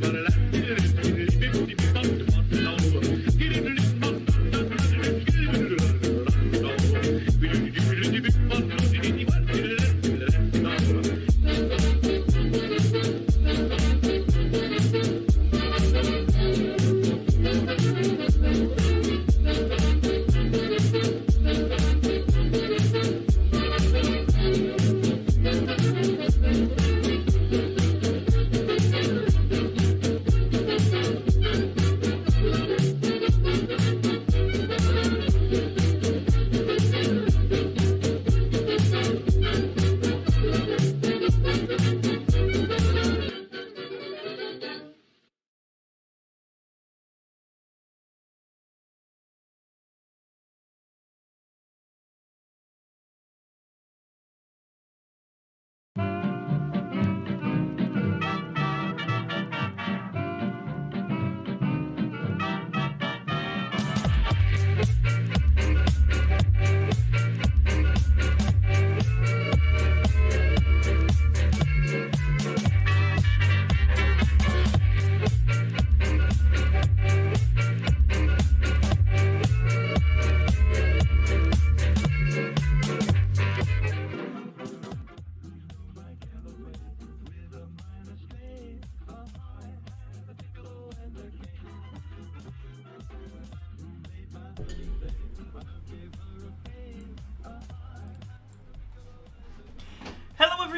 But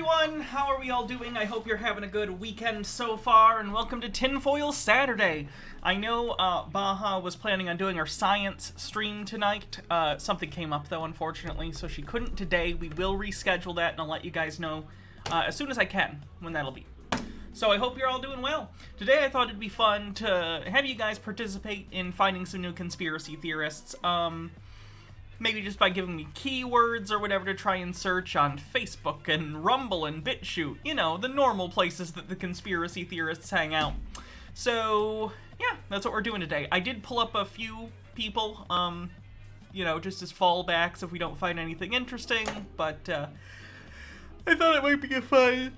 everyone! How are we all doing? I hope you're having a good weekend so far, and welcome to Tinfoil Saturday. I know Baha was planning on doing our science stream tonight. Something came up though, unfortunately, so she couldn't today. We will reschedule that, and I'll let you guys know as soon as I can when that'll be. So I hope you're all doing well. Today I thought it'd be fun to have you guys participate in finding some new conspiracy theorists. Maybe just by giving me keywords or whatever to try and search on Facebook and Rumble and BitChute. You know, the normal places that the conspiracy theorists hang out. So, yeah, that's what we're doing today. I did pull up a few people, you know, just as fallbacks if we don't find anything interesting. But, I thought it might be a fun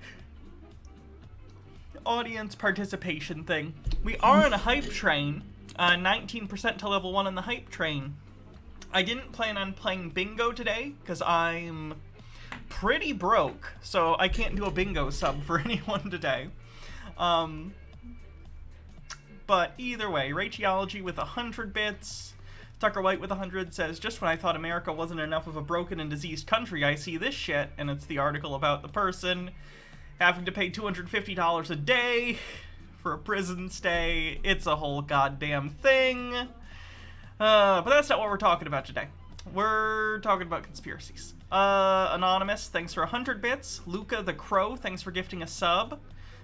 audience participation thing. We are on a hype train. 19% to level 1 on the hype train. I didn't plan on playing bingo today, because I'm pretty broke, so I can't do a bingo sub for anyone today. But either way, Racheology with 100 bits, Tucker White with 100 says, just when I thought America wasn't enough of a broken and diseased country, I see this shit, and it's the article about the person having to pay $250 a day for a prison stay. It's a whole goddamn thing. But that's not what we're talking about today. We're talking about conspiracies. Anonymous, thanks for 100 bits. Luca the Crow, thanks for gifting a sub.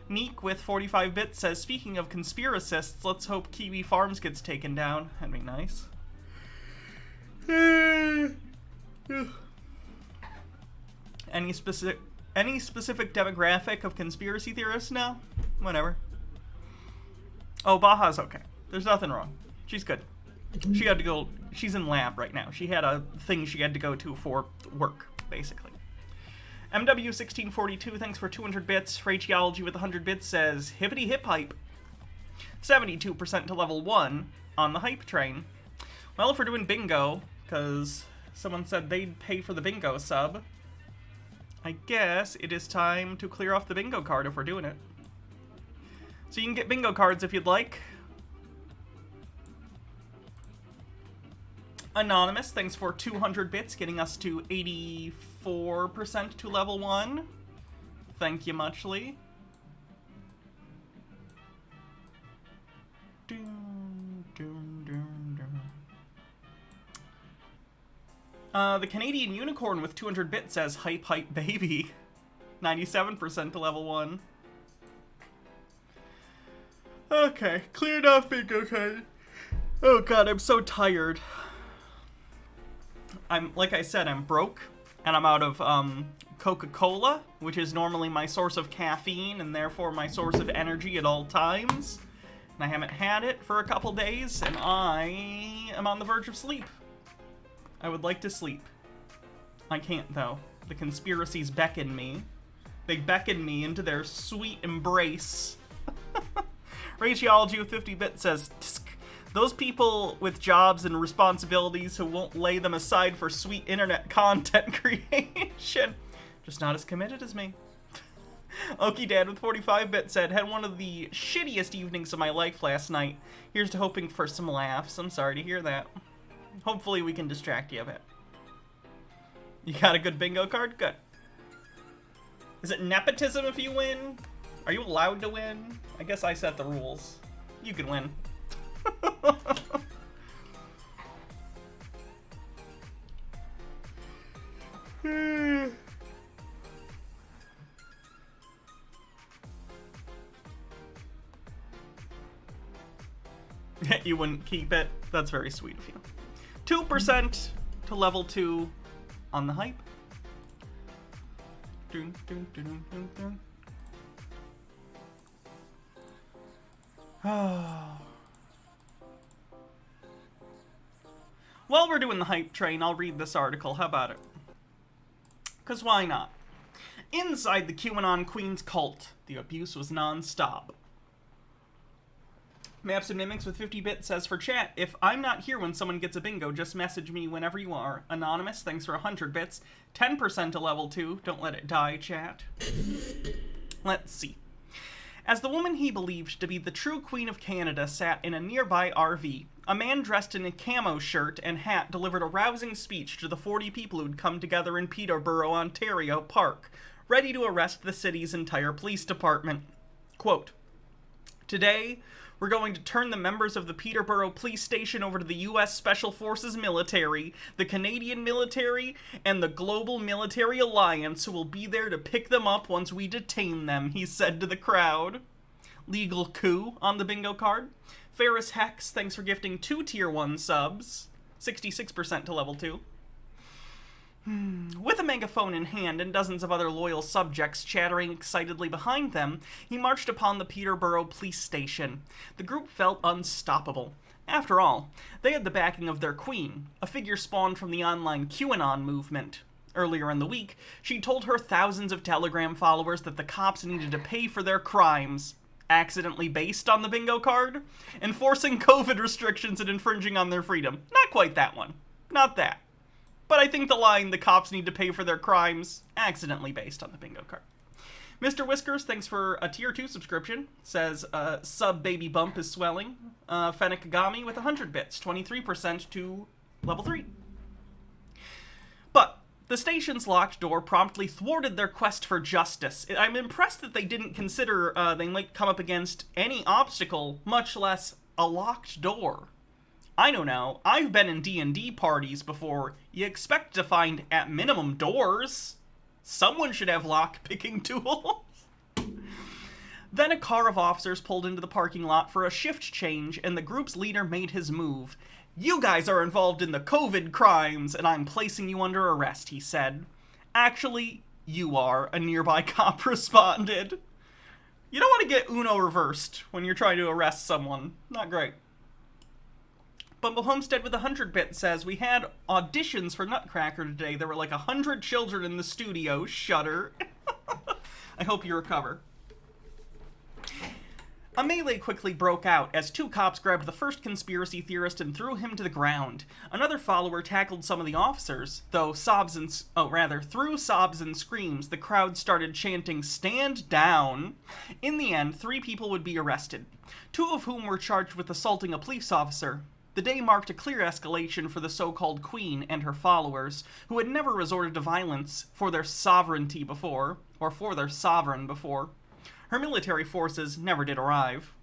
Neek with 45 bits says, speaking of conspiracists, let's hope Kiwi Farms gets taken down. That'd be nice. Any specific demographic of conspiracy theorists now? Whatever. Oh, Baja's okay. There's nothing wrong. She's good. She had to go, she's in lab right now. She had a thing she had to go to for work, basically. MW1642, thanks for 200 bits. Racheology with 100 bits says, hippity hip hype. 72% to level 1 on the hype train. Well, if we're doing bingo, because someone said they'd pay for the bingo sub, I guess it is time to clear off the bingo card if we're doing it. So you can get bingo cards if you'd like. Anonymous, thanks for 200 bits, getting us to 84% to level 1. Thank you muchly. The Canadian Unicorn with 200 bits says, hype hype baby. 97% to level 1. Okay, cleared off bingo card. Oh god, I'm so tired. Like I said, I'm broke, and I'm out of, Coca-Cola, which is normally my source of caffeine, and therefore my source of energy at all times. And I haven't had it for a couple days, and I am on the verge of sleep. I would like to sleep. I can't, though. The conspiracies beckon me. They beckon me into their sweet embrace. Racheology with 50 bits says, tsk. Those people with jobs and responsibilities who won't lay them aside for sweet internet content creation. Just not as committed as me. Okie Dad with 45 bits said, had one of the shittiest evenings of my life last night. Here's to hoping for some laughs. I'm sorry to hear that. Hopefully we can distract you a bit. You got a good bingo card? Good. Is it nepotism if you win? Are you allowed to win? I guess I set the rules. You can win. You wouldn't keep it? That's very sweet of you. 2% to level 2 on the hype. Dun, dun, dun, dun, dun, dun. While we're doing the hype train, I'll read this article. How about it? Because why not? Inside the QAnon Queen's cult, the abuse was non-stop. Maps and Mimics with 50 bits says, for chat, if I'm not here when someone gets a bingo, just message me whenever you are. Anonymous, thanks for 100 bits. 10% to level 2. Don't let it die, chat. Let's see. As the woman he believed to be the true Queen of Canada sat in a nearby RV, a man dressed in a camo shirt and hat delivered a rousing speech to the 40 people who'd come together in Peterborough, Ontario Park, ready to arrest the city's entire police department. Quote, "Today, we're going to turn the members of the Peterborough Police Station over to the U.S. Special Forces military, the Canadian military, and the Global Military Alliance, who will be there to pick them up once we detain them," he said to the crowd. Legal coup on the bingo card. Ferris Hex, thanks for gifting 2 Tier 1 subs. 66% to level 2. With a megaphone in hand and dozens of other loyal subjects chattering excitedly behind them, he marched upon the Peterborough Police Station. The group felt unstoppable. After all, they had the backing of their queen, a figure spawned from the online QAnon movement. Earlier in the week, she told her thousands of Telegram followers that the cops needed to pay for their crimes. Accidentally based on the bingo card? Enforcing COVID restrictions and infringing on their freedom. Not quite that one. Not that. But I think the line, "the cops need to pay for their crimes," accidentally based on the bingo card. Mr. Whiskers, thanks for a Tier 2 subscription. Says, sub baby bump is swelling. Fennec Kagami with 100 bits, 23% to level 3. But the station's locked door promptly thwarted their quest for justice. I'm impressed that they didn't consider they might come up against any obstacle, much less a locked door. I know now, I've been in D&D parties before. You expect to find, at minimum, doors. Someone should have lock-picking tools. Then a car of officers pulled into the parking lot for a shift change, and the group's leader made his move. "You guys are involved in the COVID crimes, and I'm placing you under arrest," he said. "Actually, you are," a nearby cop responded. You don't want to get Uno reversed when you're trying to arrest someone. Not great. Bumble Homestead with 100 bit says, "We had auditions for Nutcracker today. There were like 100 children in the studio. Shudder." I hope you recover. A melee quickly broke out as 2 cops grabbed the first conspiracy theorist and threw him to the ground. Another follower tackled some of the officers, though through sobs and screams, the crowd started chanting, "Stand down." In the end, 3 people would be arrested, 2 of whom were charged with assaulting a police officer. The day marked a clear escalation for the so-called Queen and her followers, who had never resorted to violence for their sovereignty before, or for their sovereign before. Her military forces never did arrive.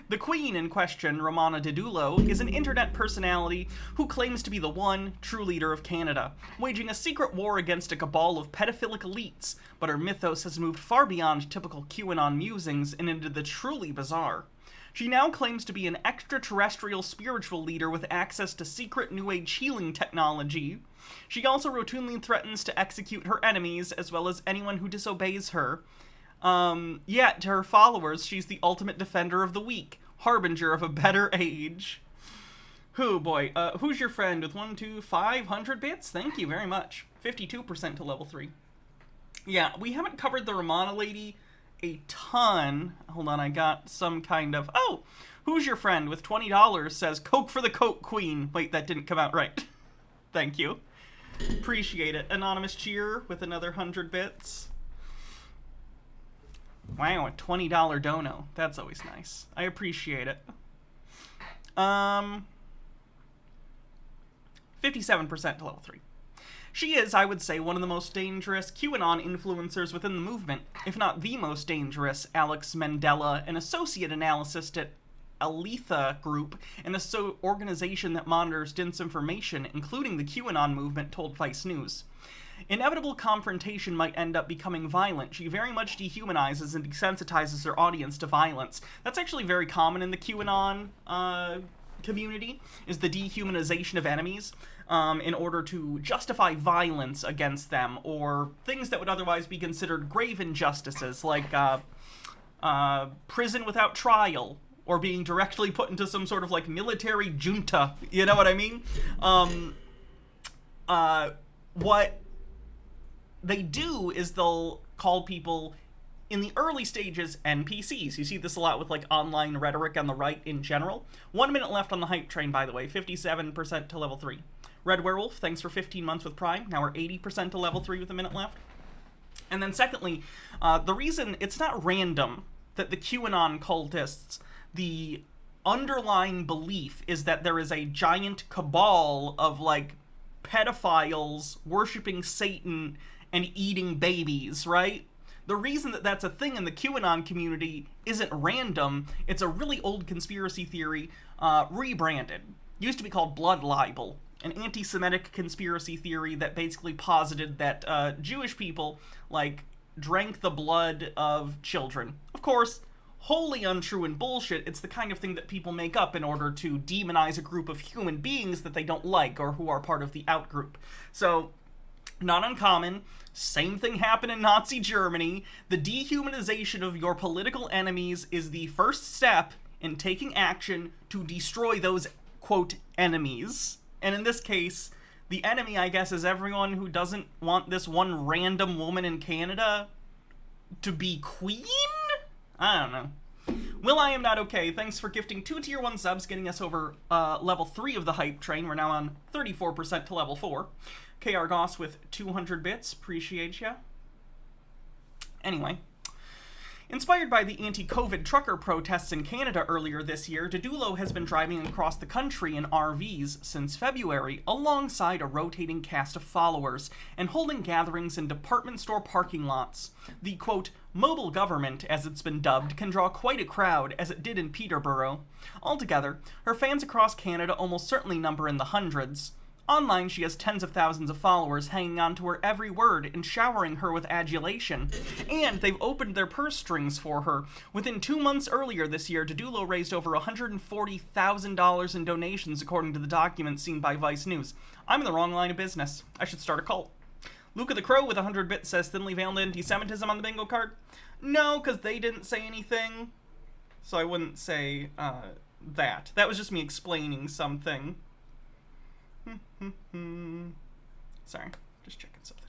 The Queen in question, Romana Didulo, is an internet personality who claims to be the one true leader of Canada, waging a secret war against a cabal of pedophilic elites, but her mythos has moved far beyond typical QAnon musings and into the truly bizarre. She now claims to be an extraterrestrial spiritual leader with access to secret New Age healing technology. She also routinely threatens to execute her enemies, as well as anyone who disobeys her. Yet, to her followers, she's the ultimate defender of the weak, harbinger of a better age. Who's your friend with 500 bits? Thank you very much. 52% to level 3. Yeah, we haven't covered the Romana lady a ton. Hold on, I got some kind of... Oh! Who's your friend with $20 says, "Coke for the Coke Queen." Wait, that didn't come out right. Thank you. Appreciate it. Anonymous Cheer with another 100 bits. Wow, a $20 dono. That's always nice. I appreciate it. 57% to level 3. She is, I would say, one of the most dangerous QAnon influencers within the movement, if not the most dangerous. Alex Mandela, an associate analyst at Aletha Group, an organization that monitors disinformation, including the QAnon movement, told Vice News. Inevitable confrontation might end up becoming violent. She very much dehumanizes and desensitizes her audience to violence. That's actually very common in the QAnon community, is the dehumanization of enemies in order to justify violence against them, or things that would otherwise be considered grave injustices, like prison without trial, or being directly put into some sort of like military junta. You know what I mean? What they do is they'll call people in the early stages NPCs. You see this a lot with like online rhetoric on the right in general. 1 minute left on the hype train, by the way. 57% to level 3. Red Werewolf, thanks for 15 months with Prime. Now we're 80% to level 3 with a minute left. And then secondly, the reason it's not random that the QAnon cultists, the underlying belief is that there is a giant cabal of like pedophiles worshipping Satan and eating babies, right? The reason that that's a thing in the QAnon community isn't random. It's a really old conspiracy theory, rebranded. Used to be called blood libel, an anti-Semitic conspiracy theory that basically posited that Jewish people, like, drank the blood of children. Of course, wholly untrue and bullshit. It's the kind of thing that people make up in order to demonize a group of human beings that they don't like or who are part of the outgroup. So, not uncommon. Same thing happened in Nazi Germany. The dehumanization of your political enemies is the first step in taking action to destroy those, quote, enemies. And in this case, the enemy, I guess, is everyone who doesn't want this one random woman in Canada to be queen? I don't know. Will I Am Not Okay, thanks for gifting 2 tier 1 subs, getting us over level 3 of the hype train. We're now on 34% to level 4. KR Goss with 200 bits, appreciate ya. Anyway, inspired by the anti-COVID trucker protests in Canada earlier this year, Didulo has been driving across the country in RVs since February, alongside a rotating cast of followers, and holding gatherings in department store parking lots. The, quote, mobile government, as it's been dubbed, can draw quite a crowd, as it did in Peterborough. Altogether, her fans across Canada almost certainly number in the hundreds. Online, she has tens of thousands of followers hanging on to her every word and showering her with adulation. And they've opened their purse strings for her. Within 2 months earlier this year, Didulo raised over $140,000 in donations, according to the document seen by Vice News. I'm in the wrong line of business. I should start a cult. Luca the Crow with 100 bits says, thinly veiled anti-Semitism on the bingo card? No, because they didn't say anything. So I wouldn't say that. That was just me explaining something. Sorry, just checking something.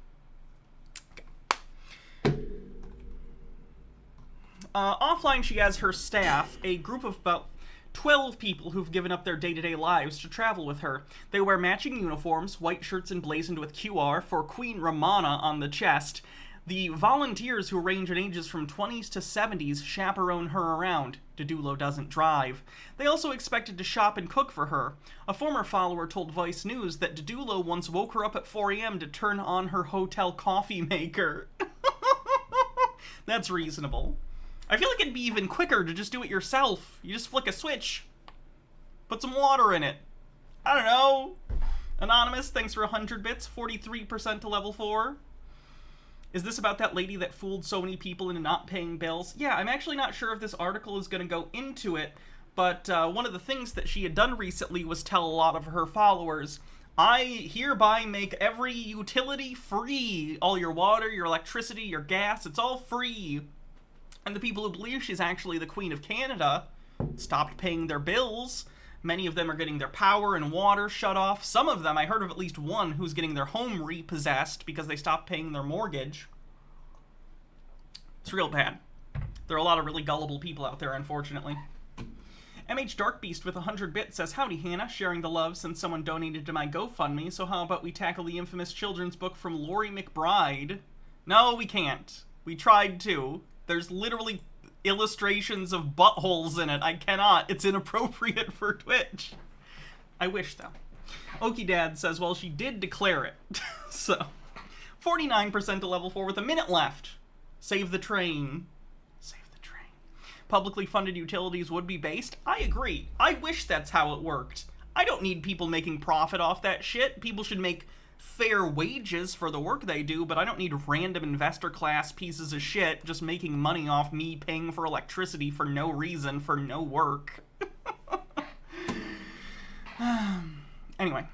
Okay. Offline, she has her staff, a group of about 12 people who've given up their day-to-day lives to travel with her. They wear matching uniforms, white shirts emblazoned with QR for Queen Ramana on the chest. The volunteers, who range in ages from 20s to 70s, chaperone her around. Didulo doesn't drive. They also expected to shop and cook for her. A former follower told Vice News that Didulo once woke her up at 4 a.m. to turn on her hotel coffee maker. That's reasonable. I feel like it'd be even quicker to just do it yourself. You just flick a switch. Put some water in it. I don't know. Anonymous, thanks for 100 bits. 43% to level 4. Is this about that lady that fooled so many people into not paying bills? Yeah, I'm actually not sure if this article is going to go into it, but one of the things that she had done recently was tell a lot of her followers, I hereby make every utility free. All your water, your electricity, your gas, it's all free. And the people who believe she's actually the Queen of Canada stopped paying their bills. Many of them are getting their power and water shut off. Some of them, I heard of at least one, who's getting their home repossessed because they stopped paying their mortgage. It's real bad. There are a lot of really gullible people out there, unfortunately. MH Darkbeast with 100 bits says, howdy Hannah, sharing the love since someone donated to my GoFundMe, so how about we tackle the infamous children's book from Laurie McBride? No, we can't. We tried to. There's literally illustrations of buttholes in it. I cannot. It's inappropriate for Twitch. I wish, though. Okie Dad says, well, she did declare it. So, 49% to level 4 with a minute left. Save the train. Save the train. Publicly funded utilities would be based. I agree. I wish that's how it worked. I don't need people making profit off that shit. People should make fair wages for the work they do, but I don't need random investor class pieces of shit just making money off me paying for electricity for no reason, for no work. Anyway,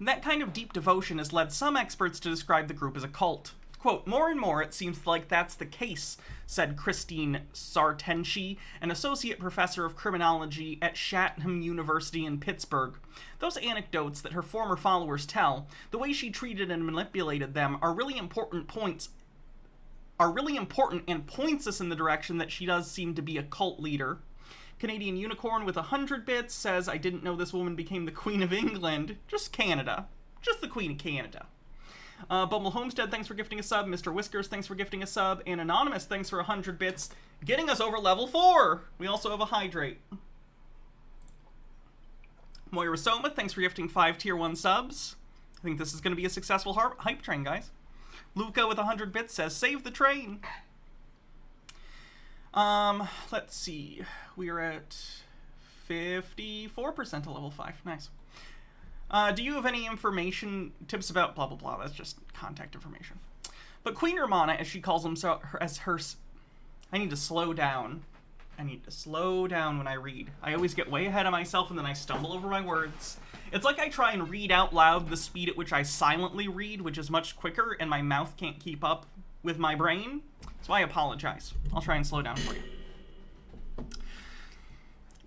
that kind of deep devotion has led some experts to describe the group as a cult. Quote, more and more it seems like that's the case, said Christine Sartenchi, an associate professor of criminology at Chatham University in Pittsburgh. Those anecdotes that her former followers tell, the way she treated and manipulated them, are really important and points us in the direction that she does seem to be a cult leader. Canadian Unicorn with 100 bits says, I didn't know this woman became the Queen of England. Just Canada. Just the Queen of Canada. Bumble Homestead, thanks for gifting a sub. Mr. Whiskers, thanks for gifting a sub. And Anonymous, thanks for 100 bits, getting us over level 4. We also have a Hydrate. Moira Soma, thanks for gifting 5 tier 1 subs. I think this is going to be a successful hype train, guys. Luca with 100 bits says, save the train. Let's see. We are at 54% to level 5. Nice. Do you have any tips about blah, blah, blah? That's just contact information. But Queen Romana, as she calls himself, I need to slow down. I need to slow down when I read. I always get way ahead of myself and then I stumble over my words. It's like I try and read out loud the speed at which I silently read, which is much quicker, and my mouth can't keep up with my brain. So I apologize. I'll try and slow down for you.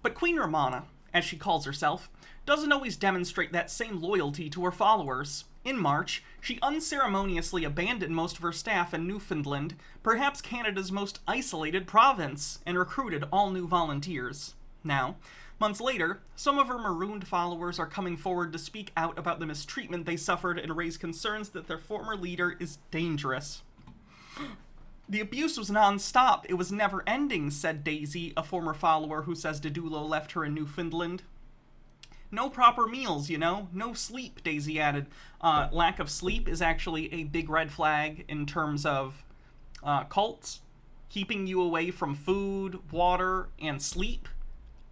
But Queen Romana, as she calls herself, doesn't always demonstrate that same loyalty to her followers. In March, she unceremoniously abandoned most of her staff in Newfoundland, perhaps Canada's most isolated province, and recruited all new volunteers. Now, months later, some of her marooned followers are coming forward to speak out about the mistreatment they suffered and raise concerns that their former leader is dangerous. The abuse was non-stop. It was never-ending, said Daisy, a former follower who says Didulo left her in Newfoundland. No proper meals, you know? No sleep, Daisy added. Lack of sleep is actually a big red flag in terms of cults. Keeping you away from food, water, and sleep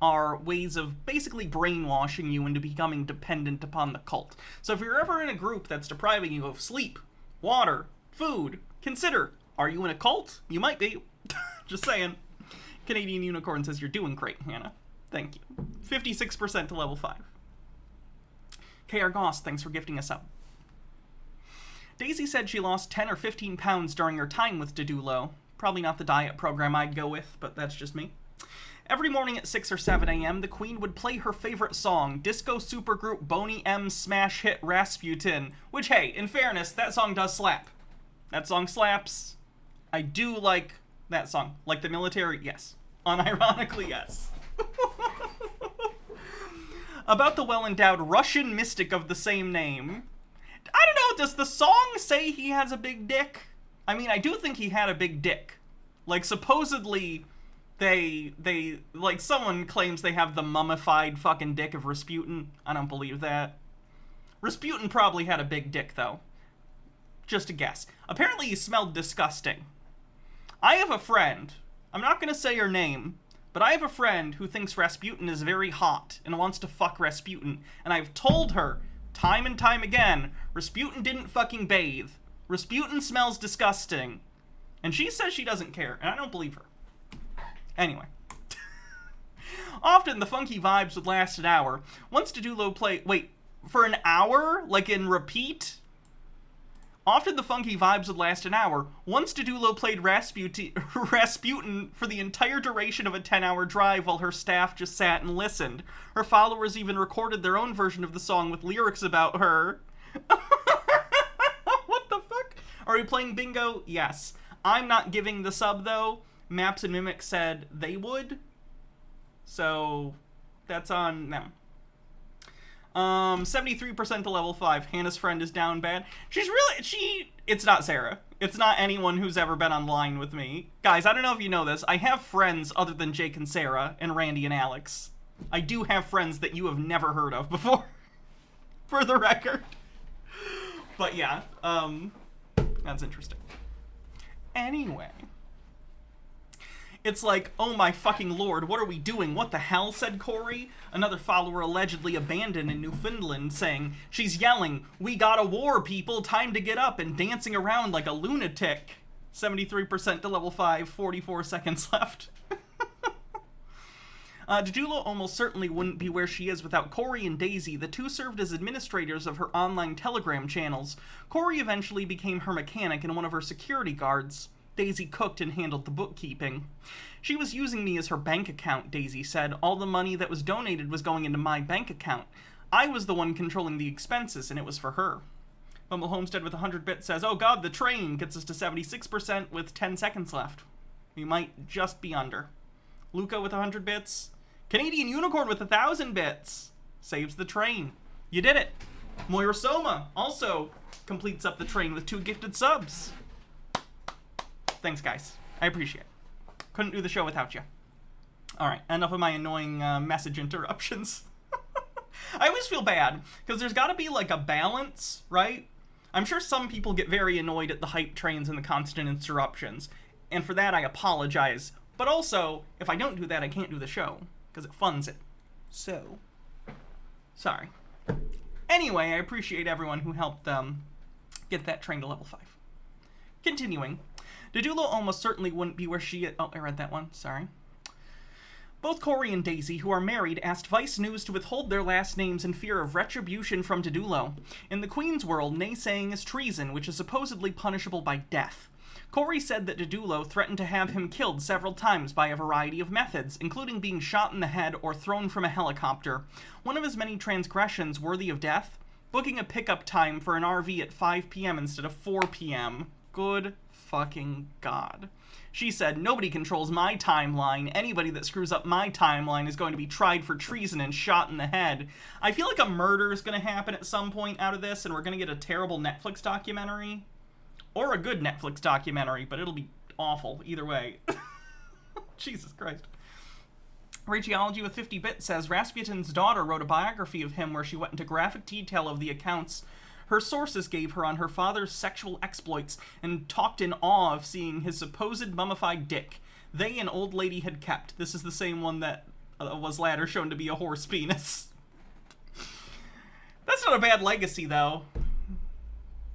are ways of basically brainwashing you into becoming dependent upon the cult. So if you're ever in a group that's depriving you of sleep, water, food, consider, are you in a cult? You might be. Just saying. Canadian Unicorn says you're doing great, Hannah. Thank you. 56% to level 5. KR Goss, thanks for gifting us up. Daisy said she lost 10 or 15 pounds during her time with Didulo. Probably not the diet program I'd go with, but that's just me. Every morning at 6 or 7 a.m., the Queen would play her favorite song, disco supergroup Boney M's smash hit Rasputin, which, hey, in fairness, that song does slap. That song slaps. I do like that song. Like the military, yes. Unironically, yes. About the well-endowed Russian mystic of the same name. I don't know, does the song say he has a big dick? I mean, I do think he had a big dick. Like, supposedly, like, someone claims they have the mummified fucking dick of Rasputin. I don't believe that. Rasputin probably had a big dick, though. Just a guess. Apparently he smelled disgusting. I have a friend, I'm not gonna say her name, but I have a friend who thinks Rasputin is very hot and wants to fuck Rasputin. And I've told her, time and time again, Rasputin didn't fucking bathe. Rasputin smells disgusting. And she says she doesn't care, and I don't believe her. Anyway. Often the funky vibes would last an hour. Once Didulo played... Wait, for an hour? Like in repeat? Often the funky vibes would last an hour. Once Didulo played Rasputin for the entire duration of a 10-hour drive while her staff just sat and listened. Her followers even recorded their own version of the song with lyrics about her. What the fuck? Are we playing bingo? Yes. I'm not giving the sub, though. Maps and Mimics said they would. So, that's on them. 73% to level 5. Hannah's friend is down bad. It's not Sarah. It's not anyone who's ever been online with me. Guys, I don't know if you know this. I have friends other than Jake and Sarah and Randy and Alex. I do have friends that you have never heard of before. For the record. But yeah, that's interesting. Anyway. It's like, oh my fucking lord, what are we doing? What the hell, said Corey, another follower allegedly abandoned in Newfoundland, saying, she's yelling, we got a war, people, time to get up, and dancing around like a lunatic. 73% to level 5, 44 seconds left. Didulo almost certainly wouldn't be where she is without Corey and Daisy. The two served as administrators of her online Telegram channels. Corey eventually became her mechanic and one of her security guards. Daisy cooked and handled the bookkeeping. She was using me as her bank account, Daisy said. All the money that was donated was going into my bank account. I was the one controlling the expenses, and it was for her. Bumble Homestead with 100 bits says, oh god, the train gets us to 76% with 10 seconds left. We might just be under. Luca with 100 bits. Canadian Unicorn with 1,000 bits. Saves the train. You did it. Moira Soma also completes up the train with 2 gifted subs. Thanks, guys. I appreciate it. Couldn't do the show without you. Alright, enough of my annoying message interruptions. I always feel bad, because there's got to be, like, a balance, right? I'm sure some people get very annoyed at the hype trains and the constant interruptions, and for that I apologize. But also, if I don't do that, I can't do the show, because it funds it. So, sorry. Anyway, I appreciate everyone who helped get that train to level 5. Continuing, Didulo almost certainly wouldn't be where she... Oh, I read that one, sorry. Both Corey and Daisy, who are married, asked Vice News to withhold their last names in fear of retribution from Didulo. In the Queen's world, naysaying is treason, which is supposedly punishable by death. Corey said that Didulo threatened to have him killed several times by a variety of methods, including being shot in the head or thrown from a helicopter. One of his many transgressions worthy of death? Booking a pickup time for an RV at 5 p.m. instead of 4 p.m. Good fucking God. She said, nobody controls my timeline. Anybody that screws up my timeline is going to be tried for treason and shot in the head. I feel like a murder is going to happen at some point out of this, and we're going to get a terrible Netflix documentary. Or a good Netflix documentary, but it'll be awful either way. Jesus Christ. Rageology with 50 bits says, Rasputin's daughter wrote a biography of him where she went into graphic detail of the accounts her sources gave her on her father's sexual exploits and talked in awe of seeing his supposed mummified dick they, an old lady, had kept. This is the same one that was later shown to be a horse penis. That's not a bad legacy, though.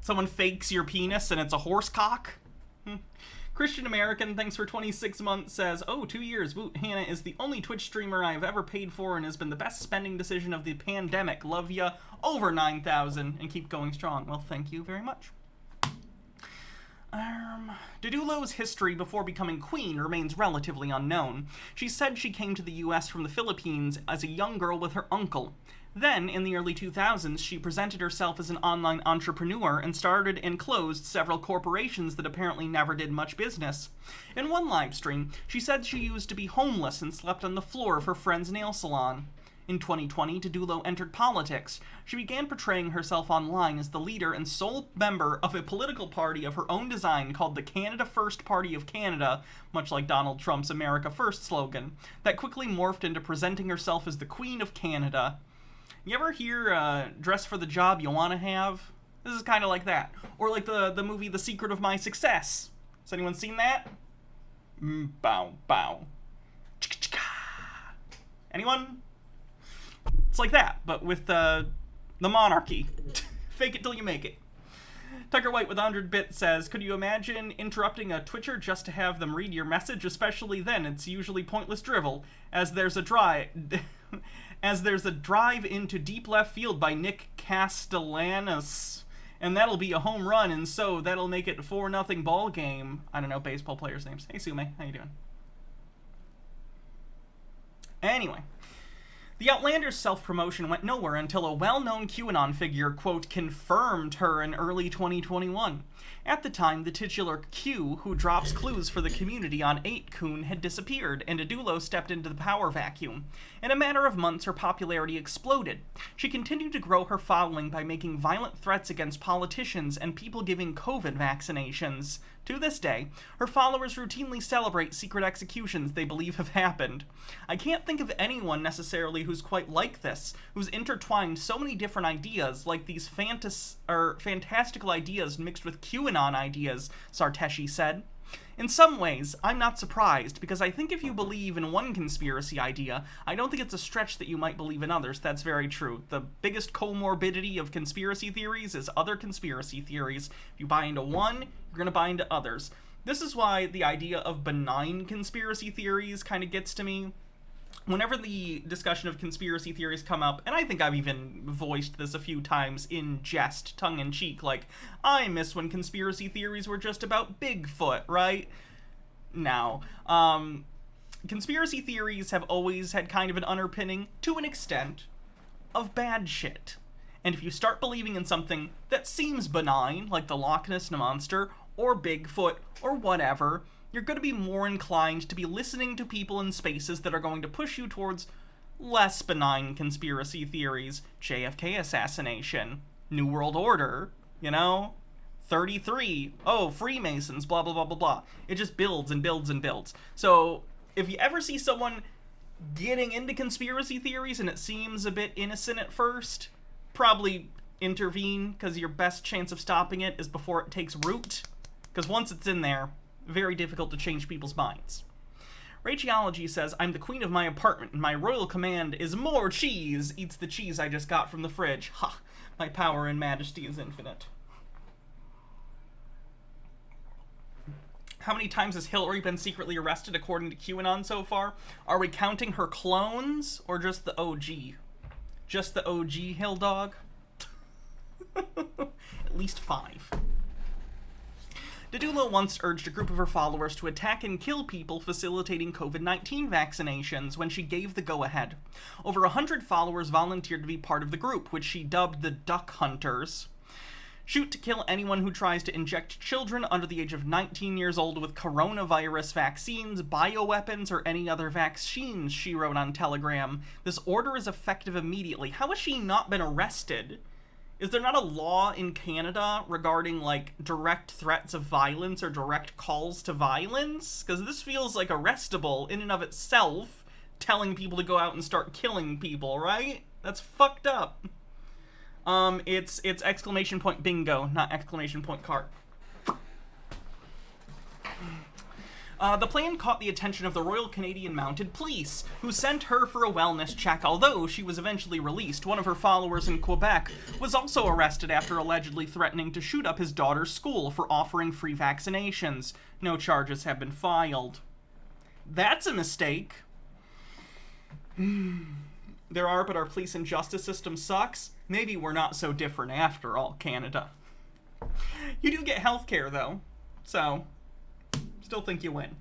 Someone fakes your penis and it's a horse cock? Christian American, thanks for 26 months, says, oh, 2 years. Woot, Hannah is the only Twitch streamer I have ever paid for and has been the best spending decision of the pandemic. Love ya. Over 9,000 and keep going strong. Well, thank you very much. Didulo's history before becoming queen remains relatively unknown. She said she came to the US from the Philippines as a young girl with her uncle. Then, in the early 2000s, she presented herself as an online entrepreneur and started and closed several corporations that apparently never did much business. In one live stream, she said she used to be homeless and slept on the floor of her friend's nail salon. In 2020, Didulo entered politics. She began portraying herself online as the leader and sole member of a political party of her own design called the Canada First Party of Canada, much like Donald Trump's America First slogan, that quickly morphed into presenting herself as the Queen of Canada. You ever hear, dress for the job you want to have? This is kind of like that. Or like the movie The Secret of My Success. Has anyone seen that? Bow, bow. Anyone? It's like that, but with the monarchy. Fake it till you make it. Tucker White with 100 bits says, could you imagine interrupting a Twitcher just to have them read your message? Especially then, it's usually pointless drivel, as there's a drive into deep left field by Nick Castellanos. And that'll be a home run, and so that'll make it a 4-0 ball game. I don't know baseball players' names. Hey, Sume, how you doing? Anyway. The Outlander's self-promotion went nowhere until a well-known QAnon figure, quote, confirmed her in early 2021. At the time, the titular Q, who drops clues for the community on 8kun, had disappeared, and Didulo stepped into the power vacuum. In a matter of months, her popularity exploded. She continued to grow her following by making violent threats against politicians and people giving COVID vaccinations. To this day, her followers routinely celebrate secret executions they believe have happened. I can't think of anyone necessarily who's quite like this, who's intertwined so many different ideas, like these fantastical ideas mixed with QAnon ideas, Sarteshi said. In some ways, I'm not surprised, because I think if you believe in one conspiracy idea, I don't think it's a stretch that you might believe in others. That's very true. The biggest comorbidity of conspiracy theories is other conspiracy theories. If you buy into one, you're going to buy into others. This is why the idea of benign conspiracy theories kind of gets to me. Whenever the discussion of conspiracy theories come up, and I think I've even voiced this a few times in jest, tongue-in-cheek, like, I miss when conspiracy theories were just about Bigfoot, right? Now, conspiracy theories have always had kind of an underpinning, to an extent, of bad shit. And if you start believing in something that seems benign, like the Loch Ness Monster, or Bigfoot, or whatever, you're going to be more inclined to be listening to people in spaces that are going to push you towards less benign conspiracy theories. JFK assassination, New World Order, 33, oh, Freemasons, blah, blah, blah, blah, blah. It just builds and builds and builds. So, if you ever see someone getting into conspiracy theories and it seems a bit innocent at first, probably intervene, because your best chance of stopping it is before it takes root. Because once it's in there, very difficult to change people's minds. Rageology says, I'm the queen of my apartment, and my royal command is more cheese. Eats the cheese I just got from the fridge. Ha! My power and majesty is infinite. How many times has Hillary been secretly arrested according to QAnon so far? Are we counting her clones, or just the OG? Just the OG Hill Dog? At least 5. Didulo once urged a group of her followers to attack and kill people facilitating COVID-19 vaccinations when she gave the go-ahead. Over 100 followers volunteered to be part of the group, which she dubbed the Duck Hunters. Shoot to kill anyone who tries to inject children under the age of 19 years old with coronavirus vaccines, bioweapons, or any other vaccines, she wrote on Telegram. This order is effective immediately. How has she not been arrested? Is there not a law in Canada regarding, like, direct threats of violence or direct calls to violence? Because this feels like arrestable in and of itself, telling people to go out and start killing people, right? That's fucked up. It's exclamation point bingo, not exclamation point cart. The plan caught the attention of the Royal Canadian Mounted Police, who sent her for a wellness check. Although she was eventually released, one of her followers in Quebec was also arrested after allegedly threatening to shoot up his daughter's school for offering free vaccinations. No charges have been filed. That's a mistake. There are, but our police and justice system sucks. Maybe we're not so different after all, Canada. You do get healthcare, though, so still think you win.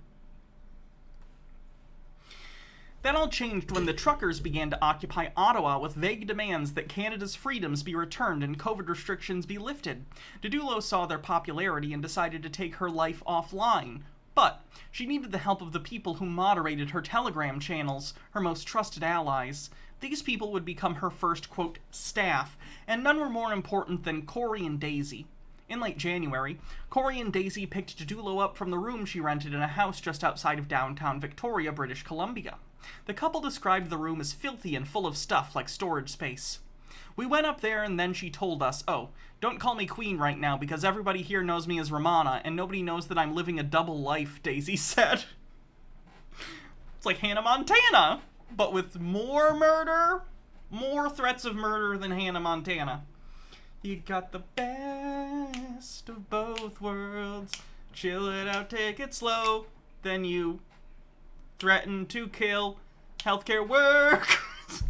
That all changed when the truckers began to occupy Ottawa with vague demands that Canada's freedoms be returned and COVID restrictions be lifted. Didulo saw their popularity and decided to take her life offline. But she needed the help of the people who moderated her Telegram channels, her most trusted allies. These people would become her first, quote, staff, and none were more important than Corey and Daisy. In late January, Corey and Daisy picked Didulo up from the room she rented in a house just outside of downtown Victoria, British Columbia. The couple described the room as filthy and full of stuff like storage space. We went up there and then she told us, oh, don't call me queen right now because everybody here knows me as Romana and nobody knows that I'm living a double life, Daisy said. It's like Hannah Montana, but with more murder, more threats of murder than Hannah Montana. You got the best of both worlds. Chill it out, take it slow. Then you threaten to kill healthcare workers.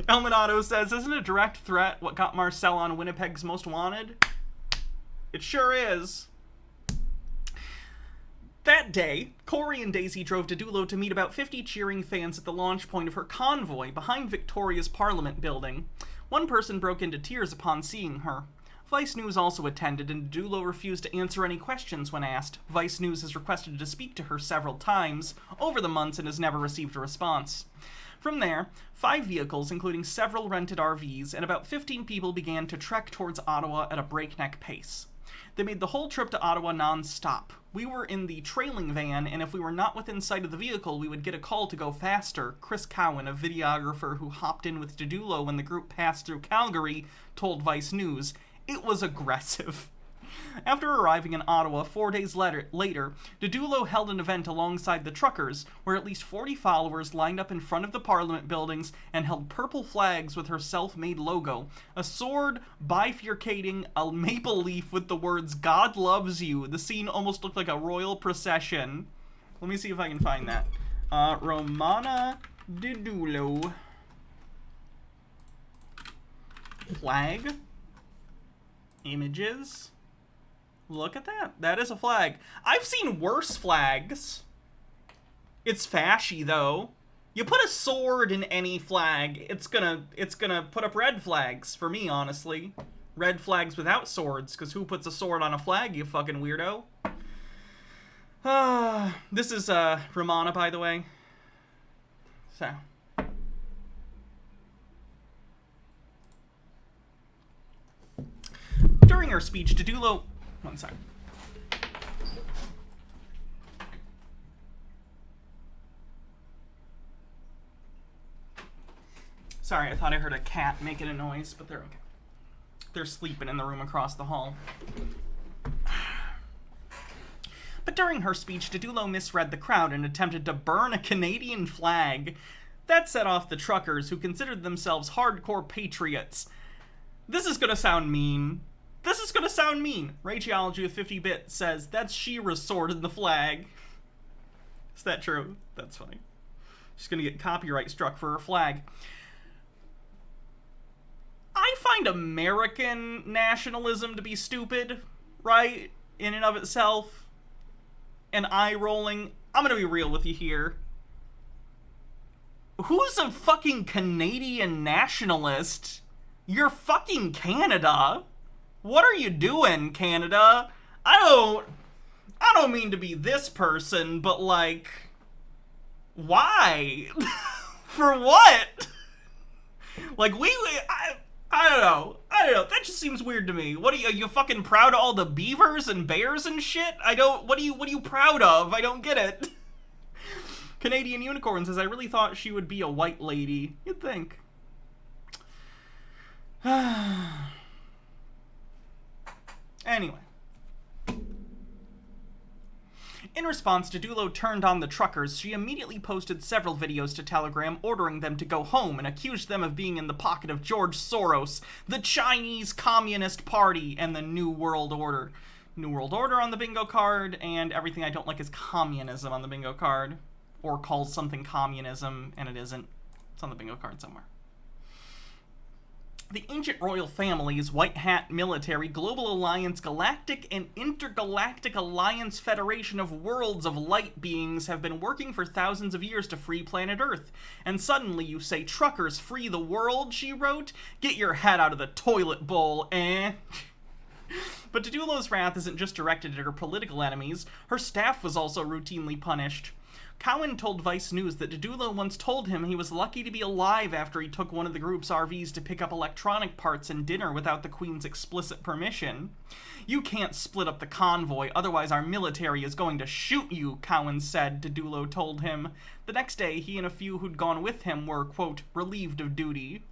Elminato says, isn't a direct threat what got Marcel on Winnipeg's Most Wanted? It sure is. That day, Corey and Daisy drove to Didulo to meet about 50 cheering fans at the launch point of her convoy behind Victoria's Parliament building. One person broke into tears upon seeing her. Vice News also attended, and Didulo refused to answer any questions when asked. Vice News has requested to speak to her several times over the months and has never received a response. From there, 5 vehicles, including several rented RVs, and about 15 people began to trek towards Ottawa at a breakneck pace. They made the whole trip to Ottawa non-stop. We were in the trailing van, and if we were not within sight of the vehicle, we would get a call to go faster. Chris Cowan, a videographer who hopped in with Didulo when the group passed through Calgary, told Vice News. It was aggressive. After arriving in Ottawa 4 days later, Didulo held an event alongside the truckers, where at least 40 followers lined up in front of the Parliament buildings and held purple flags with her self-made logo, a sword bifurcating a maple leaf with the words, God loves you. The scene almost looked like a royal procession. Let me see if I can find that. Romana Didulo. Flag. Images. Look at that. That is a flag. I've seen worse flags. It's fashy, though. You put a sword in any flag, it's gonna put up red flags, for me, honestly. Red flags without swords, because who puts a sword on a flag, you fucking weirdo? This is, Romana, by the way. So. During her speech, Didulo... One sec. Sorry, I thought I heard a cat making a noise, but they're okay. They're sleeping in the room across the hall. But during her speech, Didulo misread the crowd and attempted to burn a Canadian flag. That set off the truckers, who considered themselves hardcore patriots. This is gonna sound mean. This is gonna sound mean. Rageology with 50-bit says, that's She-Ra's sword in the flag. Is that true? That's funny. She's gonna get copyright struck for her flag. I find American nationalism to be stupid, right? In and of itself. And eye-rolling. I'm gonna be real with you here. Who's a fucking Canadian nationalist? You're fucking Canada. What are you doing, Canada? I don't mean to be this person, but like, why? For what? Like, I don't know. That just seems weird to me. What are you fucking proud of all the beavers and bears and shit? What are you proud of? I don't get it. Canadian Unicorn says, I really thought she would be a white lady. You'd think. Anyway. In response, Didulo turned on the truckers. She immediately posted several videos to Telegram ordering them to go home and accused them of being in the pocket of George Soros, the Chinese Communist Party, and the New World Order. New World Order on the bingo card, and everything I don't like is communism on the bingo card. Or calls something communism, and it isn't. It's on the bingo card somewhere. The ancient royal families, White Hat Military, Global Alliance, Galactic and Intergalactic Alliance Federation of Worlds of Light Beings have been working for thousands of years to free planet Earth. And suddenly you say, truckers, free the world, she wrote? Get your head out of the toilet bowl, eh? But Didulo's wrath isn't just directed at her political enemies. Her staff was also routinely punished. Cowan told Vice News that Didulo once told him he was lucky to be alive after he took one of the group's RVs to pick up electronic parts and dinner without the Queen's explicit permission. You can't split up the convoy, otherwise our military is going to shoot you, Cowan said, Didulo told him. The next day, he and a few who'd gone with him were, quote, relieved of duty.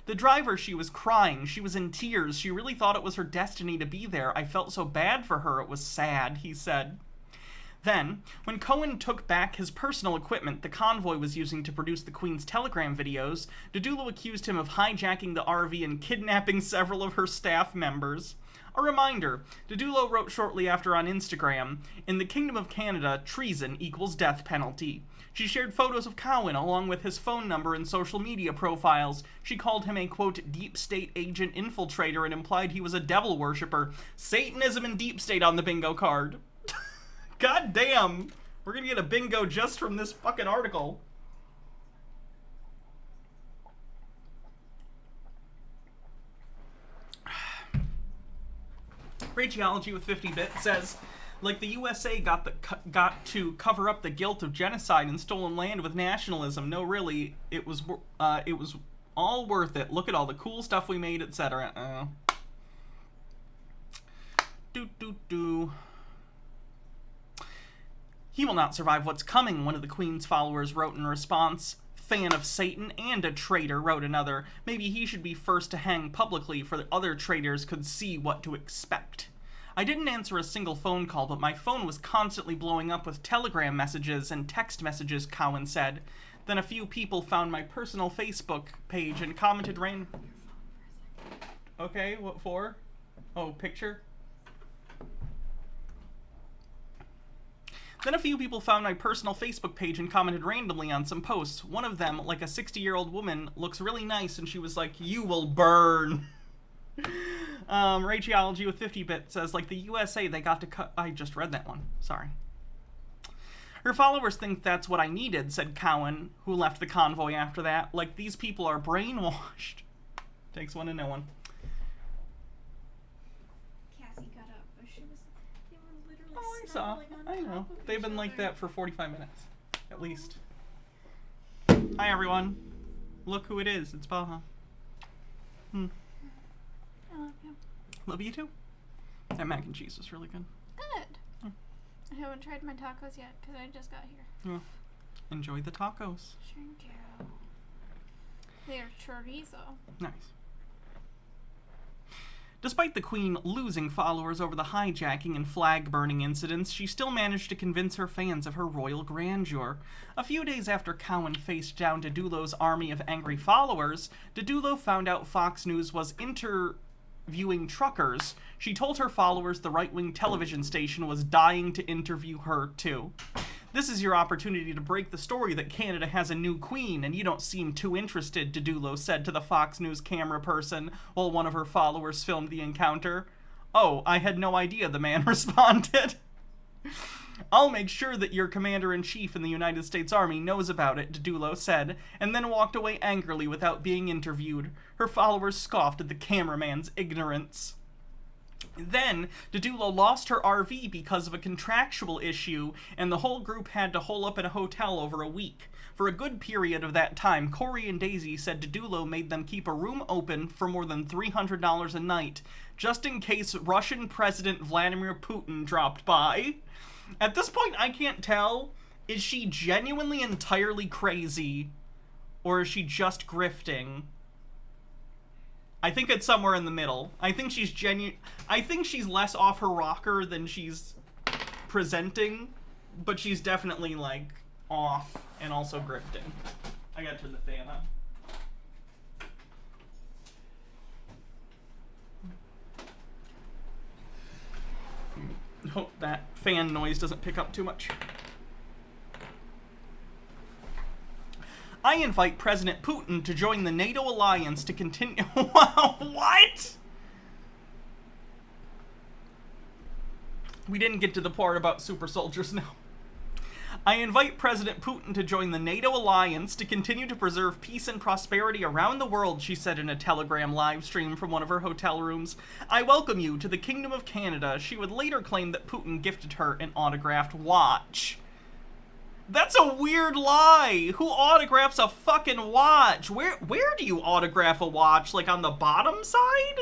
The driver, she was crying. She was in tears. She really thought it was her destiny to be there. I felt so bad for her. It was sad, he said. Then, when Cohen took back his personal equipment the convoy was using to produce the Queen's telegram videos, Didulo accused him of hijacking the RV and kidnapping several of her staff members. A reminder, Didulo wrote shortly after on Instagram, in the Kingdom of Canada, treason equals death penalty. She shared photos of Cowan along with his phone number and social media profiles. She called him a, quote, deep state agent infiltrator and implied he was a devil worshipper. Satanism and deep state on the bingo card. God damn! We're gonna get a bingo just from this fucking article. Rageology with 50-bit says, like the USA got to cover up the guilt of genocide and stolen land with nationalism. No, really, it was all worth it. Look at all the cool stuff we made, etc. He will not survive what's coming, one of the Queen's followers wrote in response. Fan of Satan and a traitor, wrote another. Maybe he should be first to hang publicly, for the other traitors could see what to expect. I didn't answer a single phone call, but my phone was constantly blowing up with telegram messages and text messages, Cowan said. Then a few people found my personal Facebook page and commented Okay, what for? Oh, picture? Then a few people found my personal Facebook page and commented randomly on some posts. One of them, like a 60-year-old woman, looks really nice, and she was like, you will burn. Rageology with 50-bit says, like the USA, they got to cut... I just read that one. Sorry. Her followers think that's what I needed, said Cowan, who left the convoy after that. Like, these people are brainwashed. Takes one to know one. Oh, I saw. I know. They've been like that for 45 minutes. At least. Hi, everyone. Look who it is. It's Baha. I love you. Love you too. That mac and cheese was really good. Good. I haven't tried my tacos yet because I just got here. Yeah. Enjoy the tacos. Thank you. They're chorizo. Nice. Despite the Queen losing followers over the hijacking and flag-burning incidents, she still managed to convince her fans of her royal grandeur. A few days after Cowan faced down Didulo's army of angry followers, Didulo found out Fox News was interviewing truckers. She told her followers the right-wing television station was dying to interview her, too. This is your opportunity to break the story that Canada has a new queen, and you don't seem too interested, Didulo said to the Fox News camera person while one of her followers filmed the encounter. Oh, I had no idea, the man responded. I'll make sure that your commander-in-chief in the United States Army knows about it, Didulo said, and then walked away angrily without being interviewed. Her followers scoffed at the cameraman's ignorance. Then, Didulo lost her RV because of a contractual issue, and the whole group had to hole up in a hotel over a week. For a good period of that time, Corey and Daisy said Didulo made them keep a room open for more than $300 a night, just in case Russian President Vladimir Putin dropped by. At this point, I can't tell, is she genuinely entirely crazy, or is she just grifting? I think it's somewhere in the middle. I think she's I think she's less off her rocker than she's presenting, but she's definitely, like, off and also grifting. I gotta turn the fan on. Hope that fan noise doesn't pick up too much. I invite President Putin to join the NATO alliance to continue... What? We didn't get to the part about super soldiers now. I invite President Putin to join the NATO alliance to continue to preserve peace and prosperity around the world, she said in a Telegram live stream from one of her hotel rooms. I welcome you to the Kingdom of Canada. She would later claim that Putin gifted her an autographed watch. That's a weird lie! Who autographs a fucking watch? Where do you autograph a watch? Like on the bottom side?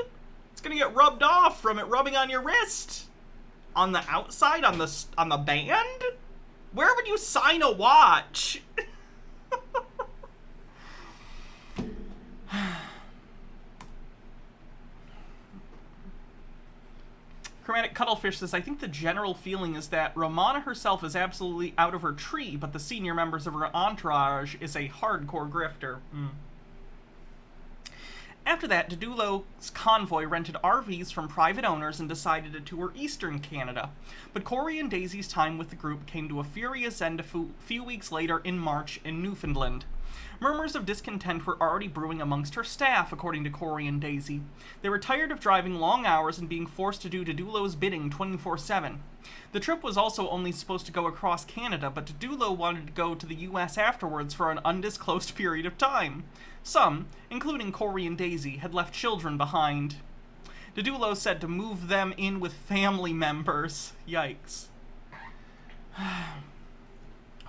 It's gonna get rubbed off from it rubbing on your wrist. On the outside? On the band? Where would you sign a watch? Chromatic Cuttlefish says, I think the general feeling is that Romana herself is absolutely out of her tree, but the senior members of her entourage is a hardcore grifter. After that, Didulo's convoy rented RVs from private owners and decided to tour eastern Canada. But Corey and Daisy's time with the group came to a furious end a few weeks later in March in Newfoundland. Murmurs of discontent were already brewing amongst her staff, according to Corey and Daisy. They were tired of driving long hours and being forced to do Didulo's bidding 24/7. The trip was also only supposed to go across Canada, but Didulo wanted to go to the US afterwards for an undisclosed period of time. Some, including Corey and Daisy, had left children behind. Didulo said to move them in with family members. Yikes.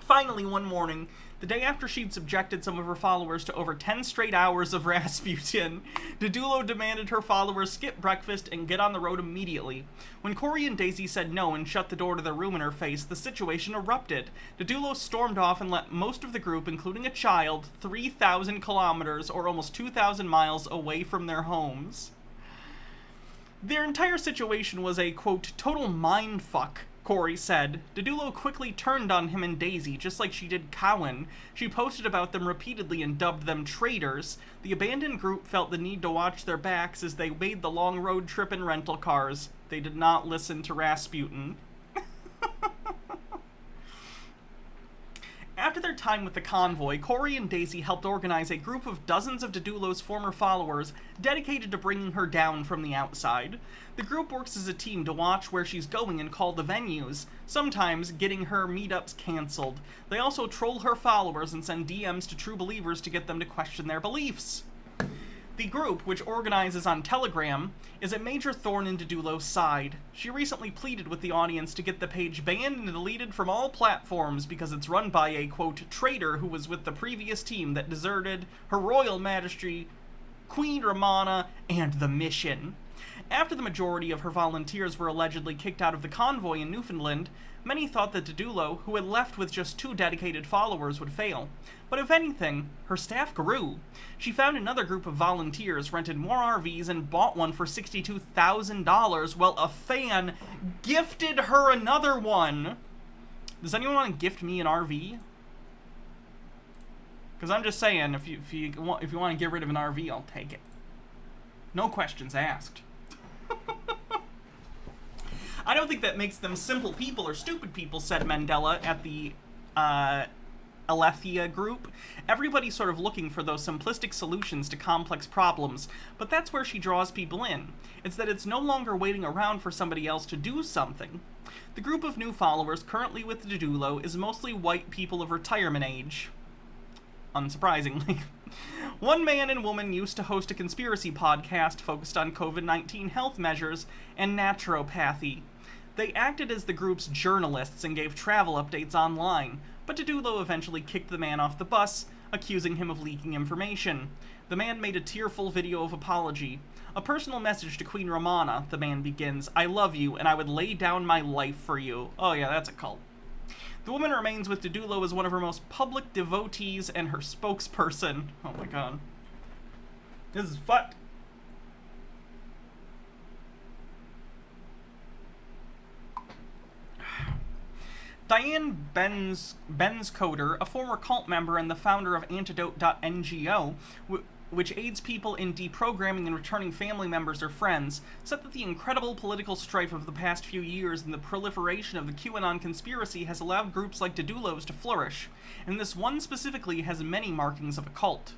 Finally, one morning, the day after she'd subjected some of her followers to over 10 straight hours of Rasputin, Didulo demanded her followers skip breakfast and get on the road immediately. When Corey and Daisy said no and shut the door to their room in her face, the situation erupted. Didulo stormed off and let most of the group, including a child, 3,000 kilometers, or almost 2,000 miles, away from their homes. Their entire situation was a, quote, total mindfuck, Corey said. Didulo quickly turned on him and Daisy, just like she did Cowan. She posted about them repeatedly and dubbed them traitors. The abandoned group felt the need to watch their backs as they made the long road trip in rental cars. They did not listen to Rasputin. After their time with the convoy, Corey and Daisy helped organize a group of dozens of Didulo's former followers dedicated to bringing her down from the outside. The group works as a team to watch where she's going and call the venues, sometimes getting her meetups canceled. They also troll her followers and send DMs to true believers to get them to question their beliefs. The group, which organizes on Telegram, is a major thorn in Didulo's side. She recently pleaded with the audience to get the page banned and deleted from all platforms because it's run by a, quote, traitor who was with the previous team that deserted Her Royal Majesty, Queen Romana, and the mission. After the majority of her volunteers were allegedly kicked out of the convoy in Newfoundland, many thought that Didulo, who had left with just 2 dedicated followers, would fail. But if anything, her staff grew. She found another group of volunteers, rented more RVs, and bought one for $62,000, while a fan gifted her another one. Does anyone want to gift me an RV? Because I'm just saying, if you want to get rid of an RV, I'll take it. No questions asked. I don't think that makes them simple people or stupid people, said Mandela at the Alethea group. Everybody's sort of looking for those simplistic solutions to complex problems, but that's where she draws people in. It's that it's no longer waiting around for somebody else to do something. The group of new followers currently with Didulo is mostly white people of retirement age. Unsurprisingly. One man and woman used to host a conspiracy podcast focused on COVID-19 health measures and naturopathy. They acted as the group's journalists and gave travel updates online, but Didulo eventually kicked the man off the bus, accusing him of leaking information. The man made a tearful video of apology. A personal message to Queen Romana, the man begins, "I love you, and I would lay down my life for you." Oh yeah, that's a cult. The woman remains with Didulo as one of her most public devotees and her spokesperson. Oh my god. This is fucked. Diane Benscoder, a former cult member and the founder of Antidote.ngo, which aids people in deprogramming and returning family members or friends, said that the incredible political strife of the past few years and the proliferation of the QAnon conspiracy has allowed groups like Didulo's to flourish, and this one specifically has many markings of a cult.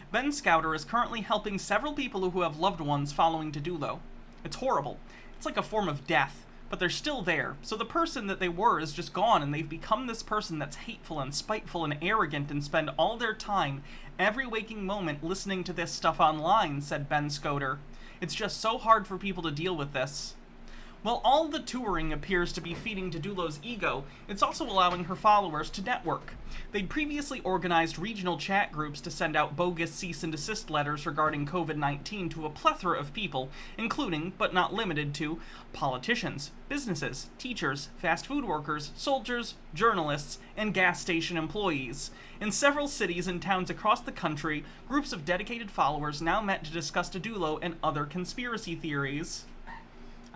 Ben Scouter is currently helping several people who have loved ones following Didulo. It's horrible. It's like a form of death, but they're still there, so the person that they were is just gone, and they've become this person that's hateful and spiteful and arrogant and spend all their time, every waking moment, listening to this stuff online, said Ben Scouter. It's just so hard for people to deal with this. While all the touring appears to be feeding Didulo's ego, it's also allowing her followers to network. They'd previously organized regional chat groups to send out bogus cease and desist letters regarding COVID-19 to a plethora of people, including, but not limited to, politicians, businesses, teachers, fast food workers, soldiers, journalists, and gas station employees. In several cities and towns across the country, groups of dedicated followers now met to discuss Didulo and other conspiracy theories.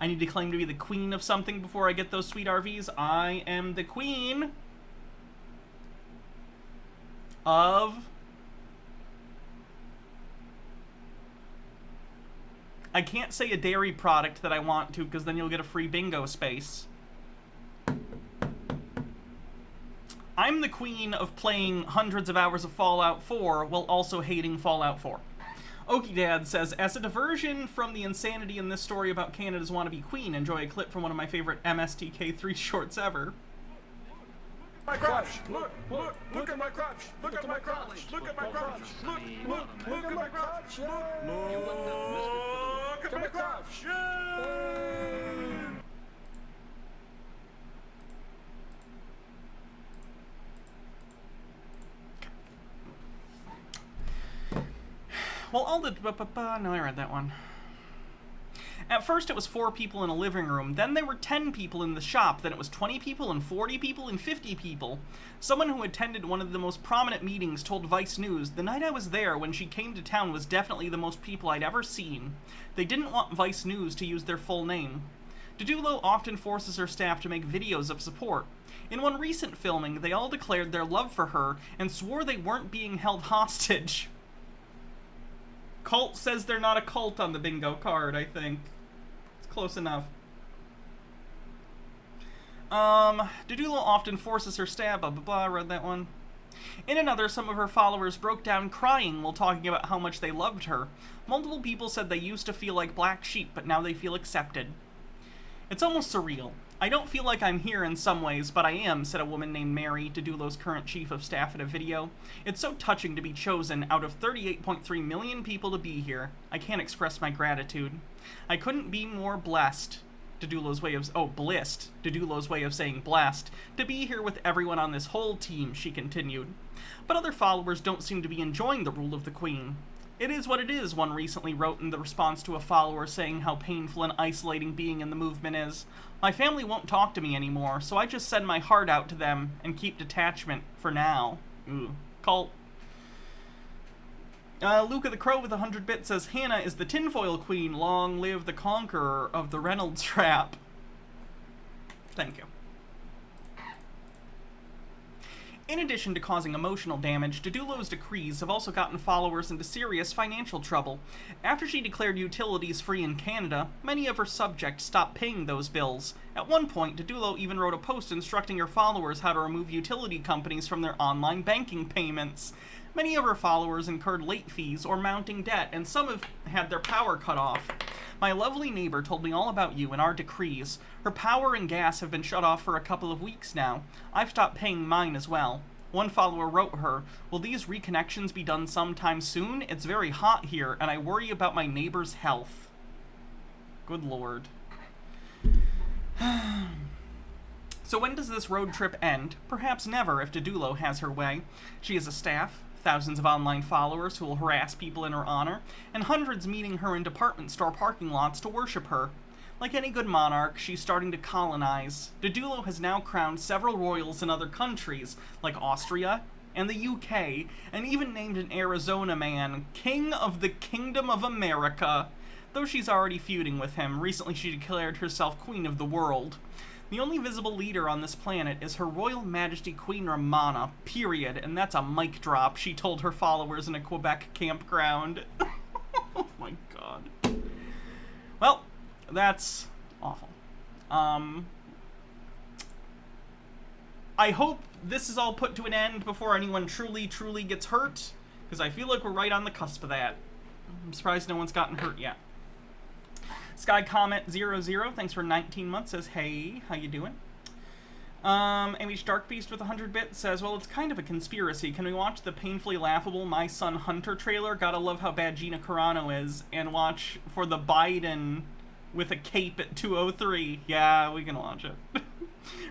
I need to claim to be the queen of something before I get those sweet RVs. I am the queen of... I can't say a dairy product that I want to, because then you'll get a free bingo space. I'm the queen of playing hundreds of hours of Fallout 4 while also hating Fallout 4. Okie Dad says, as a diversion from the insanity in this story about Canada's wannabe queen, enjoy a clip from one of my favorite MSTK3 shorts ever. My crotch! Look at my crotch! Look at my crotch! Look at my crotch! Look at my crotch! Look at my crotch! Well, all the... No, I read that one. At first it was 4 people in a living room, then there were 10 people in the shop, then it was 20 people and 40 people and 50 people. Someone who attended one of the most prominent meetings told Vice News, the night I was there when she came to town was definitely the most people I'd ever seen. They didn't want Vice News to use their full name. Didulo often forces her staff to make videos of support. In one recent filming, they all declared their love for her and swore they weren't being held hostage. Cult says they're not a cult on the bingo card, I think. It's close enough. Didulo often forces her staff, blah blah blah, I read that one. In another, some of her followers broke down crying while talking about how much they loved her. Multiple people said they used to feel like black sheep, but now they feel accepted. It's almost surreal. I don't feel like I'm here in some ways, but I am, said a woman named Mary, Didulo's current chief of staff, in a video. It's so touching to be chosen out of 38.3 million people to be here. I can't express my gratitude. I couldn't be more blessed, Didulo's way of... blissed, Didulo's way of saying blessed, to be here with everyone on this whole team, she continued. But other followers don't seem to be enjoying the rule of the queen. It is what it is, one recently wrote in the response to a follower saying how painful and isolating being in the movement is. My family won't talk to me anymore, so I just send my heart out to them and keep detachment for now. Ooh. Cult. Luca the Crow with 100 bits says, Hannah is the tinfoil queen. Long live the conqueror of the Reynolds trap. Thank you. In addition to causing emotional damage, Didulo's decrees have also gotten followers into serious financial trouble. After she declared utilities free in Canada, many of her subjects stopped paying those bills. At one point, Didulo even wrote a post instructing her followers how to remove utility companies from their online banking payments. Many of her followers incurred late fees or mounting debt, and some have had their power cut off. My lovely neighbor told me all about you and our decrees. Her power and gas have been shut off for a couple of weeks now. I've stopped paying mine as well. One follower wrote her, will these reconnections be done sometime soon? It's very hot here, and I worry about my neighbor's health. Good lord. So when does this road trip end? Perhaps never if Didulo has her way. She has a staff, thousands of online followers who will harass people in her honor, and hundreds meeting her in department store parking lots to worship her. Like any good monarch, she's starting to colonize. Didulo has now crowned several royals in other countries, like Austria and the UK, and even named an Arizona man King of the Kingdom of America. Though she's already feuding with him, recently she declared herself Queen of the World. The only visible leader on this planet is Her Royal Majesty Queen Ramana, period, and that's a mic drop, she told her followers in a Quebec campground. Oh my god. Well, that's awful. I hope this is all put to an end before anyone truly gets hurt, because I feel like we're right on the cusp of that. I'm surprised no one's gotten hurt yet. Sky Comet 00, thanks for 19 months, says, hey, how you doing? MH Darkbeast with 100 bits says, well, it's kind of a conspiracy. Can we watch the painfully laughable My Son Hunter trailer? Gotta love how bad Gina Carano is. And watch for the Biden with a cape at 2:03. Yeah, we can watch it.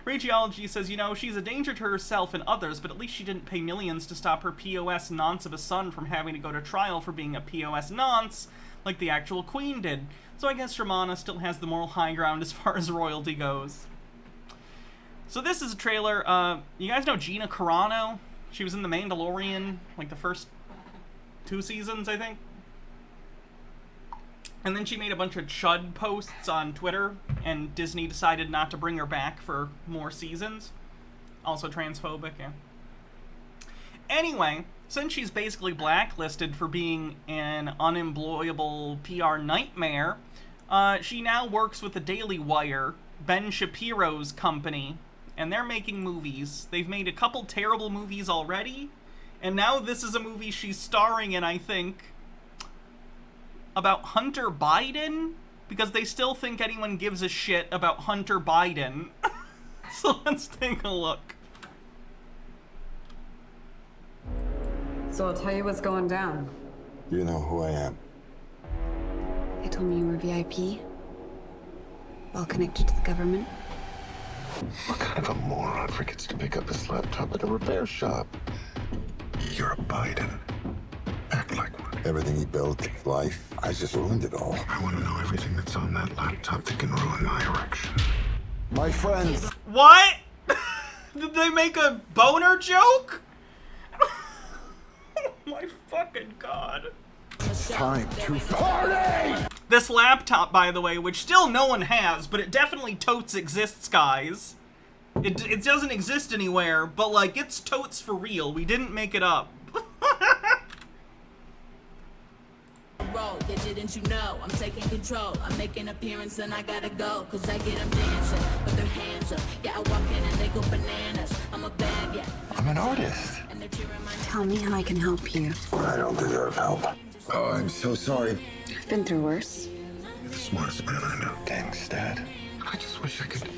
Rageology says, you know, she's a danger to herself and others, but at least she didn't pay millions to stop her POS nonce of a son from having to go to trial for being a POS nonce, like the actual queen did. So I guess Ramana still has the moral high ground as far as royalty goes. So this is a trailer. You guys know Gina Carano? She was in The Mandalorian, like the first 2 seasons, I think. And then she made a bunch of chud posts on Twitter, and Disney decided not to bring her back for more seasons. Also transphobic, yeah. Anyway, since she's basically blacklisted for being an unemployable PR nightmare, she now works with the Daily Wire, Ben Shapiro's company, and they're making movies. They've made a couple terrible movies already, and now this is a movie she's starring in, I think, about Hunter Biden, because they still think anyone gives a shit about Hunter Biden. So let's take a look. So I'll tell you what's going down. You know who I am. They told me you were VIP. Well connected to the government. What kind of a moron forgets to pick up his laptop at a repair shop? You're a Biden. Act like one. Everything he built, his life, I just ruined it all. I want to know everything that's on that laptop that can ruin my erection. My friends. What? Did they make a boner joke? Oh my fucking god. It's time to party! This laptop, by the way, which still no one has, but it definitely totes exists, guys. It doesn't exist anywhere, but like, it's totes for real. We didn't make it up. Yeah, didn't you know? I'm taking control. I'm making an appearance and I gotta go. Cause I get them dancing with their hands up. Yeah, I walk in and they go bananas. I'm a bad, yeah. I'm an artist. And they're cheering my Tell me how I can help you. I don't deserve help. Oh, I'm so sorry. I've been through worse. You're the smartest man I know. Thanks, Dad. I just wish I could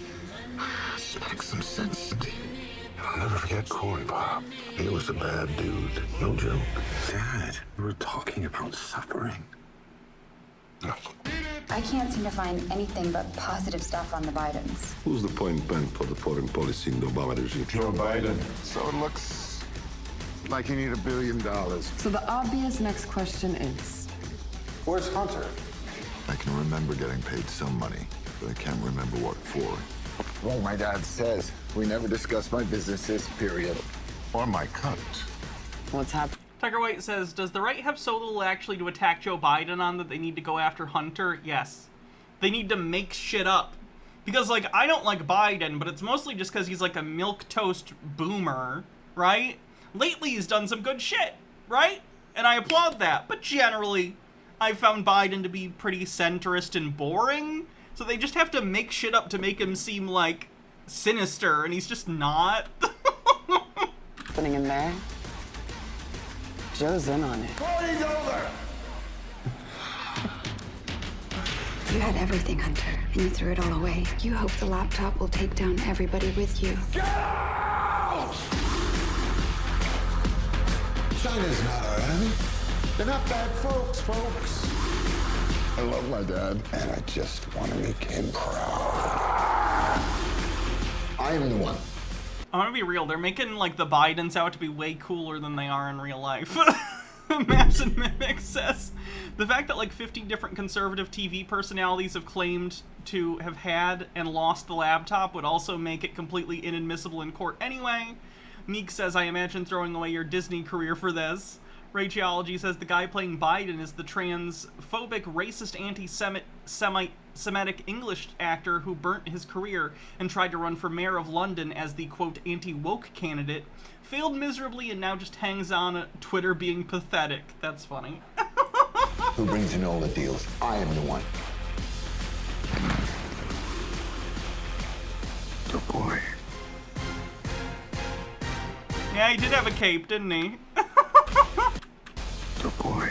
smack some sense into you. I'll never forget Corn Pop. He was a bad dude. No joke. Dad, we were talking about suffering. No. I can't seem to find anything but positive stuff on the Bidens. Who's the point man for the foreign policy in the Obama regime? Joe Biden. So it looks Like you need $1 billion. So the obvious next question is, Where's Hunter? I can remember getting paid some money, but I can't remember what for. Well, my dad says we never discuss my businesses, period. Or my cut. what's happening? Tiger White says, does the right have so little actually to attack Joe Biden on that they need to go after Hunter? Yes. They need to make shit up. Because, like, I don't like Biden, but it's mostly just because he's like a milquetoast boomer, right? Lately he's done some good shit, right? And I applaud that. But generally, I found Biden to be pretty centrist and boring. So they just have to make shit up to make him seem, like, sinister, and he's just not. Happening in there? Joe's in on it. Party's over! You had everything, Hunter, and you threw it all away. You hope the laptop will take down everybody with you. Get out! China's not our enemy. They're not bad folks. I love my dad, and I just want to make him proud. I am the one. I'm gonna be real, they're making, like, the Bidens out to be way cooler than they are in real life. Maps and Mimics says, the fact that, like, 50 different conservative TV personalities have claimed to have had and lost the laptop would also make it completely inadmissible in court anyway. Meek says, I imagine throwing away your Disney career for this. Raygeology says the guy playing Biden is the transphobic, racist, anti-Semitic English actor who burnt his career and tried to run for mayor of London as the, quote, anti-woke candidate, failed miserably and now just hangs on Twitter being pathetic. That's funny. Who brings in all the deals? I am the one. Good boy. Yeah, he did have a cape, didn't he? Good boy.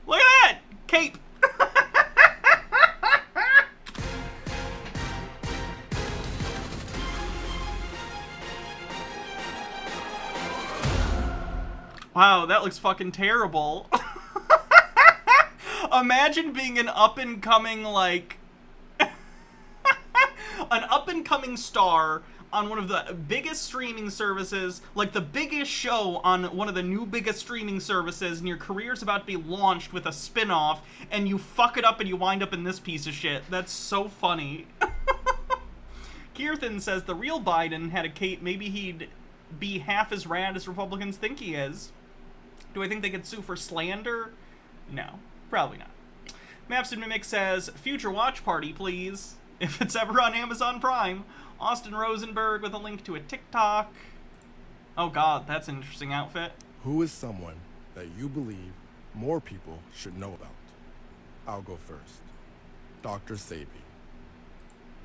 Look at that! Cape! Wow, that looks fucking terrible. Imagine being an up-and-coming, like... an up-and-coming star on one of the biggest streaming services, like the biggest show on one of the new biggest streaming services, and your career's about to be launched with a spin-off, and you fuck it up and you wind up in this piece of shit. That's so funny. Keirthan says the real Biden had a cape, maybe he'd be half as rad as Republicans think he is. Do I think they could sue for slander? No, probably not. Maps and Mimic says, future watch party, please. If it's ever on Amazon Prime. Austin Rosenberg with a link to a TikTok. Oh god, that's an interesting outfit. Who is someone that you believe more people should know about? I'll go first. Dr. Sebi.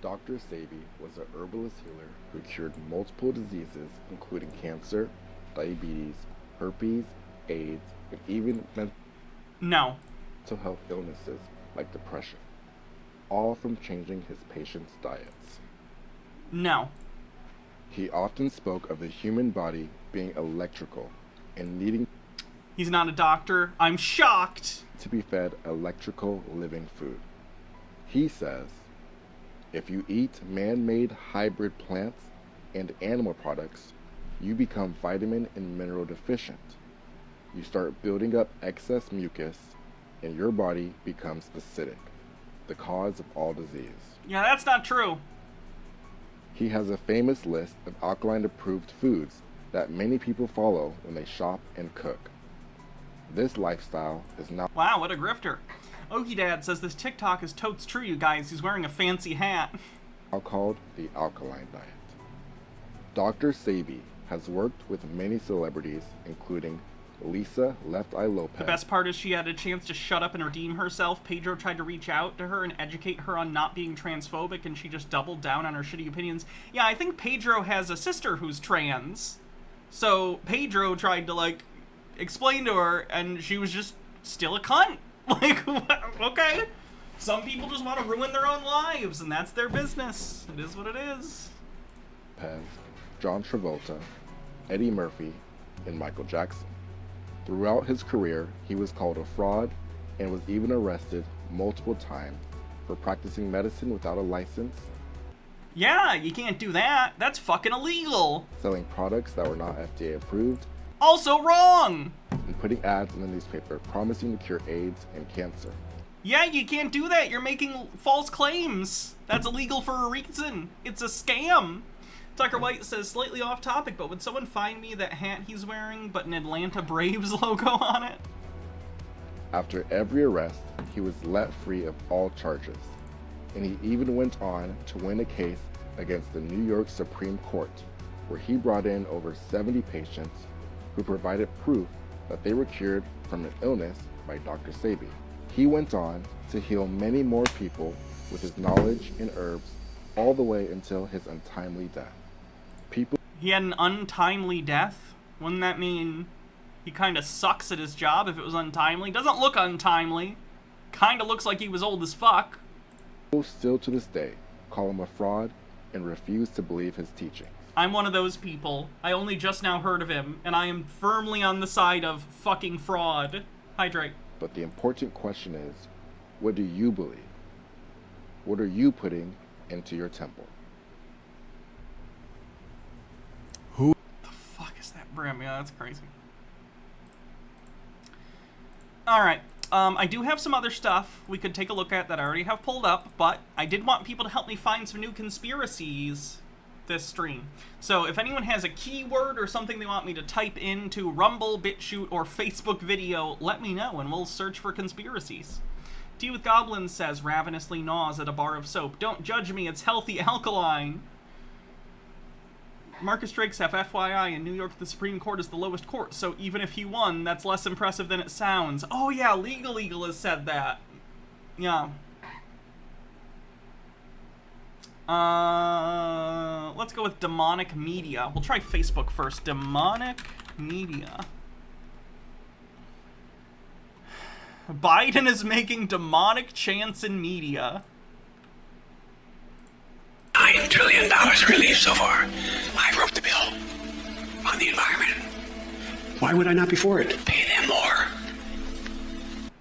Dr. Sebi was an herbalist healer who cured multiple diseases, including cancer, diabetes, herpes, AIDS, and even mental health illnesses like depression, all from changing his patients' diets. No. He often spoke of the human body being electrical and needing... He's not a doctor. I'm shocked. ...to be fed electrical living food. He says, if you eat man-made hybrid plants and animal products, you become vitamin and mineral deficient. You start building up excess mucus, and your body becomes acidic, the cause of all disease. Yeah, that's not true. He has a famous list of Alkaline-approved foods that many people follow when they shop and cook. This lifestyle is now... Wow, what a grifter. Okie Dad says this TikTok is totes true, you guys. He's wearing a fancy hat. ...now called the Alkaline diet. Dr. Sebi has worked with many celebrities, including Lisa Left Eye Lopez. The best part is she had a chance to shut up and redeem herself. Pedro tried to reach out to her and educate her on not being transphobic, and she just doubled down on her shitty opinions. Yeah, I think Pedro has a sister who's trans. So Pedro tried to, like, explain to her, and she was just still a cunt. Like, okay. Some people just want to ruin their own lives, and that's their business. It is what it is. Pez, John Travolta, Eddie Murphy, and Michael Jackson. Throughout his career, he was called a fraud and was even arrested multiple times for practicing medicine without a license. Yeah, you can't do that. That's fucking illegal. Selling products that were not FDA approved, Also wrong. and putting ads in the newspaper promising to cure AIDS and cancer. Yeah, you can't do that. You're making false claims. That's illegal for a reason. It's a scam. Tucker White says, slightly off topic, but would someone find me that hat he's wearing but an Atlanta Braves logo on it? After every arrest, he was let free of all charges, and he even went on to win a case against the New York Supreme Court, where he brought in over 70 patients who provided proof that they were cured from an illness by Dr. Sebi. He went on to heal many more people with his knowledge in herbs all the way until his untimely death. He had an untimely death? Wouldn't that mean he kind of sucks at his job if it was untimely? Doesn't look untimely. Kind of looks like he was old as fuck. People still to this day call him a fraud and refuse to believe his teachings. I'm one of those people. I only just now heard of him, and I am firmly on the side of fucking fraud. Hydrate. But the important question is, what do you believe? What are you putting into your temple? The fuck is that brim? Yeah, that's crazy. Alright, I do have some other stuff we could take a look at that I already have pulled up, but I did want people to help me find some new conspiracies this stream. So if anyone has a keyword or something they want me to type into Rumble, BitChute, or Facebook video, let me know and we'll search for conspiracies. Tea with Goblins says, ravenously gnaws at a bar of soap. Don't judge me, it's healthy alkaline. Marcus Drake's FYI, in New York, the Supreme Court is the lowest court, so even if he won, that's less impressive than it sounds. Oh yeah, Legal Eagle has said that. Yeah. Let's go with demonic media. We'll try Facebook first. Demonic media. Biden is making demonic chants in media. $9 trillion relief so far. I wrote the bill on the environment. Why would I not be for it? Pay them more.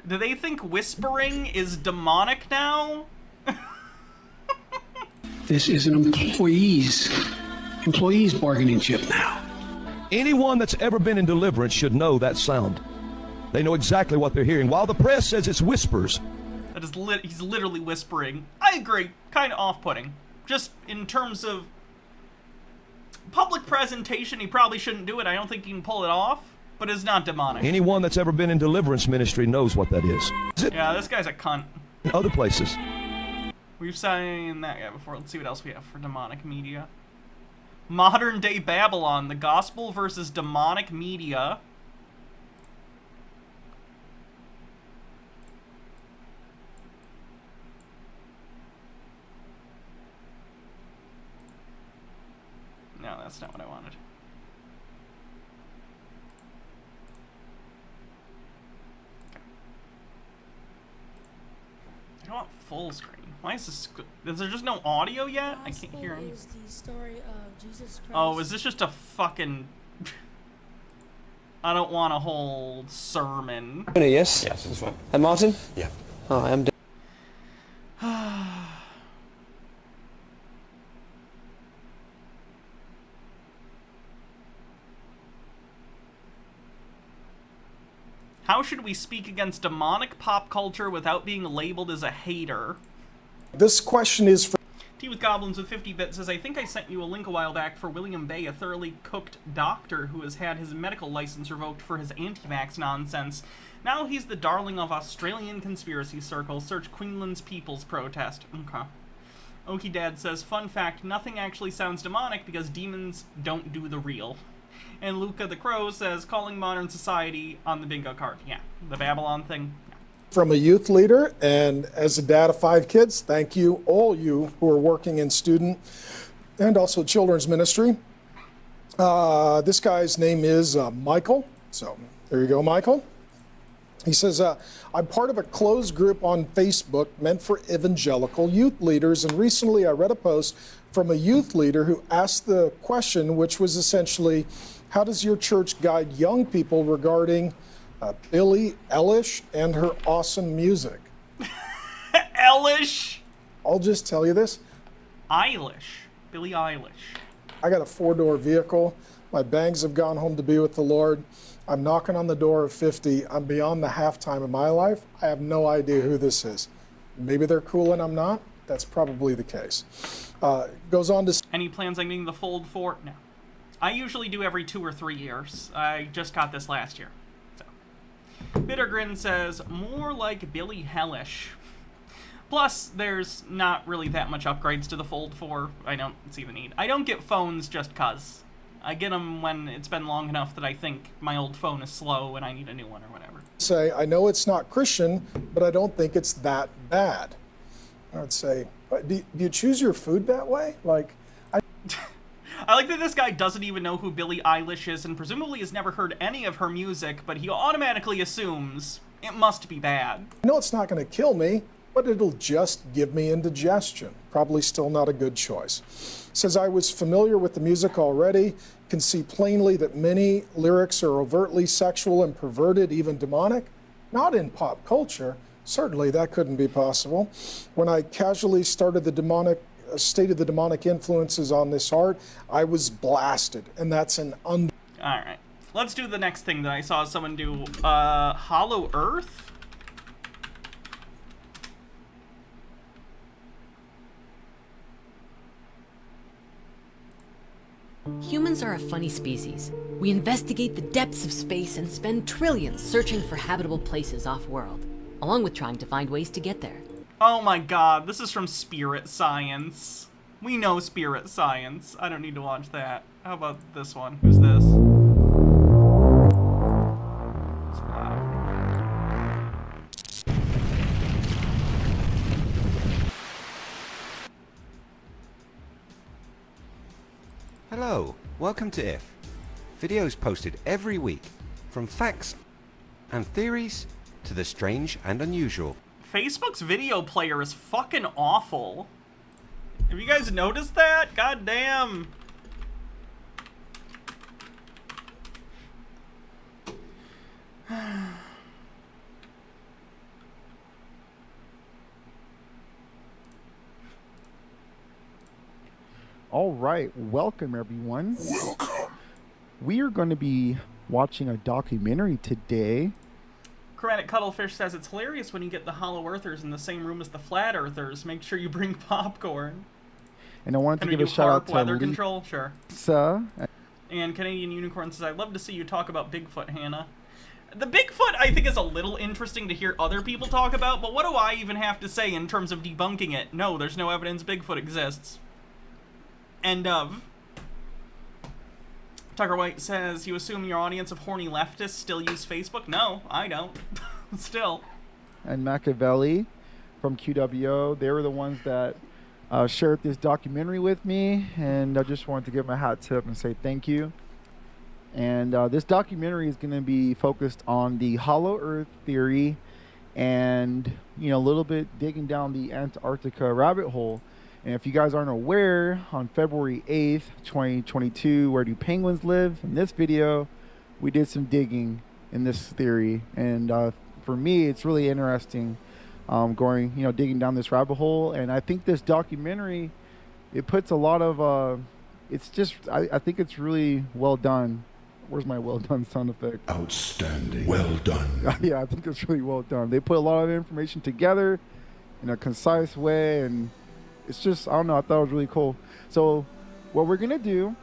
Do they think whispering is demonic now? This is an employees bargaining chip now. Anyone that's ever been in deliverance should know that sound. They know exactly what they're hearing. While the press says it's whispers. That is he's literally whispering. I agree. Kind of off-putting. Just in terms of public presentation, he probably shouldn't do it. I don't think he can pull it off, but it's not demonic. Anyone that's ever been in deliverance ministry knows what that is. Yeah, this guy's a cunt. In other places. We've seen that guy before. Let's see what else we have for demonic media. Modern day Babylon, the gospel versus demonic media. No, that's not what I wanted. Okay. I don't want full screen. Why is this? Is there just no audio yet? I can't hear him. Is the story of Jesus Christ. Oh, is this just a fucking? I don't want a whole sermon. Yes. Yes, this one. And Martin? Yeah. Hi, I'm. How should we speak against demonic pop culture without being labeled as a hater? This question is for... Tea with Goblins with 50 bits says, I think I sent you a link a while back for William Bay, a thoroughly cooked doctor who has had his medical license revoked for his anti-vax nonsense. Now he's the darling of Australian conspiracy circles. Search Queensland's People's Protest. Okay. Okie Dad says, fun fact, nothing actually sounds demonic because demons don't do the real. And Luca the Crow says, calling modern society on the bingo card. Yeah, the Babylon thing. Yeah. From a youth leader, and as a dad of 5 kids, thank you, all you who are working in student and also children's ministry. This guy's name is Michael. So there you go, Michael. He says, I'm part of a closed group on Facebook meant for evangelical youth leaders, and recently I read a post from a youth leader who asked the question, which was essentially, how does your church guide young people regarding Billie Eilish and her awesome music? Eilish? I'll just tell you this. Eilish. Billie Eilish. I got a 4-door vehicle. My bangs have gone home to be with the Lord. I'm knocking on the door of 50. I'm beyond the halftime of my life. I have no idea who this is. Maybe they're cool and I'm not. That's probably the case. Goes on to... Any plans on getting the Fold 4? No. I usually do every 2 or 3 years. I just got this last year. So. Bittergrin says, more like Billy Hellish. Plus, there's not really that much upgrades to the Fold 4. I don't see the need. I don't get phones just 'cause. I get them when it's been long enough that I think my old phone is slow and I need a new one or whatever. Say, I know it's not Christian, but I don't think it's that bad. I would say, do you choose your food that way? Like, I like that this guy doesn't even know who Billie Eilish is and presumably has never heard any of her music, but he automatically assumes it must be bad. I know it's not going to kill me, but it'll just give me indigestion. Probably still not a good choice. Says, I was familiar with the music already, can see plainly that many lyrics are overtly sexual and perverted, even demonic. Not in pop culture. Certainly that couldn't be possible. When I casually stated the demonic influences on this art, I was blasted, and that's an Alright. Let's do the next thing that I saw someone do. Hollow Earth? Humans are a funny species. We investigate the depths of space and spend trillions searching for habitable places off-world, along with trying to find ways to get there. Oh my god, this is from Spirit Science. We know Spirit Science. I don't need to watch that. How about this one? Who's this? It's loud. Hello, welcome to If. Videos posted every week, from facts and theories to the strange and unusual. Facebook's video player is fucking awful. Have you guys noticed that? God damn. All right, welcome everyone. Welcome. We are going to be watching a documentary today. Chromatic Cuttlefish says it's hilarious when you get the Hollow Earthers in the same room as the Flat Earthers. Make sure you bring popcorn. And I wanted Can to we give a do shout HARP out to weather control? Sure. Lisa. And Canadian Unicorn says, I'd love to see you talk about Bigfoot, Hannah. The Bigfoot, I think, is a little interesting to hear other people talk about, but what do I even have to say in terms of debunking it? No, there's no evidence Bigfoot exists. End of. Tucker White says, you assume your audience of horny leftists still use Facebook? No, I don't. Still. And Machiavelli from QWO, they were the ones that shared this documentary with me, and I just wanted to give my hat tip and say thank you. And this documentary is going to be focused on the Hollow Earth theory and, you know, a little bit digging down the Antarctica rabbit hole. And if you guys aren't aware, on February 8th, 2022, where do penguins live? In this video, we did some digging in this theory. And for me, it's really interesting going, you know, digging down this rabbit hole. And I think this documentary, it puts a lot of, it's just, I think it's really well done. Where's my well done sound effect? Outstanding. Well done. Yeah, I think it's really well done. They put a lot of information together in a concise way, and it's just, I don't know, I thought it was really cool. So what we're going to do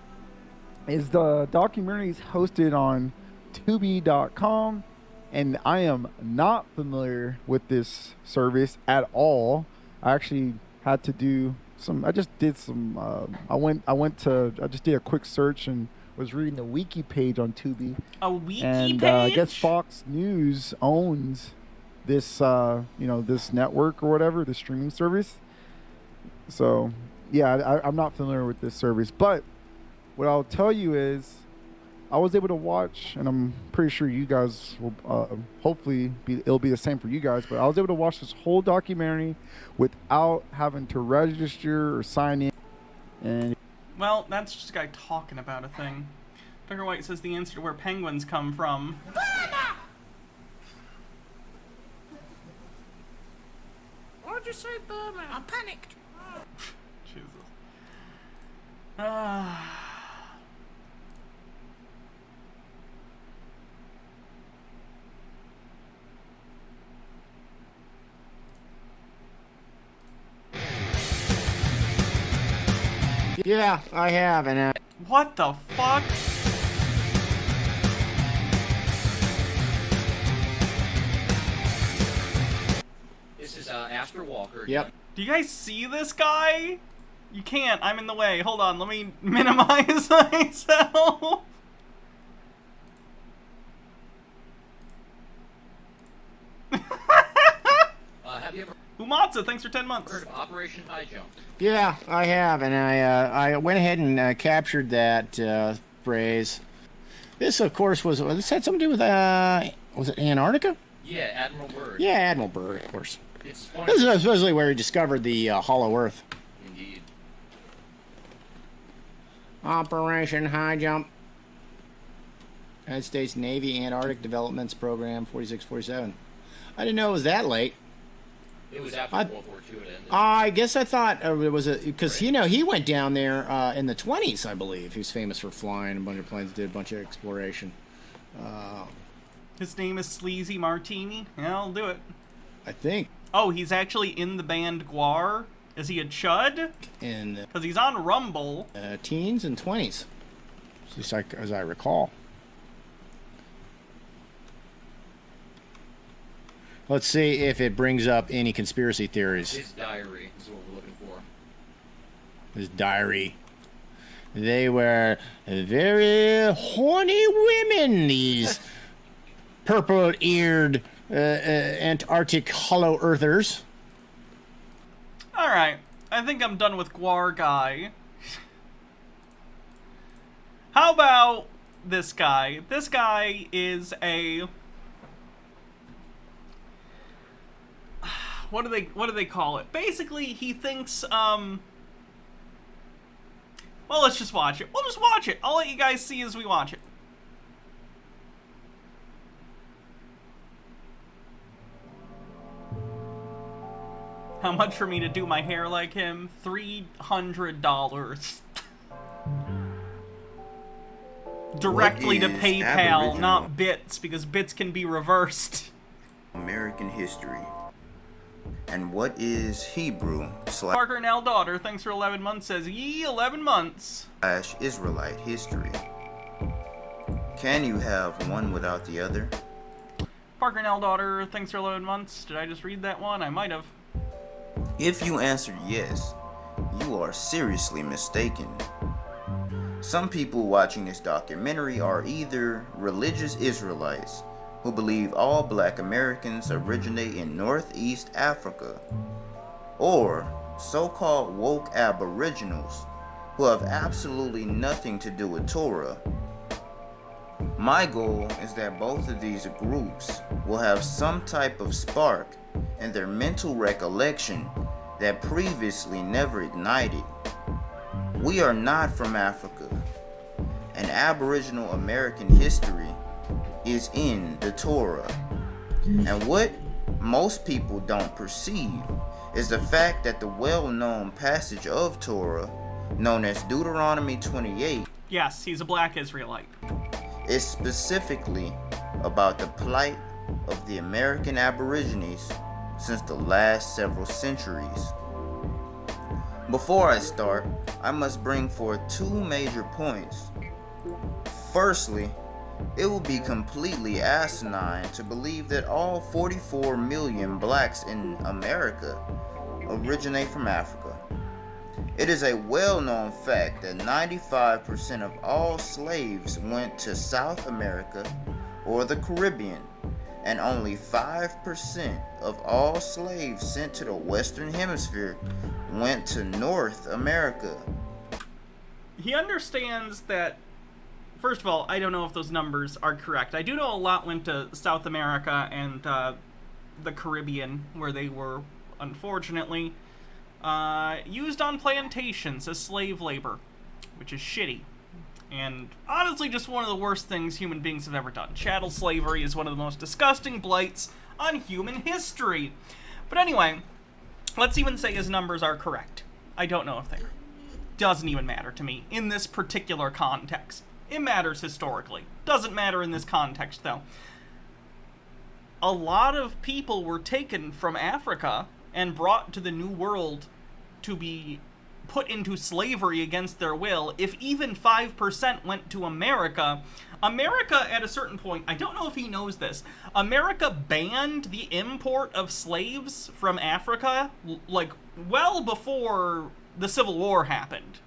is the documentary is hosted on Tubi.com, and I am not familiar with this service at all. I actually had to do some, I just did some, I just did a quick search and was reading a wiki page on Tubi. A wiki and, page? I guess Fox News owns this, you know, this network or whatever, the streaming service. So, yeah, I'm not familiar with this service, but what I'll tell you is I was able to watch, and I'm pretty sure you guys will, hopefully it'll be the same for you guys, but I was able to watch this whole documentary without having to register or sign in. And well, that's just a guy talking about a thing. Tucker White says the answer to where penguins come from. Why'd you say Burma? I'm panicked. Jesus. Yeah, I have, and What the fuck? This is Astor Walker. Yep. Do you guys see this guy? You can't. I'm in the way. Hold on. Let me minimize myself. Have you ever Umatza, thanks for 10 months. heard of Operation High Jump? yeah, I have, and I went ahead and captured that phrase. This, of course, this had something to do with was it Antarctica? Yeah, Admiral Byrd. Yeah, Admiral Byrd, of course. It's This is supposedly where he discovered the Hollow Earth. Indeed. Operation High Jump. United States Navy Antarctic Developments Program 4647. I didn't know it was that late. It was after World War II. It ended. I guess I thought it was because he went down there in the 20s, I believe. He was famous for flying a bunch of planes, did a bunch of exploration. His name is Sleazy Martini. Yeah, I'll do it. I think. Oh, he's actually in the band Guar. Is he a chud? Because he's on Rumble. Teens and 20s, just like as I recall. Let's see if it brings up any conspiracy theories. His diary is what we're looking for. His diary. They were very horny women, these purple-eared Antarctic hollow earthers. Alright, I think I'm done with Guar guy. How about this guy? This guy is a... What do they call it? Basically, he thinks, well, let's just watch it. We'll just watch it. I'll let you guys see as we watch it. How much for me to do my hair like him? $300. Directly to PayPal, Aboriginal not bits, because bits can be reversed. American history? And what is Hebrew Parker Nell Daughter, thanks for 11 months, says, yee, 11 months. / Israelite history? Can you have one without the other? Parker Nell Daughter, thanks for 11 months. Did I just read that one? I might have. If you answered yes, you are seriously mistaken. Some people watching this documentary are either religious Israelites who believe all black Americans originate in Northeast Africa, or so-called woke aboriginals who have absolutely nothing to do with Torah. My goal is that both of these groups will have some type of spark in their mental recollection that previously never ignited. We are not from Africa, and Aboriginal American history is in the Torah. And what most people don't perceive is the fact that the well-known passage of Torah, known as Deuteronomy 28, yes, he's a black Israelite, is specifically about the plight of the American Aborigines since the last several centuries. Before I start, I must bring forth two major points. Firstly, it will be completely asinine to believe that all 44 million blacks in America originate from Africa. It is a well-known fact that 95% of all slaves went to South America or the Caribbean, and only 5% of all slaves sent to the Western Hemisphere went to North America. He understands that. First of all, I don't know if those numbers are correct. I do know a lot went to South America and the Caribbean, where they were, unfortunately, used on plantations as slave labor, which is shitty. And honestly, just one of the worst things human beings have ever done. Chattel slavery is one of the most disgusting blights on human history. But anyway, let's even say his numbers are correct. I don't know if they are. doesn't even matter to me in this particular context. It matters historically. Doesn't matter in this context, though. A lot of people were taken from Africa and brought to the New World to be put into slavery against their will. If even 5% went to America, America at a certain point, I don't know if he knows this, America banned the import of slaves from Africa, like, well before the Civil War happened.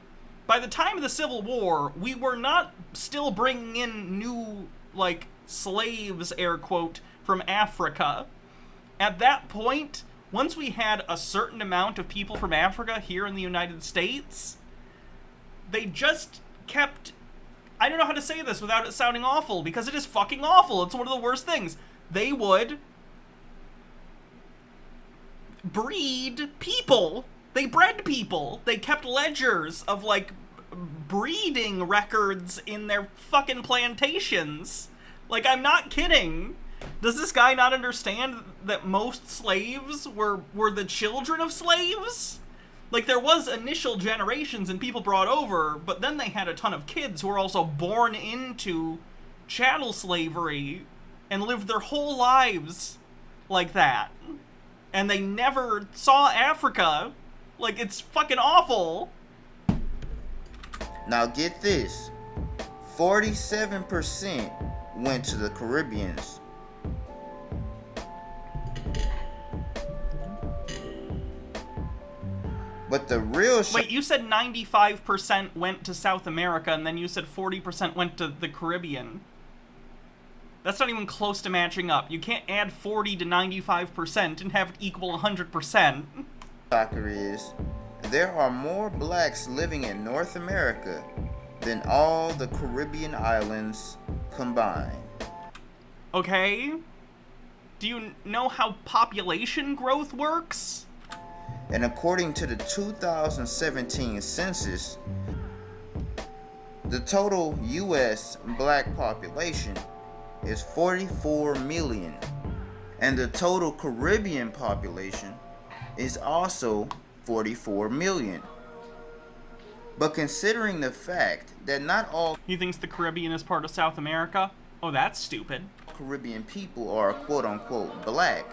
By the time of the Civil War, we were not still bringing in new, like, slaves, air quote, from Africa. At that point, once we had a certain amount of people from Africa here in the United States, they just kept... I don't know how to say this without it sounding awful, because it is fucking awful. It's one of the worst things. They would breed people. They bred people. They kept ledgers of, like, breeding records in their fucking plantations. Like, I'm not kidding. Does this guy not understand that most slaves were the children of slaves? Like, there was initial generations and people brought over, but then they had a ton of kids who were also born into chattel slavery and lived their whole lives like that. And they never saw Africa. Like, it's fucking awful. Now get this. 47% went to the Caribbeans. But the real Wait, you said 95% went to South America, and then you said 40% went to the Caribbean. That's not even close to matching up. You can't add 40 to 95% and have it equal 100%. Shocker is, there are more blacks living in North America than all the Caribbean islands combined. Okay. Do you know how population growth works? And according to the 2017 census, the total U.S. black population is 44 million. And the total Caribbean population is also 44 million. But considering the fact that not all... He thinks the Caribbean is part of South America? Oh, that's stupid. Caribbean people are quote-unquote black.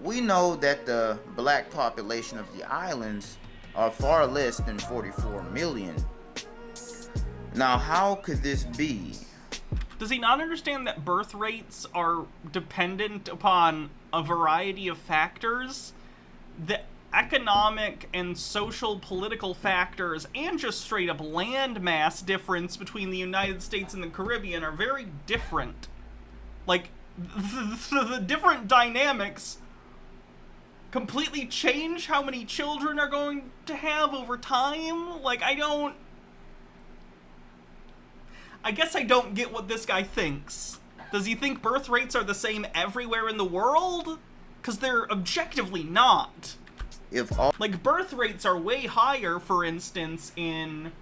We know that the black population of the islands are far less than 44 million. Now, how could this be? Does he not understand that birth rates are dependent upon a variety of factors? The economic and social political factors and just straight up land mass difference between the United States and the Caribbean are very different. Like, the different dynamics completely change how many children are going to have over time. Like, I guess I don't get what this guy thinks. Does he think birth rates are the same everywhere in the world? Because they're objectively not. Like, birth rates are way higher, for instance, in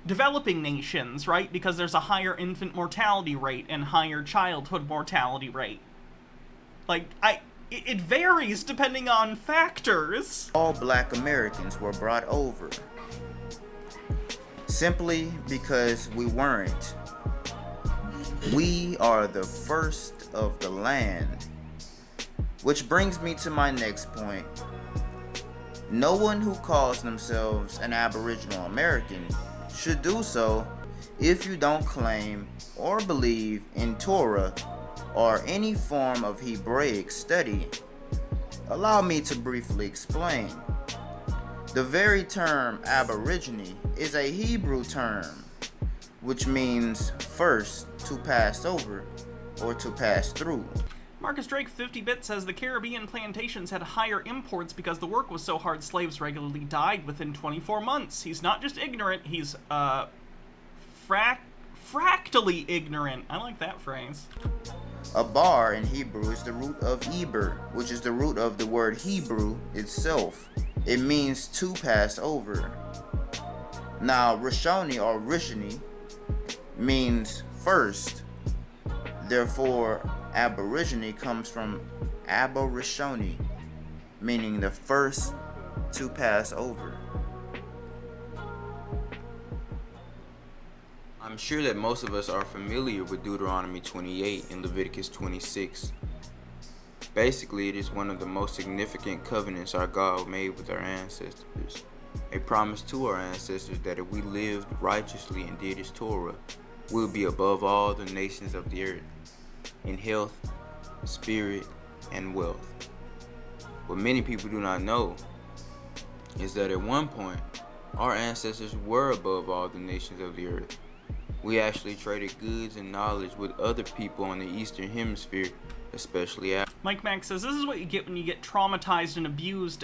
developing nations, right? Because there's a higher infant mortality rate and higher childhood mortality rate. Like, it varies depending on factors. All black Americans were brought over simply because we weren't. We are the first of the land. Which brings me to my next point. No one who calls themselves an Aboriginal American should do so if you don't claim or believe in Torah or any form of Hebraic study. Allow me to briefly explain. The very term Aborigine is a Hebrew term, which means first to pass over or to pass through. Marcus Drake 50-bit says the Caribbean plantations had higher imports because the work was so hard slaves regularly died within 24 months. He's not just ignorant, he's fractally ignorant. I like that phrase. A bar in Hebrew is the root of Eber, which is the root of the word Hebrew itself. It means to pass over. Now, Rishoni or Rishoni means first. Therefore, Aborigine comes from Aborishoni, meaning the first to pass over. I'm sure that most of us are familiar with Deuteronomy 28 and Leviticus 26. Basically, it is one of the most significant covenants our God made with our ancestors. A promise to our ancestors that if we lived righteously and did His Torah, we would be above all the nations of the earth, in health, spirit, and wealth. What many people do not know is that at one point, our ancestors were above all the nations of the earth. We actually traded goods and knowledge with other people on the Eastern Hemisphere, especially Africa. Mike Max says, this is what you get when you get traumatized and abused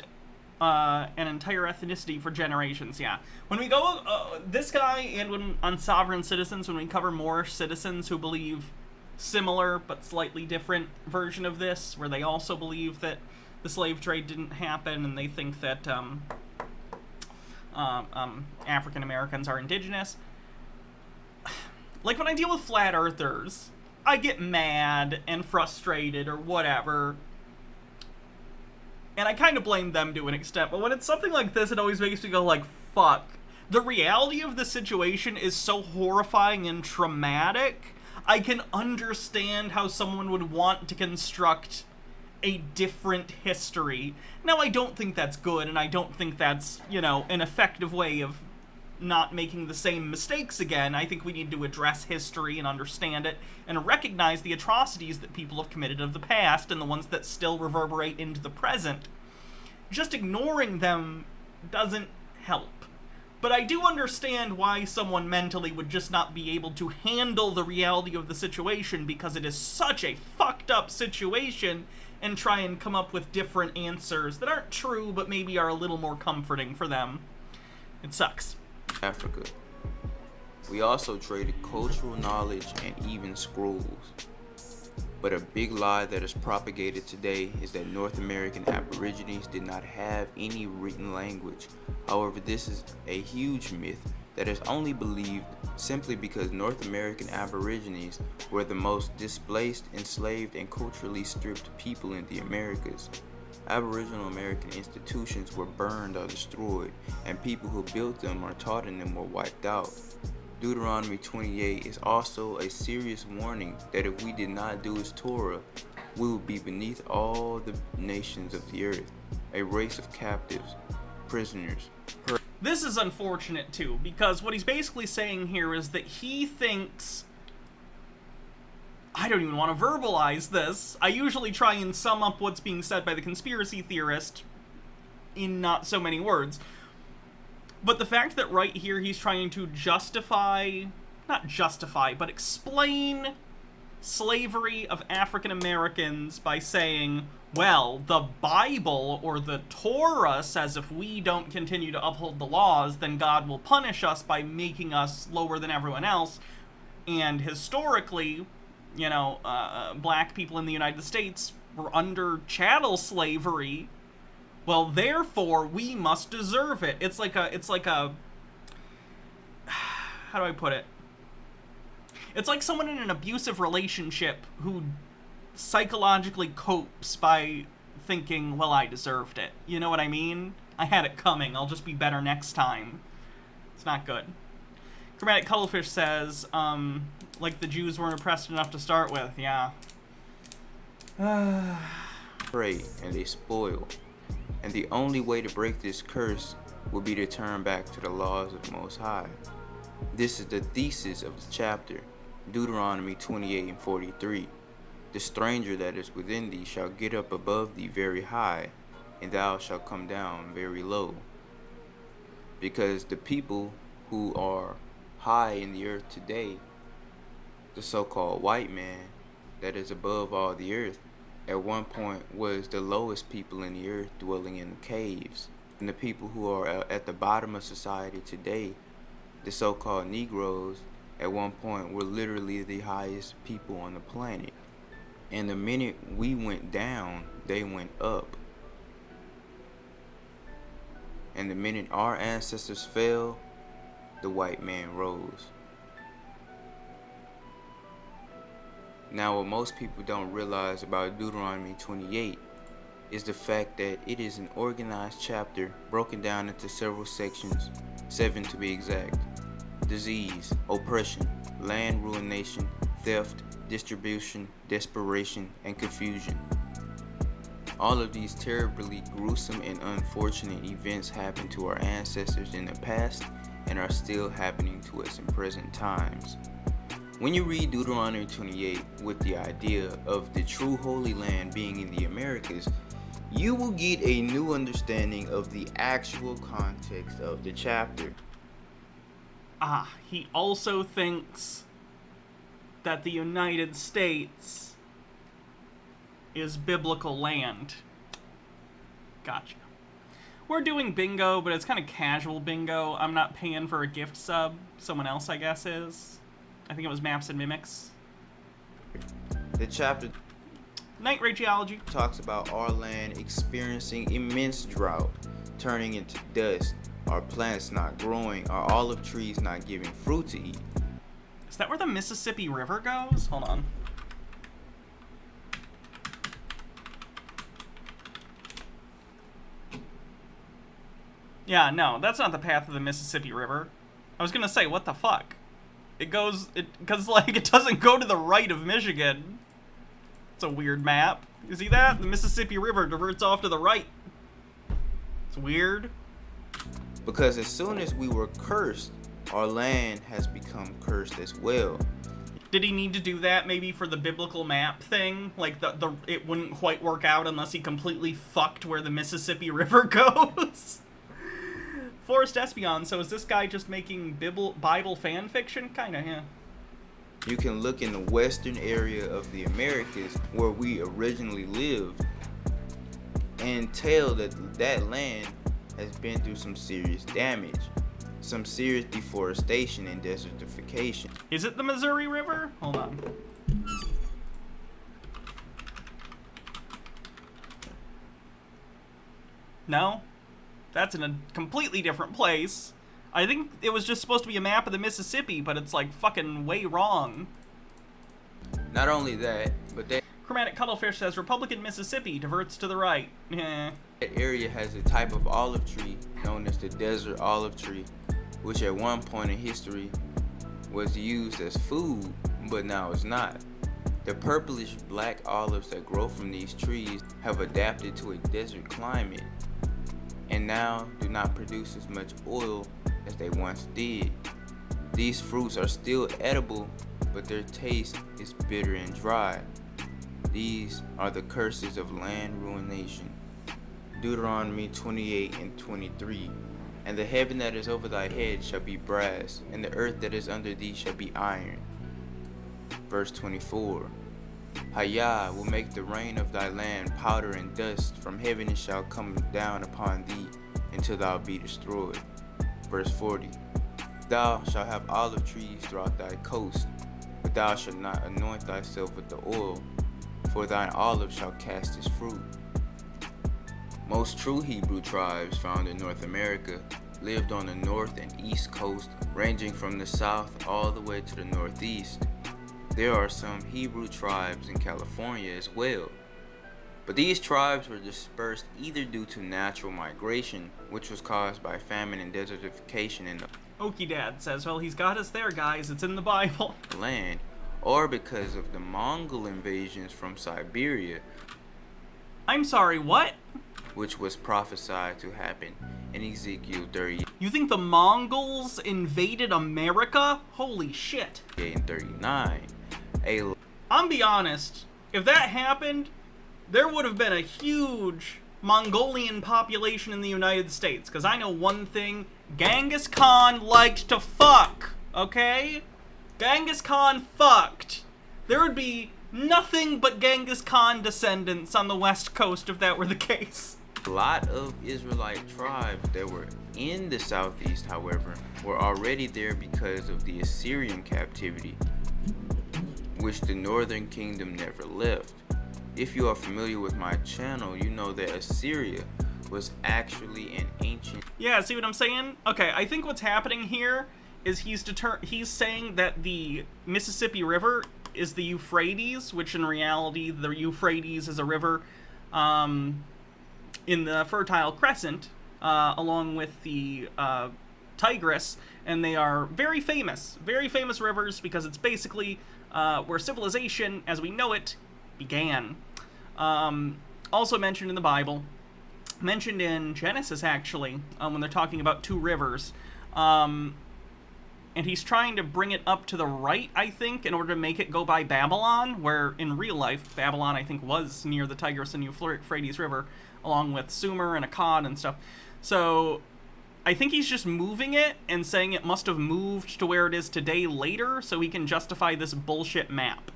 an entire ethnicity for generations. Yeah. When we go, this guy, and when on Sovereign Citizens, when we cover more citizens who believe similar but slightly different version of this, where they also believe that the slave trade didn't happen and they think that African Americans are indigenous. Like, when I deal with flat earthers, I get mad and frustrated or whatever, and I kind of blame them to an extent, but when it's something like this, it always makes me go like, fuck. The reality of the situation is so horrifying and traumatic, I can understand how someone would want to construct a different history. Now, I don't think that's good, and I don't think that's, you know, an effective way of not making the same mistakes again. I think we need to address history and understand it and recognize the atrocities that people have committed of the past and the ones that still reverberate into the present. Just ignoring them doesn't help. But I do understand why someone mentally would just not be able to handle the reality of the situation, because it is such a fucked up situation, and try and come up with different answers that aren't true but maybe are a little more comforting for them. It sucks. Africa. We also traded cultural knowledge and even scrolls. But a big lie that is propagated today is that North American Aborigines did not have any written language. However, this is a huge myth that is only believed simply because North American Aborigines were the most displaced, enslaved, and culturally stripped people in the Americas. Aboriginal American institutions were burned or destroyed, and people who built them or taught in them were wiped out. Deuteronomy 28 is also a serious warning that if we did not do His Torah, we would be beneath all the nations of the earth, a race of captives, prisoners. This is unfortunate too, because what he's basically saying here is that he thinks... I don't even want to verbalize this. I usually try and sum up what's being said by the conspiracy theorist in not so many words. But the fact that right here he's trying to but explain slavery of African Americans by saying, well, the Bible or the Torah says if we don't continue to uphold the laws, then God will punish us by making us lower than everyone else. And historically, you know, black people in the United States were under chattel slavery. Well, therefore, we must deserve it. It's like a, how do I put it? It's like someone in an abusive relationship who psychologically copes by thinking, well, I deserved it. You know what I mean? I had it coming. I'll just be better next time. It's not good. Chromatic Cuttlefish says, like the Jews weren't oppressed enough to start with. Yeah. Prey and they spoil. And the only way to break this curse will be to turn back to the laws of the Most High. This is the thesis of the chapter, Deuteronomy 28 and 43. The stranger that is within thee shall get up above thee very high, and thou shalt come down very low. Because the people who are high in the earth today, the so-called white man that is above all the earth, at one point was the lowest people in the earth dwelling in caves. And the people who are at the bottom of society today, the so-called Negroes, at one point were literally the highest people on the planet. And the minute we went down, they went up. And the minute our ancestors fell, the white man rose. Now, what most people don't realize about Deuteronomy 28 is the fact that it is an organized chapter broken down into several sections, 7 to be exact. Disease, oppression, land ruination, theft, distribution, desperation, and confusion. All of these terribly gruesome and unfortunate events happened to our ancestors in the past and are still happening to us in present times. When you read Deuteronomy 28 with the idea of the true Holy Land being in the Americas, you will get a new understanding of the actual context of the chapter. He also thinks that the United States is biblical land. Gotcha. We're doing bingo, but it's kind of casual bingo. I'm not paying for a gift sub. Someone else, I guess, is. I think it was Maps and Mimics. The chapter Night Ray Geology talks about our land experiencing immense drought, turning into dust, our plants not growing, our olive trees not giving fruit to eat. Is that where the Mississippi River goes? Hold on. Yeah, no, that's not the path of the Mississippi River. I was gonna say, what the fuck? Because, like, it doesn't go to the right of Michigan. It's a weird map. You see that? The Mississippi River diverts off to the right. It's weird. Because as soon as we were cursed, our land has become cursed as well. Did he need to do that maybe for the biblical map thing? Like, it wouldn't quite work out unless he completely fucked where the Mississippi River goes? Forrest Espion, so is this guy just making Bible fan fiction? Kinda, yeah. You can look in the western area of the Americas where we originally lived and tell that that land has been through some serious damage, some serious deforestation and desertification. Is it the Missouri River? Hold on. No? That's in a completely different place. I think it was just supposed to be a map of the Mississippi, but it's like fucking way wrong. Not only that, but that Chromatic Cuttlefish says Republican Mississippi diverts to the right. that area has a type of olive tree known as the desert olive tree, which at one point in history was used as food, but now it's not. The purplish black olives that grow from these trees have adapted to a desert climate and now do not produce as much oil as they once did. These fruits are still edible, but their taste is bitter and dry. These are the curses of land ruination. Deuteronomy 28 and 23. And the heaven that is over thy head shall be brass, and the earth that is under thee shall be iron. Verse 24. Hayah will make the rain of thy land powder and dust, from heaven it shall come down upon thee until thou be destroyed. Verse 40. Thou shalt have olive trees throughout thy coast, but thou shalt not anoint thyself with the oil, for thine olive shall cast its fruit. Most true Hebrew tribes found in North America lived on the north and east coast, ranging from the south all the way to the northeast. There are some Hebrew tribes in California as well, but these tribes were dispersed either due to natural migration, which was caused by famine and desertification in the Okie Dad says, well, he's got us there, guys. It's in the Bible. land, or because of the Mongol invasions from Siberia. I'm sorry, what? Which was prophesied to happen in Ezekiel 30. You think the Mongols invaded America? Holy shit. And 39. I'm be honest, if that happened, there would have been a huge Mongolian population in the United States, because I know one thing, Genghis Khan liked to fuck, okay? Genghis Khan fucked. There would be nothing but Genghis Khan descendants on the west coast if that were the case. A lot of Israelite tribes that were in the southeast, however, were already there because of the Assyrian captivity, which the northern kingdom never left. If you are familiar with my channel, you know that Assyria was actually an ancient... Yeah, see what I'm saying? Okay, I think what's happening here is he's saying that the Mississippi River is the Euphrates, which in reality the Euphrates is a river in the Fertile Crescent, along with the Tigris, and they are very famous rivers because it's basically where civilization, as we know it, began. Also mentioned in the Bible, mentioned in Genesis, actually, when they're talking about two rivers. And he's trying to bring it up to the right, I think, in order to make it go by Babylon, where in real life, Babylon, I think, was near the Tigris and Euphrates River, along with Sumer and Akkad and stuff. So I think he's just moving it and saying it must have moved to where it is today later so he can justify this bullshit map.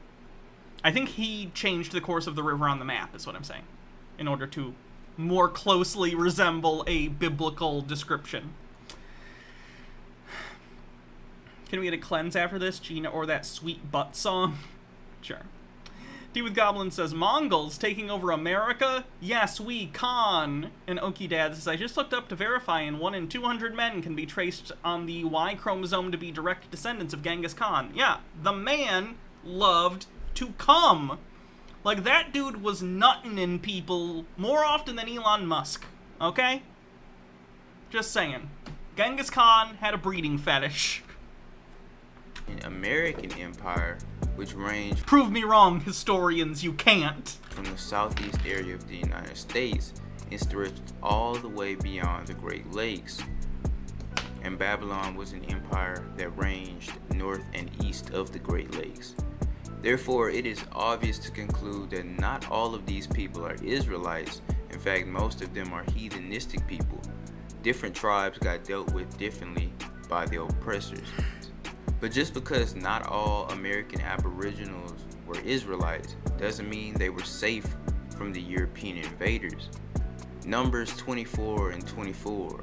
I think he changed the course of the river on the map, is what I'm saying, in order to more closely resemble a biblical description. Can we get a cleanse after this, Gina, or that sweet butt song? Sure. D with Goblin says, Mongols taking over America? Yes, we con. And Okie Dad says, I just looked up to verify, and 1 in 200 men can be traced on the Y chromosome to be direct descendants of Genghis Khan. Yeah, the man loved to come. Like, that dude was nutting in people more often than Elon Musk, okay? Just saying. Genghis Khan had a breeding fetish. An American empire, which ranged... Prove me wrong, historians, you can't. ...from the southeast area of the United States and stretched all the way beyond the Great Lakes. And Babylon was an empire that ranged north and east of the Great Lakes. Therefore, it is obvious to conclude that not all of these people are Israelites. In fact, most of them are heathenistic people. Different tribes got dealt with differently by the oppressors. But just because not all American Aboriginals were Israelites doesn't mean they were safe from the European invaders. Numbers 24 and 24.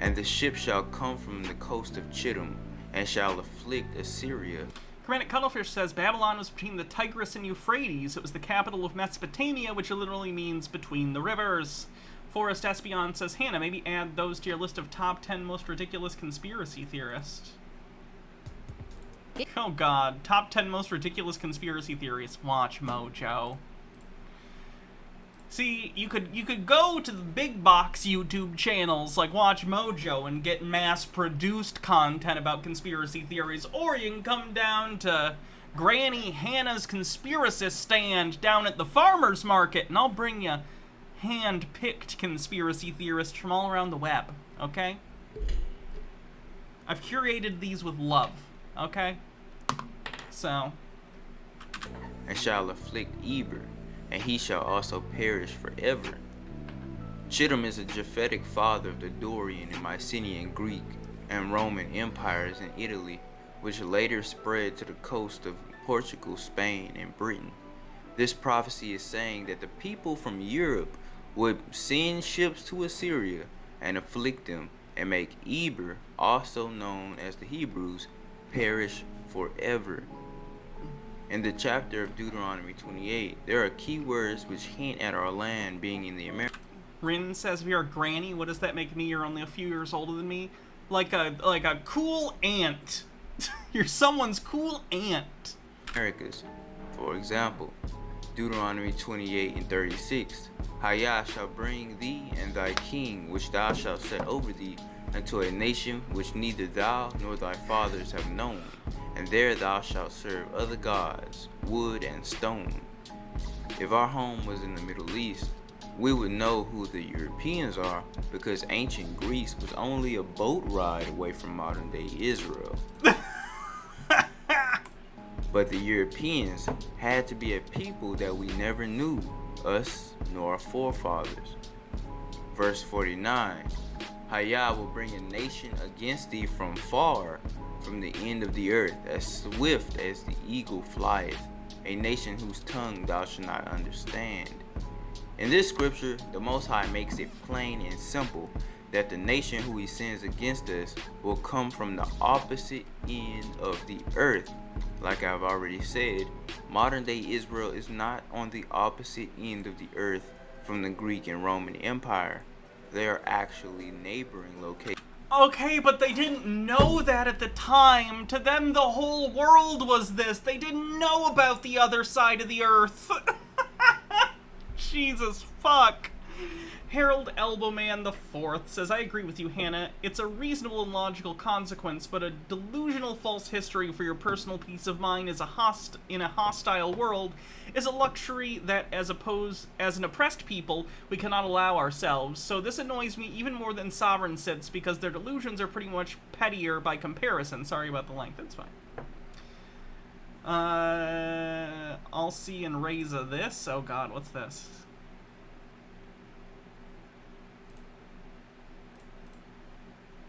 And the ship shall come from the coast of Chittim, and shall afflict Assyria. Hermetic Cuttlefish says Babylon was between the Tigris and Euphrates. It was the capital of Mesopotamia, which literally means between the rivers. Forrest Espion says, Hannah, maybe add those to your list of top 10 most ridiculous conspiracy theorists. Oh god, top 10 most ridiculous conspiracy theories. Watch Mojo. See, you could go to the big box YouTube channels like Watch Mojo and get mass-produced content about conspiracy theories, or you can come down to Granny Hannah's Conspiracist stand down at the farmer's market, and I'll bring you hand-picked conspiracy theorists from all around the web, okay? I've curated these with love, okay? So. And shall afflict Eber, and he shall also perish forever. Chittim is a Japhetic father of the Dorian and Mycenaean Greek and Roman empires in Italy, which later spread to the coast of Portugal, Spain, and Britain. This prophecy is saying that the people from Europe would send ships to Assyria and afflict them, and make Eber, also known as the Hebrews, perish forever. In the chapter of Deuteronomy 28, there are key words which hint at our land being in the Americas. Rin says, if you're a granny, what does that make me? You're only a few years older than me. Like a cool aunt. You're someone's cool aunt. Americas. For example, Deuteronomy 28 and 36. Hayah shall bring thee and thy king, which thou shalt set over thee, unto a nation which neither thou nor thy fathers have known. And there thou shalt serve other gods, wood and stone. If our home was in the Middle East, we would know who the Europeans are, because ancient Greece was only a boat ride away from modern day Israel. But the Europeans had to be a people that we never knew, us nor our forefathers. Verse 49, Hayah will bring a nation against thee from far, from the end of the earth, as swift as the eagle flieth, a nation whose tongue thou shalt not understand. In this scripture, the Most High makes it plain and simple that the nation who he sends against us will come from the opposite end of the earth. Like I've already said, modern day Israel is not on the opposite end of the earth from the Greek and Roman Empire. They are actually neighboring locations. Okay, but they didn't know that at the time. To them, the whole world was this. They didn't know about the other side of the earth. Jesus fuck. Harold Elbowman IV says, I agree with you, Hannah. It's a reasonable and logical consequence, but a delusional false history for your personal peace of mind in a hostile world is a luxury that, as an oppressed people, we cannot allow ourselves. So this annoys me even more than sovereign sits, because their delusions are pretty much pettier by comparison. Sorry about the length, it's fine. I'll see and raise this. Oh god, what's this?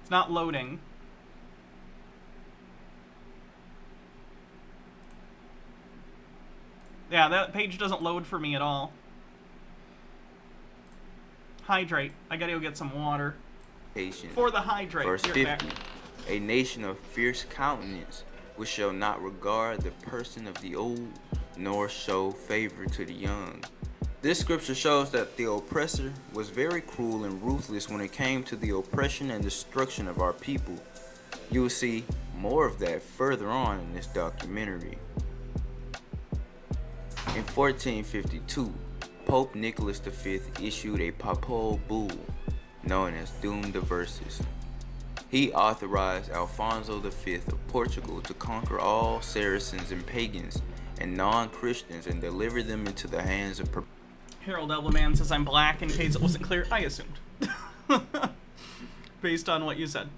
It's not loading. Yeah, that page doesn't load for me at all. Hydrate. I gotta go get some water. For the hydrate. Verse Here, 50. back. A nation of fierce countenance, which shall not regard the person of the old, nor show favor to the young. This scripture shows that the oppressor was very cruel and ruthless when it came to the oppression and destruction of our people. You will see more of that further on in this documentary. In 1452, Pope Nicholas V issued a papal bull known as Doom Diversis. He authorized Alfonso V of Portugal to conquer all Saracens and pagans and non-Christians and deliver them into the hands of Harold Elbowman says I'm black, in case it wasn't clear. I assumed. Based on what you said.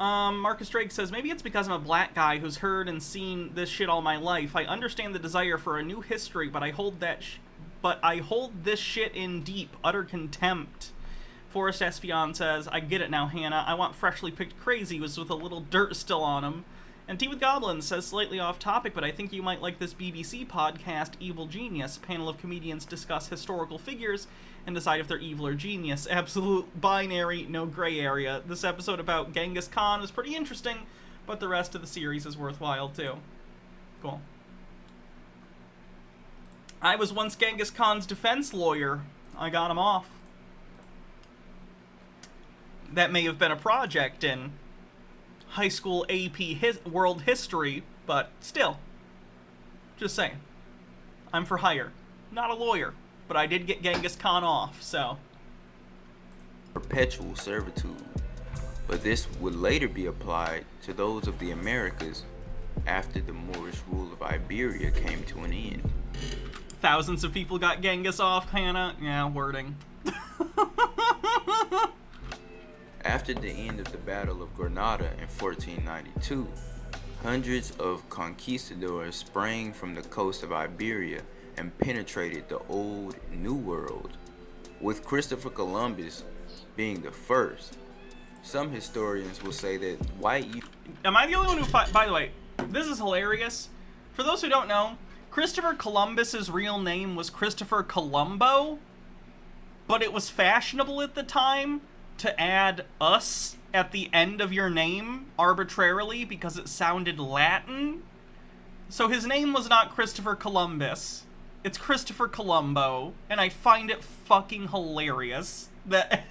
Marcus Drake says, maybe it's because I'm a black guy who's heard and seen this shit all my life. I understand the desire for a new history, but I hold this shit in deep, utter contempt. Forrest Espion says, I get it now, Hannah. I want freshly picked crazies with a little dirt still on them. And Tea with Goblins says, slightly off topic, but I think you might like this BBC podcast, Evil Genius. A panel of comedians discuss historical figures and decide if they're evil or genius. Absolute binary, no gray area. This episode about Genghis Khan is pretty interesting, but the rest of the series is worthwhile too. Cool. I was once Genghis Khan's defense lawyer. I got him off. That may have been a project in high school AP world history, but still. Just saying. I'm for hire. Not a lawyer, but I did get Genghis Khan off, so. Perpetual servitude, but this would later be applied to those of the Americas after the Moorish rule of Iberia came to an end. Thousands of people got Genghis off, Hannah. Yeah, wording. After the end of the Battle of Granada in 1492, hundreds of conquistadors sprang from the coast of Iberia and penetrated the old New World, with Christopher Columbus being the first. Some historians will say that white... Am I the only one who... By the way, this is hilarious. For those who don't know, Christopher Columbus's real name was Christopher Colombo, but it was fashionable at the time to add us at the end of your name arbitrarily because it sounded Latin. So his name was not Christopher Columbus. It's Christopher Colombo, and I find it fucking hilarious that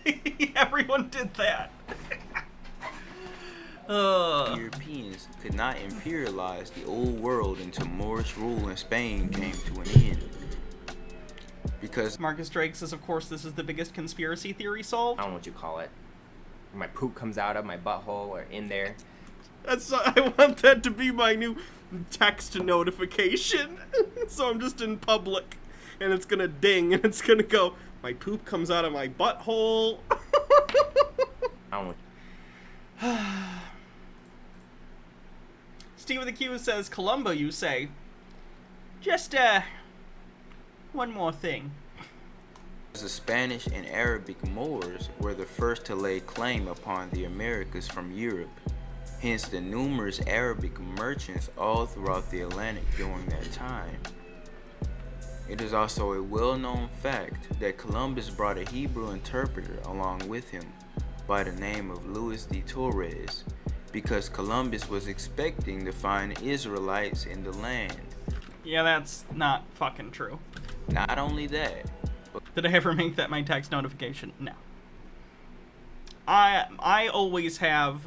everyone did that. Europeans could not imperialize the old world until Moorish rule in Spain came to an end. Because Marcus Drake says, of course, this is the biggest conspiracy theory solved. I don't know what you call it. My poop comes out of my butthole or in there. I want that to be my new text notification. So I'm just in public, and it's gonna ding, and it's gonna go, my poop comes out of my butthole. I don't know. Steve with a Q says, Colombo, you say. Just, one more thing. The Spanish and Arabic Moors were the first to lay claim upon the Americas from Europe, hence the numerous Arabic merchants all throughout the Atlantic during that time. It is also a well-known fact that Columbus brought a Hebrew interpreter along with him by the name of Luis de Torres, because Columbus was expecting to find Israelites in the land. Yeah, that's not fucking true. Not only that, did I ever make that my text notification? No. I always have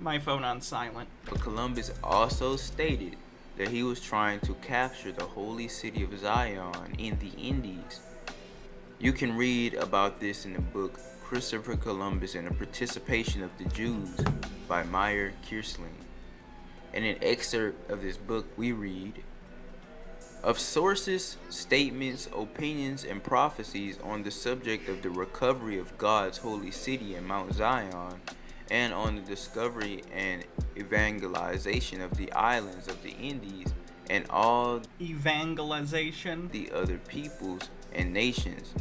my phone on silent. But Columbus also stated that he was trying to capture the holy city of Zion in the Indies. You can read about this in the book Christopher Columbus and the Participation of the Jews by Meyer Kirsling. In an excerpt of this book we read, of sources, statements, opinions, and prophecies on the subject of the recovery of God's holy city in Mount Zion, and on the discovery and evangelization of the islands of the Indies and all evangelization the other peoples and nations,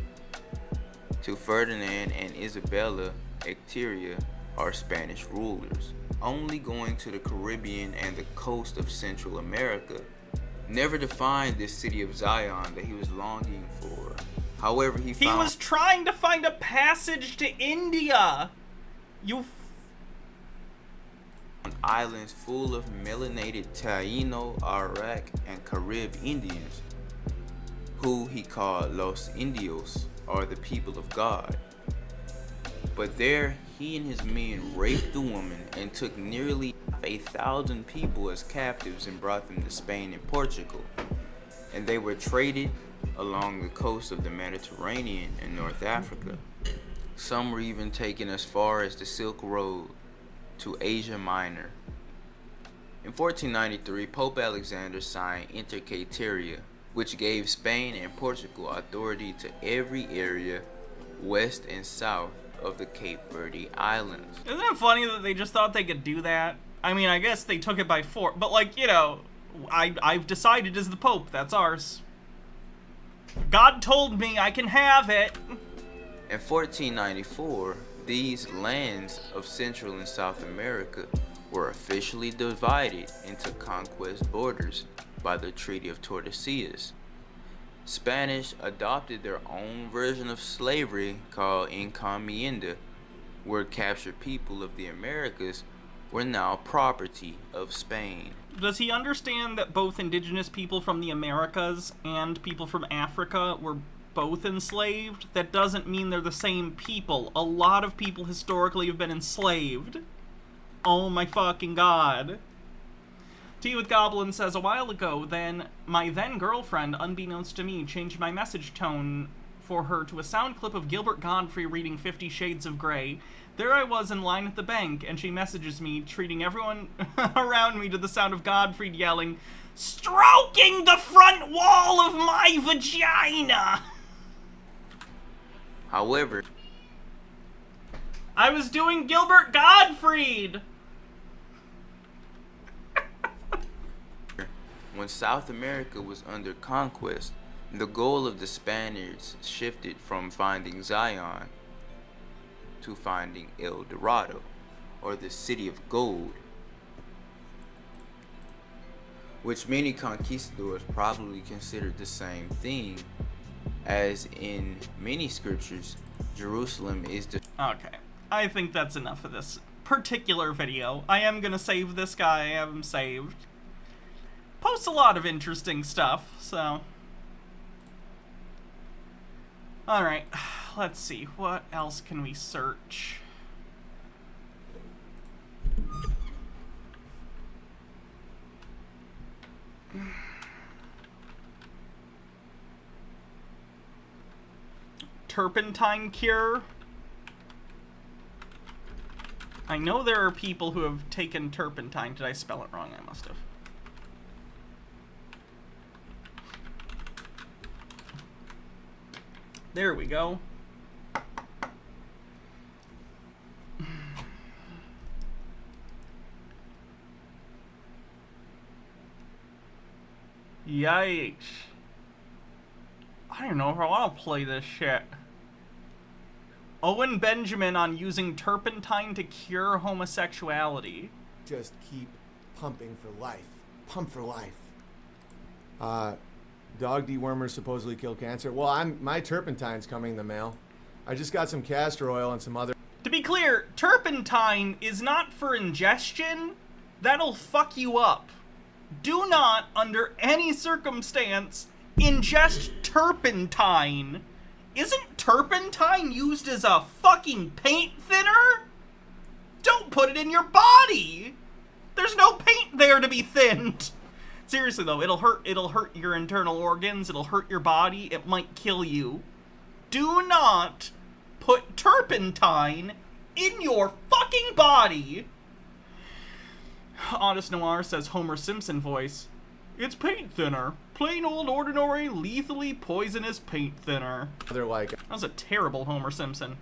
to Ferdinand and Isabella Ecteria, our Spanish rulers, only going to the Caribbean and the coast of Central America, never to find this city of Zion that he was longing for. However, he was trying to find a passage to India. Islands full of melanated Taino, Arak, and Carib Indians, who he called Los Indios, or the people of God. But there he and his men raped the woman and took nearly 1,000 people as captives and brought them to Spain and Portugal. And they were traded along the coast of the Mediterranean and North Africa. Some were even taken as far as the Silk Road to Asia Minor. In 1493, Pope Alexander signed Intercateria, which gave Spain and Portugal authority to every area west and south of the Cape Verde Islands. Isn't it funny that they just thought they could do that? I mean, I guess they took it by force, but like, you know, I've decided as the Pope, that's ours. God told me I can have it. In 1494, these lands of Central and South America were officially divided into conquest borders by the Treaty of Tordesillas. Spanish adopted their own version of slavery called encomienda, where captured people of the Americas were now property of Spain. Does he understand that both indigenous people from the Americas and people from Africa were both enslaved? That doesn't mean they're the same people. A lot of people historically have been enslaved. Oh my fucking god. Tea with Goblin says, a while ago, my then girlfriend, unbeknownst to me, changed my message tone for her to a sound clip of Gilbert Godfrey reading 50 Shades of Grey. There I was in line at the bank, and she messages me, treating everyone around me to the sound of Godfrey yelling, "Stroking the front wall of my vagina!" However, I was doing Gilbert Gottfried! When South America was under conquest, the goal of the Spaniards shifted from finding Zion to finding El Dorado, or the City of Gold, which many conquistadors probably considered the same thing, as in many scriptures, Jerusalem is the... Okay, I think that's enough of this particular video. I am gonna save this guy, I have him saved. Posts a lot of interesting stuff, so... Alright, let's see, what else can we search? Turpentine cure? I know there are people who have taken turpentine. Did I spell it wrong? I must have. There we go. Yikes. I don't know if I want to play this shit. Owen Benjamin on using turpentine to cure homosexuality. Just keep pumping for life. Pump for life. Dog dewormers supposedly kill cancer. Well, my turpentine's coming in the mail. I just got some castor oil and some other... To be clear, turpentine is not for ingestion. That'll fuck you up. Do not, under any circumstance, ingest turpentine. Isn't turpentine used as a fucking paint thinner? Don't put it in your body. There's no paint there to be thinned. Seriously though, it'll hurt your internal organs, it'll hurt your body, it might kill you. do not put turpentine in your fucking body. Honest Noir says Homer Simpson voice. It's paint thinner. Plain old ordinary, lethally poisonous paint thinner. They're like... That was a terrible Homer Simpson.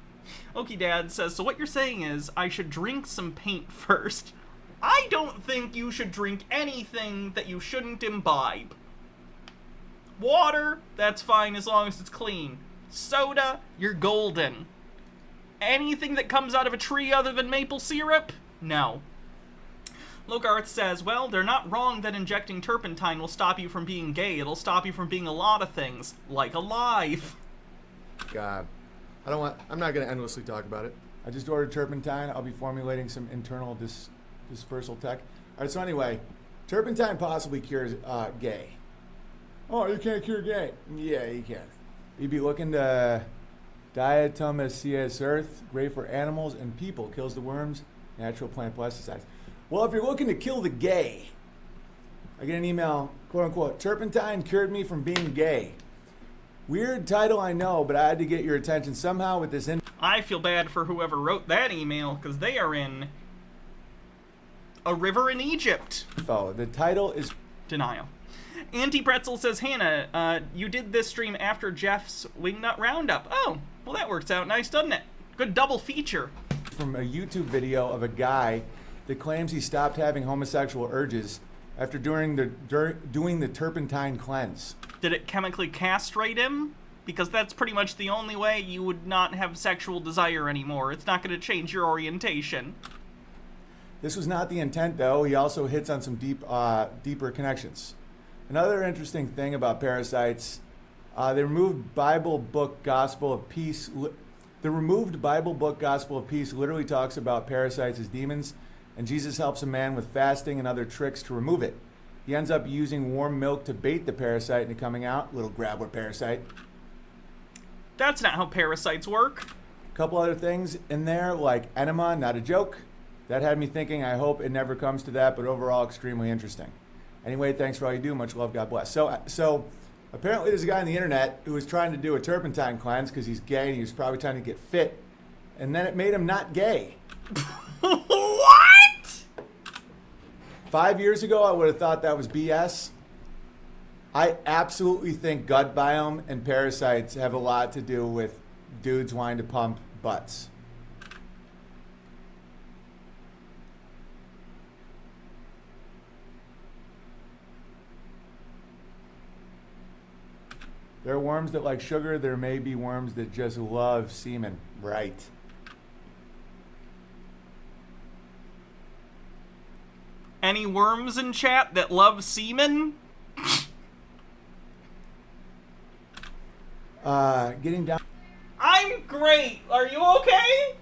Okie Dad says, so what you're saying is I should drink some paint first. I don't think you should drink anything that you shouldn't imbibe. Water, that's fine as long as it's clean. Soda, you're golden. Anything that comes out of a tree other than maple syrup? No. Logarth says, well, they're not wrong that injecting turpentine will stop you from being gay. It'll stop you from being a lot of things, like alive. God. I'm not going to endlessly talk about it. I just ordered turpentine. I'll be formulating some internal dispersal tech. All right, so anyway, turpentine possibly cures gay. Oh, you can't cure gay. Yeah, you can. You'd be looking to diatomaceous earth, great for animals and people, kills the worms, natural plant pesticides. Well, if you're looking to kill the gay, I get an email, quote unquote, turpentine cured me from being gay. Weird title, I know, but I had to get your attention somehow with this. I feel bad for whoever wrote that email, because they are in a river in Egypt. Oh, the title is denial. Auntie Pretzel says, Hannah, you did this stream after Jeff's Wingnut Roundup. Oh, well that works out nice, doesn't it? Good double feature. From a YouTube video of a guy that claims he stopped having homosexual urges after doing the turpentine cleanse. Did it chemically castrate him? Because that's pretty much the only way you would not have sexual desire anymore. It's not going to change your orientation. This was not the intent, though. He also hits on some deeper connections. Another interesting thing about parasites, the removed Bible book Gospel of Peace. The removed Bible book Gospel of Peace literally talks about parasites as demons, and Jesus helps a man with fasting and other tricks to remove it. He ends up using warm milk to bait the parasite into coming out. Little grabbler parasite. That's not how parasites work. A couple other things in there, like enema, not a joke. That had me thinking, I hope it never comes to that, but overall extremely interesting. Anyway, thanks for all you do. Much love, God bless. So apparently there's a guy on the internet who was trying to do a turpentine cleanse because he's gay and he was probably trying to get fit. And then it made him not gay. What? 5 years ago, I would have thought that was BS. I absolutely think gut biome and parasites have a lot to do with dudes wanting to pump butts. There are worms that like sugar. There may be worms that just love semen. Right. Any worms in chat that love semen? Getting down. I'm great. Are you okay?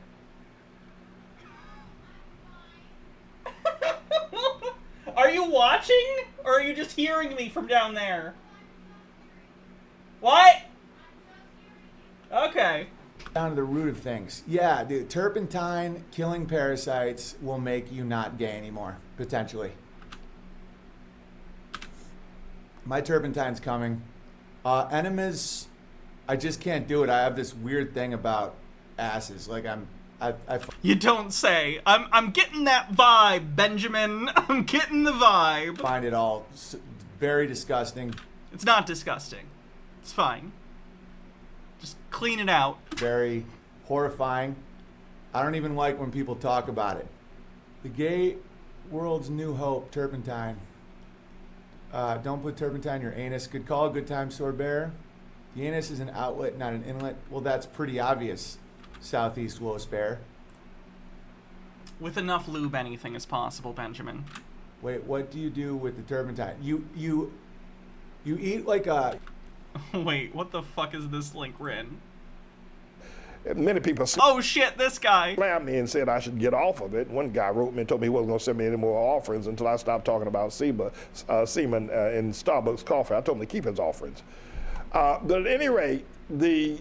Are you watching? Or are you just hearing me from down there? What? Okay. Down to the root of things. Yeah, dude, turpentine killing parasites will make you not gay anymore, potentially. My turpentine's coming. Enemas, I just can't do it. I have this weird thing about asses. Like You don't say. I'm getting that vibe, Benjamin. I'm getting the vibe. Find it all very disgusting. It's not disgusting. It's fine. Just clean it out. Very horrifying. I don't even like when people talk about it. The gay world's new hope, turpentine. Don't put turpentine in your anus. Good call, good time, sword bearer. The anus is an outlet, not an inlet. Well, that's pretty obvious, Southeast Willis Bear. With enough lube, anything is possible, Benjamin. Wait, what do you do with the turpentine? You eat like a... Wait, what the fuck is this link written? Many people oh shit, this guy slammed me and said I should get off of it. One guy wrote me and told me he wasn't going to send me any more offerings until I stopped talking about semen in Starbucks coffee. I told him to keep his offerings. But at any rate, the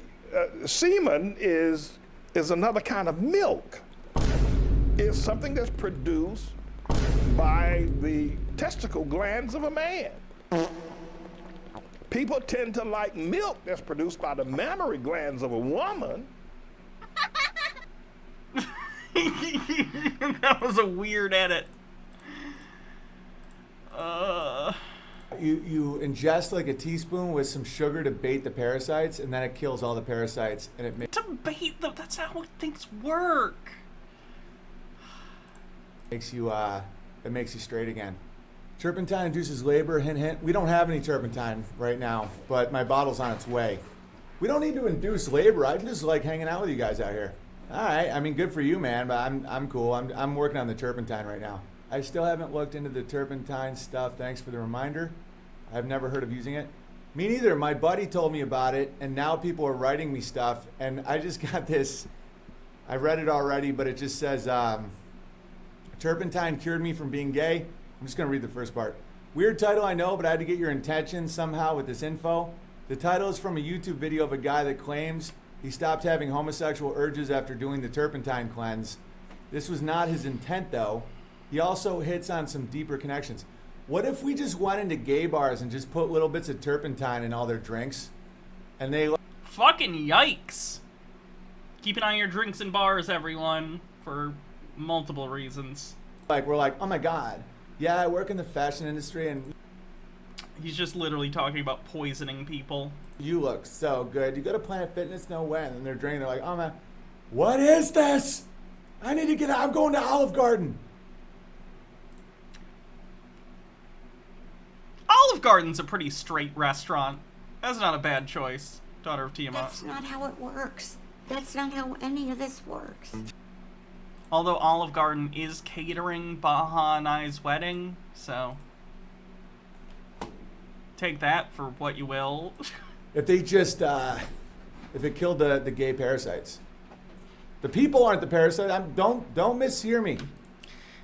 semen is another kind of milk. It's something that's produced by the testicle glands of a man. People tend to like milk that's produced by the mammary glands of a woman. That was a weird edit. You ingest like a teaspoon with some sugar to bait the parasites, and then it kills all the parasites, and it To bait them, that's how things work. makes you it makes you straight again. Turpentine induces labor. Hint, hint. We don't have any turpentine right now, but my bottle's on its way. We don't need to induce labor. I just like hanging out with you guys out here. All right. I mean, good for you, man. But I'm cool. I'm working on the turpentine right now. I still haven't looked into the turpentine stuff. Thanks for the reminder. I've never heard of using it. Me neither. My buddy told me about it, and now people are writing me stuff. And I just got this. I read it already, but it just says turpentine cured me from being gay. I'm just going to read the first part. Weird title, I know, but I had to get your intention somehow with this info. The title is from a YouTube video of a guy that claims he stopped having homosexual urges after doing the turpentine cleanse. This was not his intent, though. He also hits on some deeper connections. What if we just went into gay bars and just put little bits of turpentine in all their drinks? And they... Fucking yikes. Keep an eye on your drinks and bars, everyone, for multiple reasons. We're like, oh my God. Yeah, I work in the fashion industry, and... He's just literally talking about poisoning people. You look so good. You go to Planet Fitness? No way. And then they're drinking. They're like, oh man, what is this? I need to get out. I'm going to Olive Garden. Olive Garden's a pretty straight restaurant. That's not a bad choice, daughter of Tiamat. That's not how it works. That's not how any of this works. Although Olive Garden is catering Baha and I's wedding, so take that for what you will. If they just, if it killed the gay parasites. The people aren't the parasite. Don't mishear me.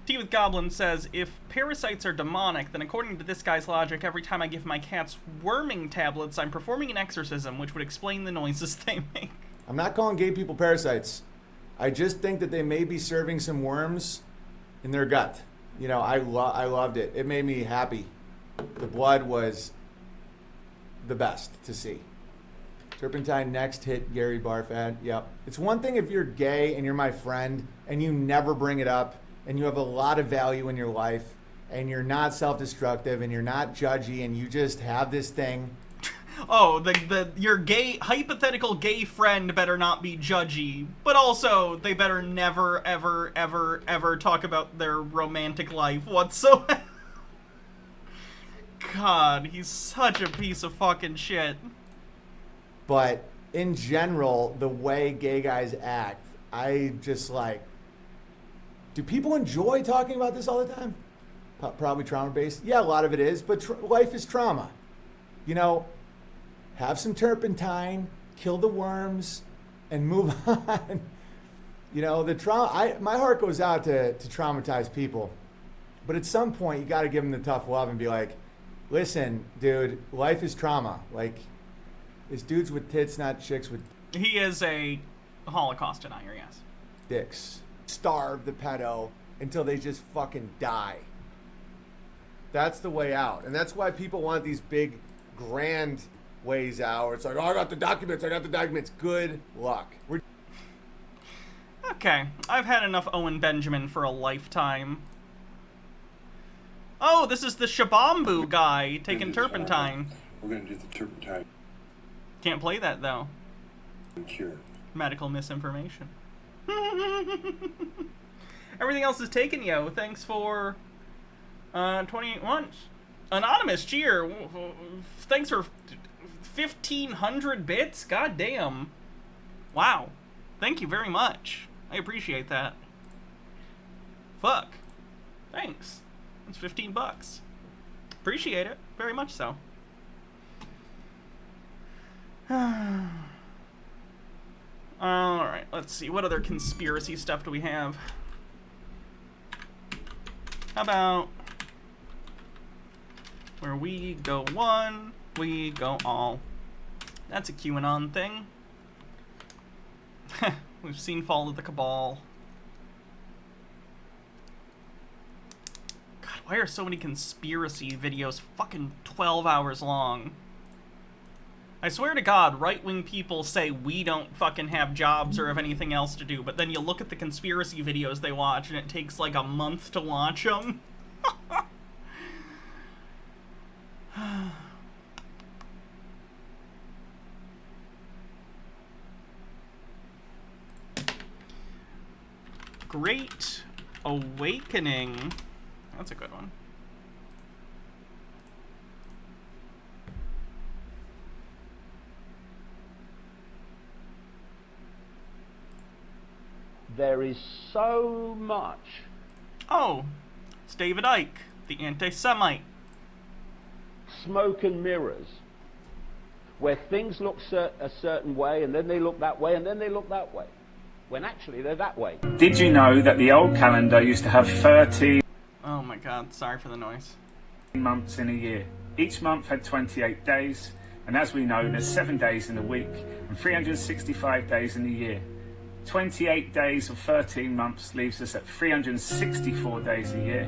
Tea with Goblin says, if parasites are demonic, then according to this guy's logic, every time I give my cats worming tablets, I'm performing an exorcism, which would explain the noises they make. I'm not calling gay people parasites. I just think that they may be serving some worms in their gut. You know, I loved it. It made me happy. The blood was the best to see. Turpentine next hit Gary Barfad. Yep. It's one thing if you're gay and you're my friend and you never bring it up and you have a lot of value in your life and you're not self-destructive and you're not judgy and you just have this thing. Oh, your gay, hypothetical gay friend better not be judgy, but also they better never, ever, ever, ever talk about their romantic life whatsoever. God, he's such a piece of fucking shit. But in general, the way gay guys act, I just like, do people enjoy talking about this all the time? Probably trauma-based. Yeah, a lot of it is, but life is trauma. You know, have some turpentine, kill the worms, and move on. You know, the trauma. My heart goes out to traumatized people, but at some point you got to give them the tough love and be like, listen, dude, life is trauma. Like, it's dudes with tits, not chicks with. He is a Holocaust denier, yes. Dicks. Starve the pedo until they just fucking die. That's the way out, and that's why people want these big, grand ways out. It's like, oh, I got the documents. Good luck. Okay, I've had enough Owen Benjamin for a lifetime. Oh, this is the Shabambu guy taking turpentine. We're gonna do the turpentine. Can't play that, though. Cure. Medical misinformation. Everything else is taken, yo. Thanks for 28 months. Anonymous, cheer. Thanks for 1,500 bits. God damn. Wow. Thank you very much. I appreciate that. Fuck. Thanks. It's $15. Appreciate it. Very much so. Alright, let's see. What other conspiracy stuff do we have? How about where we go one, we go all. That's a QAnon thing. We've seen Fall of the Cabal. God, why are so many conspiracy videos fucking 12 hours long? I swear to God, right-wing people say we don't fucking have jobs or have anything else to do, but then you look at the conspiracy videos they watch and it takes like a month to watch them. Great Awakening. That's a good one. There is so much. Oh, it's David Icke, the anti-Semite. Smoke and mirrors, where things look a certain way, and then they look that way, and then they look that way, when actually they're that way. Did you know that the old calendar used to have 13 Oh my God, sorry for the noise. months in a year? Each month had 28 days, and as we know, there's 7 days in a week and 365 days in a year. 28 days of 13 months leaves us at 364 days a year,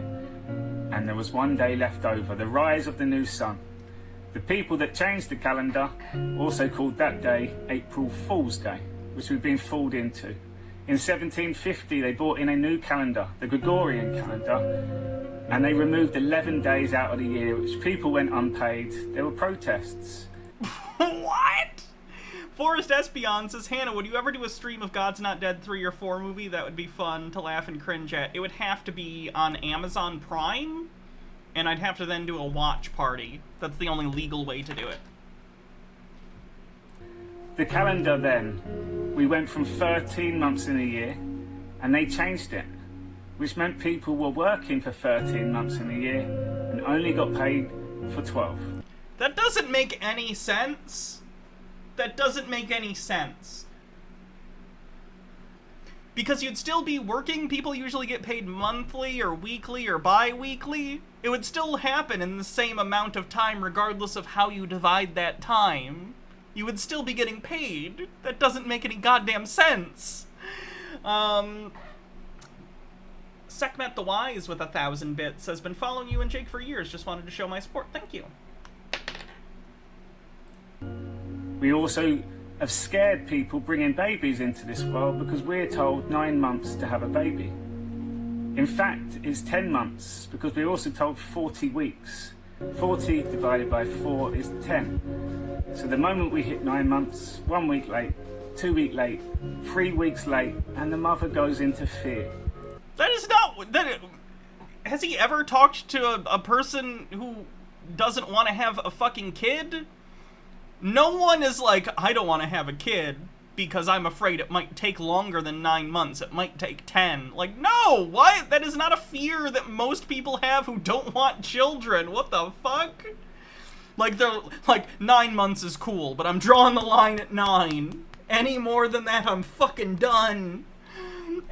and there was 1 day left over, the rise of the new sun. The people that changed the calendar also called that day April Fool's Day, which we've been fooled into. In 1750 they brought in a new calendar, the Gregorian calendar, and they removed 11 days out of the year, which people went unpaid. There were protests. What? Forrest Espion says, Hannah, would you ever do a stream of God's Not Dead 3 or 4 movie? That would be fun to laugh and cringe at. It would have to be on Amazon Prime, and I'd have to then do a watch party. That's the only legal way to do it. The calendar then, we went from 13 months in a year, and they changed it, which meant people were working for 13 months in a year and only got paid for 12. That doesn't make any sense. That doesn't make any sense. Because you'd still be working, people usually get paid monthly or weekly or bi-weekly. It would still happen in the same amount of time regardless of how you divide that time. You would still be getting paid. That doesn't make any goddamn sense. Sekhmet the Wise with 1,000 bits has been following you and Jake for years. Just wanted to show my support. Thank you. We also have scared people bringing babies into this world because we're told 9 months to have a baby. In fact, it's 10 months because we're also told 40 weeks. 40 divided by 4 is 10. So the moment we hit 9 months, 1 week late, 2 weeks late, 3 weeks late, and the mother goes into fear. That is not... has he ever talked to a person who doesn't want to have a fucking kid? No one is like, I don't want to have a kid because I'm afraid it might take longer than 9 months. It might take 10. Like, no! What? That is not a fear that most people have who don't want children. What the fuck? Like, they're like, 9 months is cool, but I'm drawing the line at 9. Any more than that, I'm fucking done.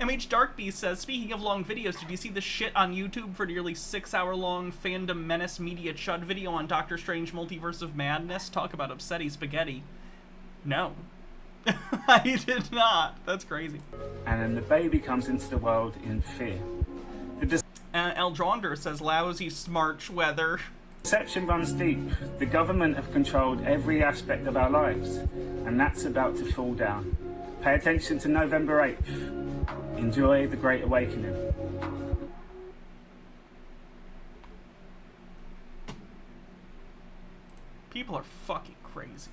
MH Darkbeast says, speaking of long videos, did you see the shit on YouTube for nearly 6-hour-long Fandom Menace Media Chud video on Doctor Strange Multiverse of Madness? Talk about upsetty spaghetti. No. I did not. That's crazy. And then the baby comes into the world in fear. Eldronder says, lousy smarch weather. Deception runs deep. The government have controlled every aspect of our lives, and that's about to fall down. Pay attention to November 8th. Enjoy the Great Awakening. People are fucking crazy.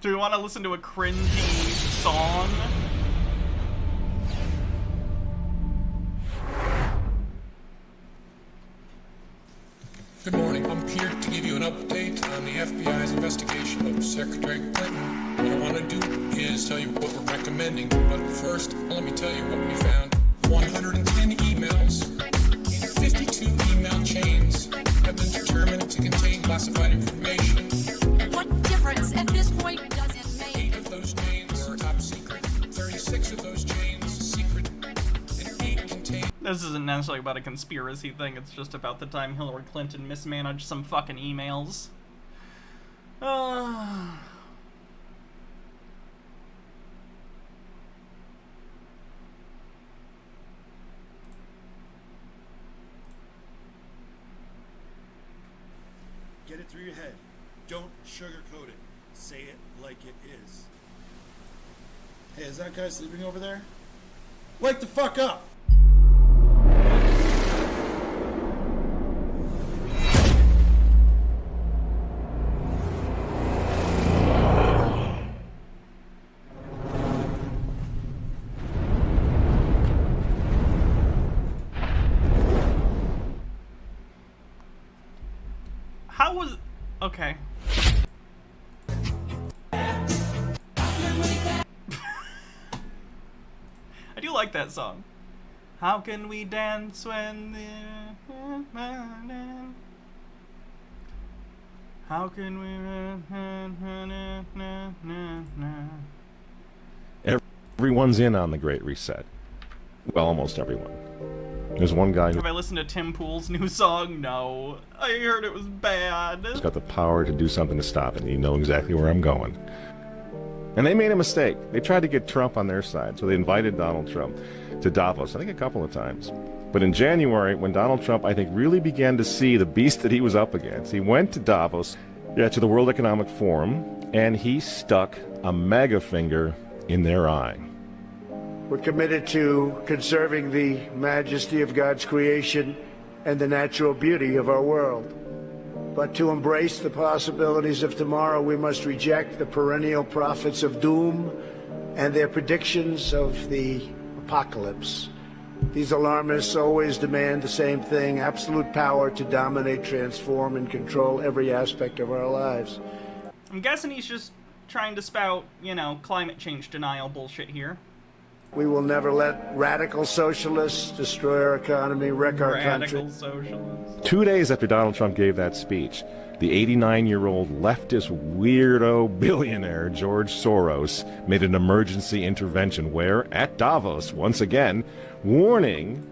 Do we want to listen to a cringy song? Good morning. I'm here to give you an update on the FBI's investigation of Secretary Clinton. What I want to do is tell you what we're recommending. But first, let me tell you what we found. 110 emails in 52 email chains have been determined to contain classified information. What difference at this point does it make? 8 of those chains are top secret. 36 of those chains secret. And 8 contain... This isn't necessarily about a conspiracy thing, it's just about the time Hillary Clinton mismanaged some fucking emails. through your head. Don't sugarcoat it. Say it like it is. Hey, is that guy sleeping over there? Wake the fuck up! How was... Okay. I do like that song. How can we dance when the... How can we... Everyone's in on the Great Reset. Well, almost everyone. There's one guy Have I listened to Tim Pool's new song? No. I heard it was bad. who's got the power to do something to stop it. You know exactly where I'm going. And they made a mistake. They tried to get Trump on their side, so they invited Donald Trump to Davos, I think a couple of times. But in January, when Donald Trump, I think, really began to see the beast that he was up against, he went to Davos, to the World Economic Forum, and he stuck a mega finger in their eye. We're committed to conserving the majesty of God's creation and the natural beauty of our world. But to embrace the possibilities of tomorrow, we must reject the perennial prophets of doom and their predictions of the apocalypse. These alarmists always demand the same thing: absolute power to dominate, transform, and control every aspect of our lives. I'm guessing he's just trying to spout, you know, climate change denial bullshit here. We will never let radical socialists destroy our economy, wreck our country. Radical socialists. 2 days after Donald Trump gave that speech, the 89-year-old leftist weirdo billionaire George Soros made an emergency intervention where, at Davos, once again, warning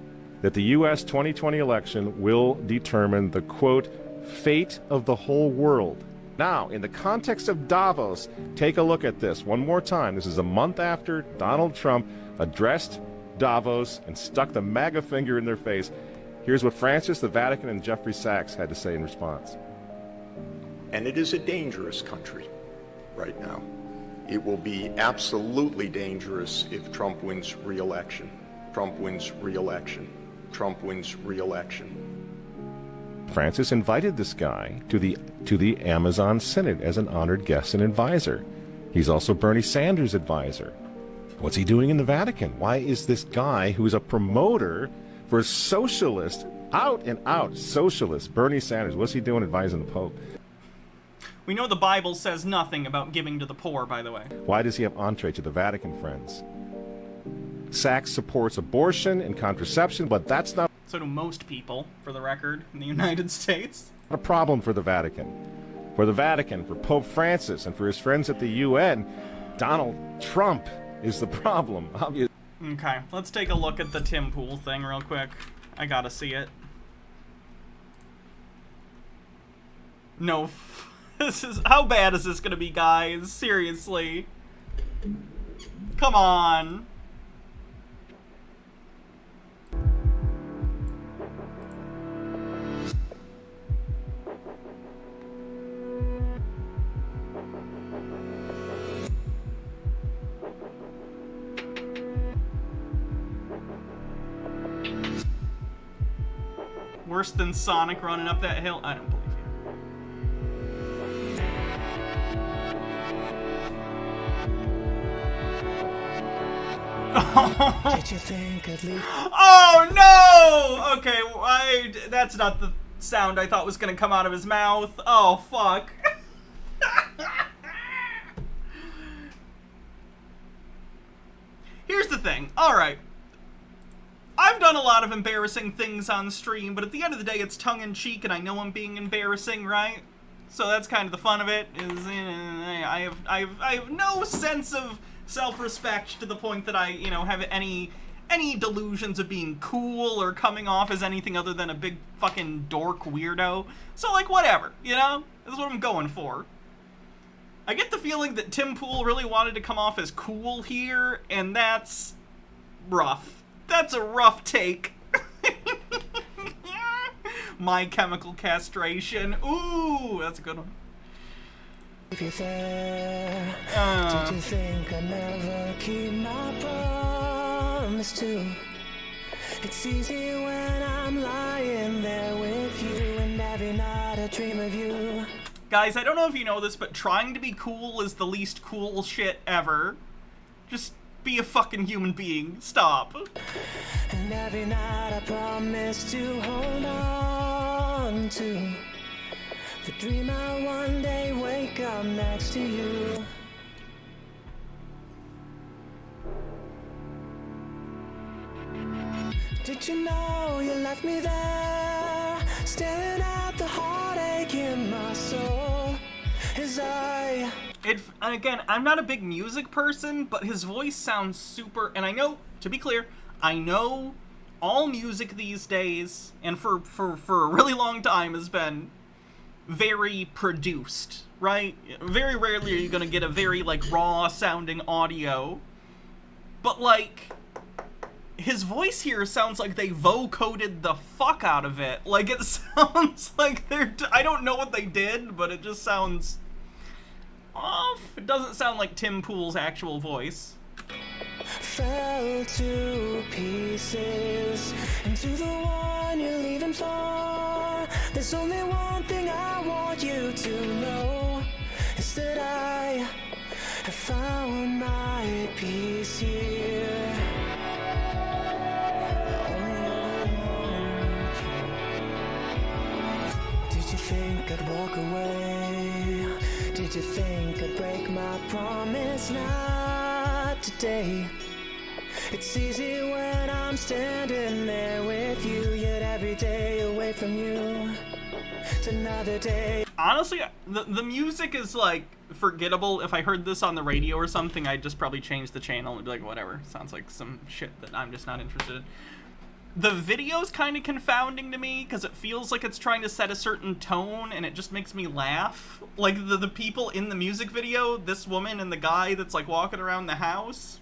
that the U.S. 2020 election will determine the, quote, fate of the whole world. Now, in the context of Davos, take a look at this one more time. This is a month after Donald Trump addressed Davos and stuck the MAGA finger in their face. Here's what Francis, the Vatican, and Jeffrey Sachs had to say in response. And it is a dangerous country right now. It will be absolutely dangerous if Trump wins re-election. Trump wins re-election. Trump wins re-election. Francis invited this guy to the Amazon Synod as an honored guest and advisor. He's also Bernie Sanders' advisor. What's he doing in the Vatican? Why is this guy who's a promoter for socialist, out and out socialist, Bernie Sanders, what's he doing advising the Pope? We know the Bible says nothing about giving to the poor, by the way. Why does he have entree to the Vatican, friends? Sachs supports abortion and contraception, but that's not So do most people, for the record, in the United States. a problem for the Vatican. For the Vatican, for Pope Francis, and for his friends at the UN, Donald Trump is the problem, obviously. Okay, let's take a look at the Tim Pool thing real quick. I gotta see it. No, this is... How bad is this gonna be, guys? Seriously. Come on. Worse than Sonic running up that hill? I don't believe you. Did you think I'd leave? Oh no! Okay, that's not the sound I thought was gonna come out of his mouth. Oh fuck. Here's the thing. Alright. I've done a lot of embarrassing things on stream, but at the end of the day, it's tongue-in-cheek, and I know I'm being embarrassing, right? So that's kind of the fun of it. Is I have no sense of self-respect to the point that I, you know, have any delusions of being cool or coming off as anything other than a big fucking dork weirdo. So like, whatever, you know? This is what I'm going for. I get the feeling that Tim Pool really wanted to come off as cool here, and that's rough. That's a rough take. My Chemical Castration. Ooh, that's a good one. If you're there, did you think I'd never keep my promise to? It's easy when I'm lying there with you, and every night I dream of you. Guys, I don't know if you know this, but trying to be cool is the least cool shit ever. Just be a fucking human being. Stop. And every night I promise to hold on to the dream I one day wake up next to you. Did you know you left me there, staring at the heartache in my soul as I... And again, I'm not a big music person, but his voice sounds super, and I know, to be clear, I know all music these days, and for a really long time, has been very produced, right? Very rarely are you gonna get a very, like, raw-sounding audio, but, like, his voice here sounds like they vocoded the fuck out of it. Like, it sounds like I don't know what they did, but it just sounds off. It doesn't sound like Tim Pool's actual voice. Fell to pieces into the one you're leaving for. There's only one thing I want you to know, is that I have found my peace here. Did you think I'd walk away? Did you think I'd break my promise? Not today. It's easy when I'm standing there with you, yet every day away from you, it's another day. Honestly, the music is, like, forgettable. If I heard this on the radio or something, I'd just probably change the channel and be like, whatever. Sounds like some shit that I'm just not interested in. The video's kind of confounding to me, because it feels like it's trying to set a certain tone, and it just makes me laugh. Like, the people in the music video, this woman and the guy that's, like, walking around the house,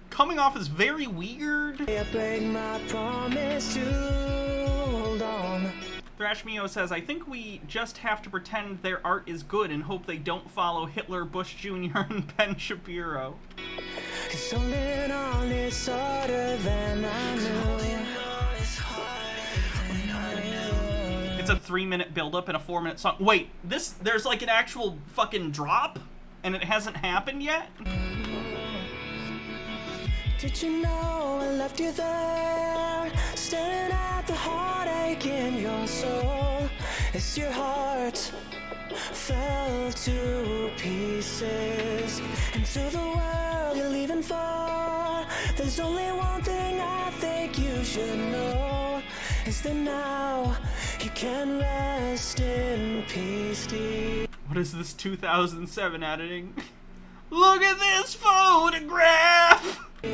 coming off as very weird. I break my promise to hold on. Thrashmeo says, I think we just have to pretend their art is good and hope they don't follow Hitler, Bush Jr., and Ben Shapiro. Cause holding on is harder than I knew. It's a 3-minute build-up and a 4-minute song. Wait, there's like an actual fucking drop? And it hasn't happened yet? Did you know I left you there, staring at the heartache in your soul, as your heart fell to pieces into the world you're leaving for? There's only one thing I think you should know, is that now you can rest in peace, dear. What is this 2007 editing? Look at this photograph! I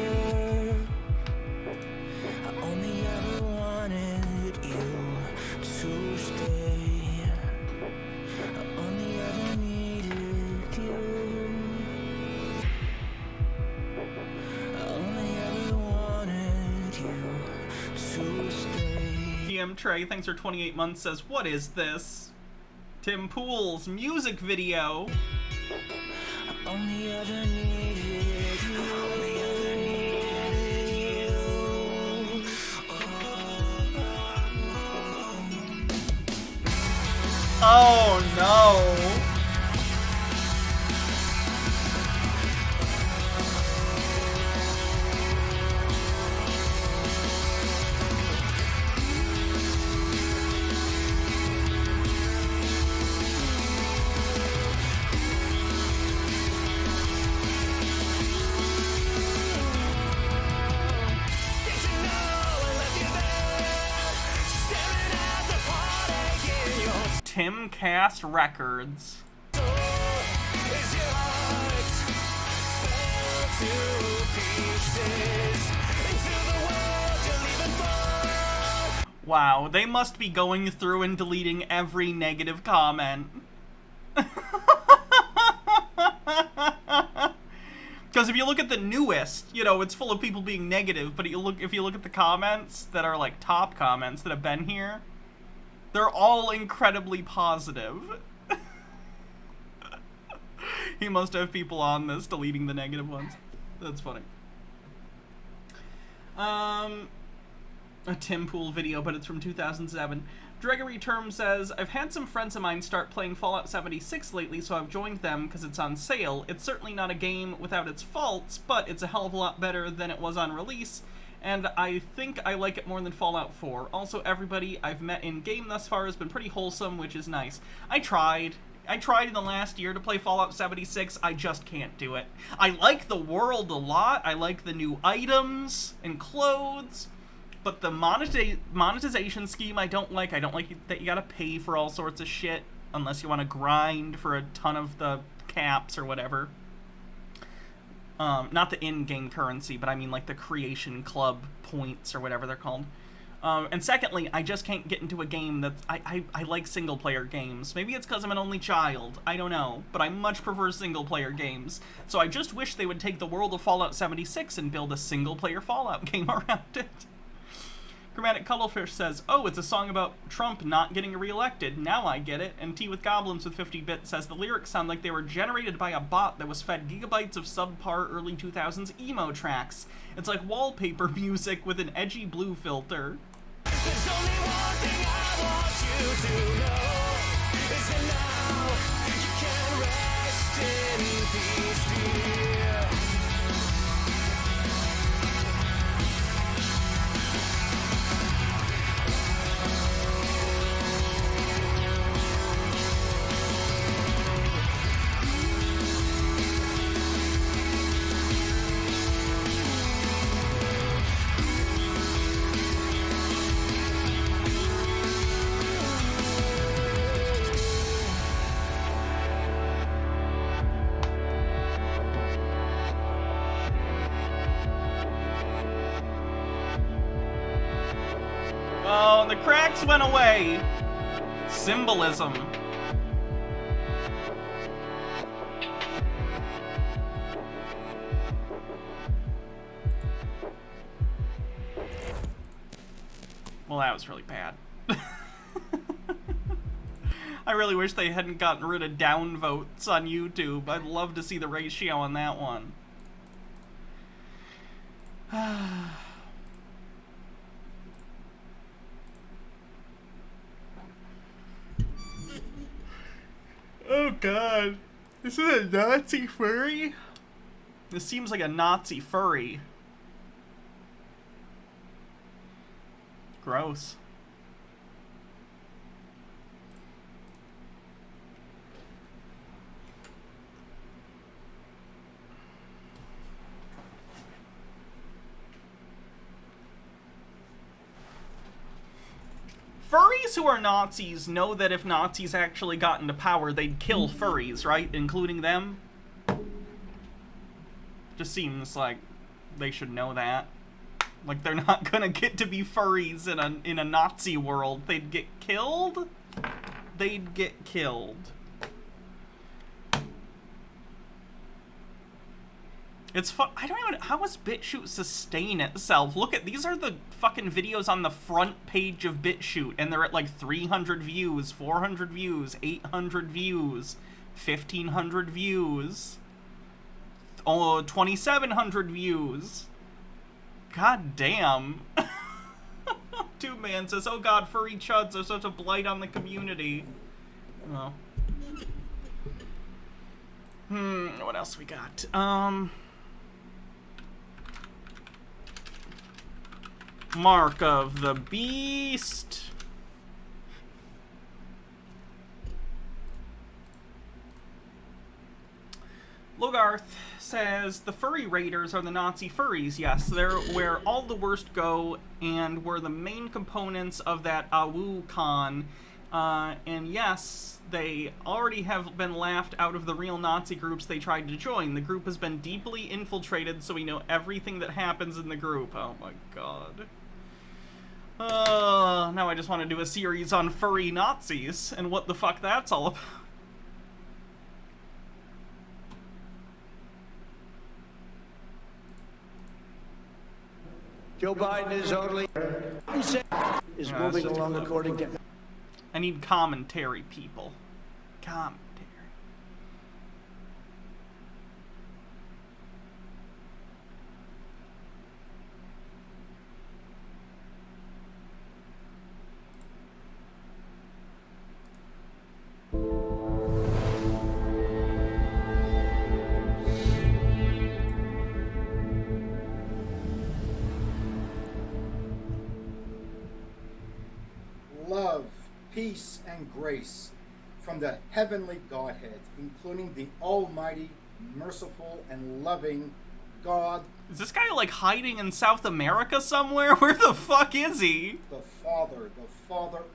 only ever wanted you to stay. I only ever needed you. I only ever wanted you to stay. PM Trey, thanks for 28 months, says, what is this? Tim Pool's music video. I only ever needed you. I only ever needed you. Oh no. Timcast Records. Wow, they must be going through and deleting every negative comment. Because if you look at the newest, you know, it's full of people being negative, but if you look at the comments that are like top comments that have been here, They're all incredibly positive. He must have people on this deleting the negative ones. That's funny. A Tim Pool video, but it's from 2007. Gregory Term says, I've had some friends of mine start playing Fallout 76 lately, so I've joined them because it's on sale. It's certainly not a game without its faults, but it's a hell of a lot better than it was on release, and I think I like it more than Fallout 4. Also, everybody I've met in-game thus far has been pretty wholesome, which is nice. I tried in the last year to play Fallout 76, I just can't do it. I like the world a lot, I like the new items and clothes, but the monetization scheme I don't like. I don't like that you gotta pay for all sorts of shit, unless you want to grind for a ton of the caps or whatever. Not the in-game currency, but I mean like the creation club points or whatever they're called. And secondly, I just can't get into a game that I like single-player games. Maybe it's because I'm an only child, I don't know, but I much prefer single-player games. So I just wish they would take the world of Fallout 76 and build a single-player Fallout game around it. Chromatic Cuttlefish says, oh, it's a song about Trump not getting reelected. Now I get it. And Tea with Goblins with 50-bit says, the lyrics sound like they were generated by a bot that was fed gigabytes of subpar early 2000s emo tracks. It's like wallpaper music with an edgy blue filter. There's only one thing I want you to know, is that now you can rest in peace, dear. Oh, the cracks went away. Symbolism. Well, that was really bad. I really wish they hadn't gotten rid of downvotes on YouTube. I'd love to see the ratio on that one. Oh god. This is a Nazi furry? This seems like a Nazi furry. Gross. Furries who are Nazis know that if Nazis actually got into power, they'd kill furries, right? Including them? Just seems like they should know that. Like, they're not gonna get to be furries in a Nazi world. They'd get killed? They'd get killed. It's fun. I don't even. How does BitChute sustain itself? Look at these are the fucking videos on the front page of BitChute, and they're at like 300 views, 400 views, 800 views, 1,500 views, 2,700 views. God damn. Two Man says, "Oh God, furry chuds are such a blight on the community." Oh. What else we got? Mark of the Beast. Logarth says, the furry raiders are the Nazi furries. Yes, they're where all the worst go and were the main components of that AWU con. And yes, they already have been laughed out of the real Nazi groups they tried to join. The group has been deeply infiltrated, so we know everything that happens in the group. Oh my god. Now I just want to do a series on furry Nazis and what the fuck that's all about. Joe Biden is only is moving along according to. I need commentary, people. Commentary. Love, peace, and grace from the heavenly Godhead, including the Almighty, merciful, and loving God. Is this guy like hiding in South America somewhere? Where the fuck is he? The Father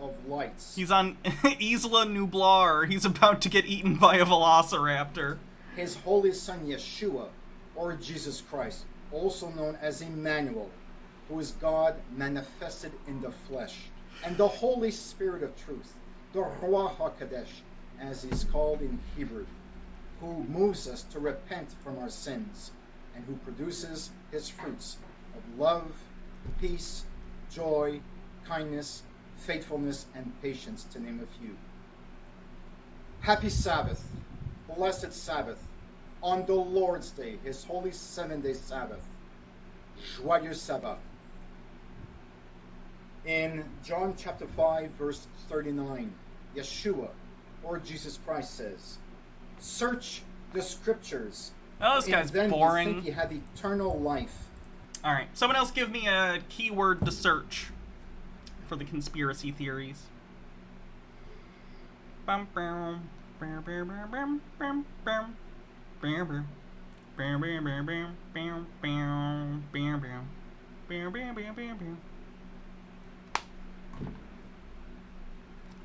of lights. He's on Isla Nublar. He's about to get eaten by a velociraptor. His holy son Yeshua, or Jesus Christ, also known as Emmanuel, who is God manifested in the flesh. And the Holy Spirit of truth, the Ruach HaKodesh, as he's called in Hebrew, who moves us to repent from our sins, and who produces his fruits of love, peace, joy, kindness, faithfulness, and patience, to name a few. Happy Sabbath, blessed Sabbath, on the Lord's Day, his holy 7-day Sabbath. Joyeux Sabbath. In John chapter 5, verse 39, Yeshua, or Jesus Christ, says, "Search the scriptures. Oh, this guy's then boring. You think you have eternal life." Alright, someone else give me a keyword to search for the conspiracy theories.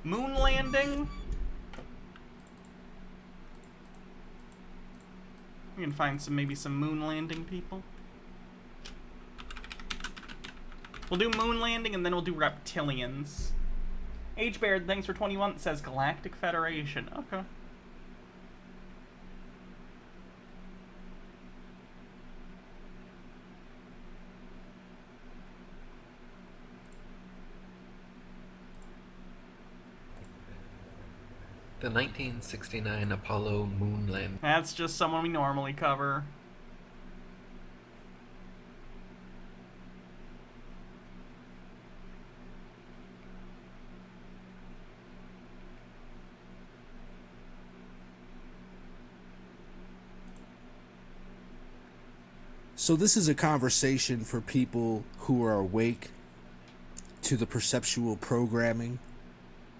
Moon landing? We can find maybe some moon landing people. We'll do moon landing and then we'll do reptilians. H Baird, thanks for 21, says Galactic Federation. Okay. The 1969 Apollo moon landing. That's just someone we normally cover. So this is a conversation for people who are awake to the perceptual programming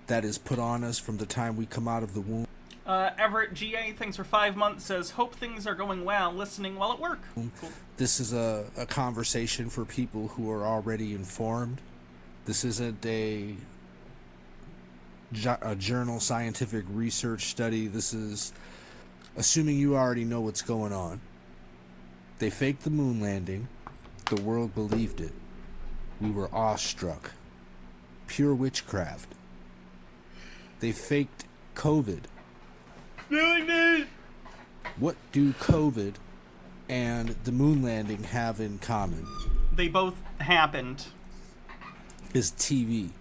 that is put on us from the time we come out of the womb. Everett GA, thanks for 5 months, says, hope things are going well, listening while at work. Cool. This is a conversation for people who are already informed. This isn't a journal scientific research study. This is assuming you already know what's going on. They faked the moon landing. The world believed it. We were awestruck. Pure witchcraft. They faked COVID. What do COVID and the moon landing have in common? They both happened. Is TV.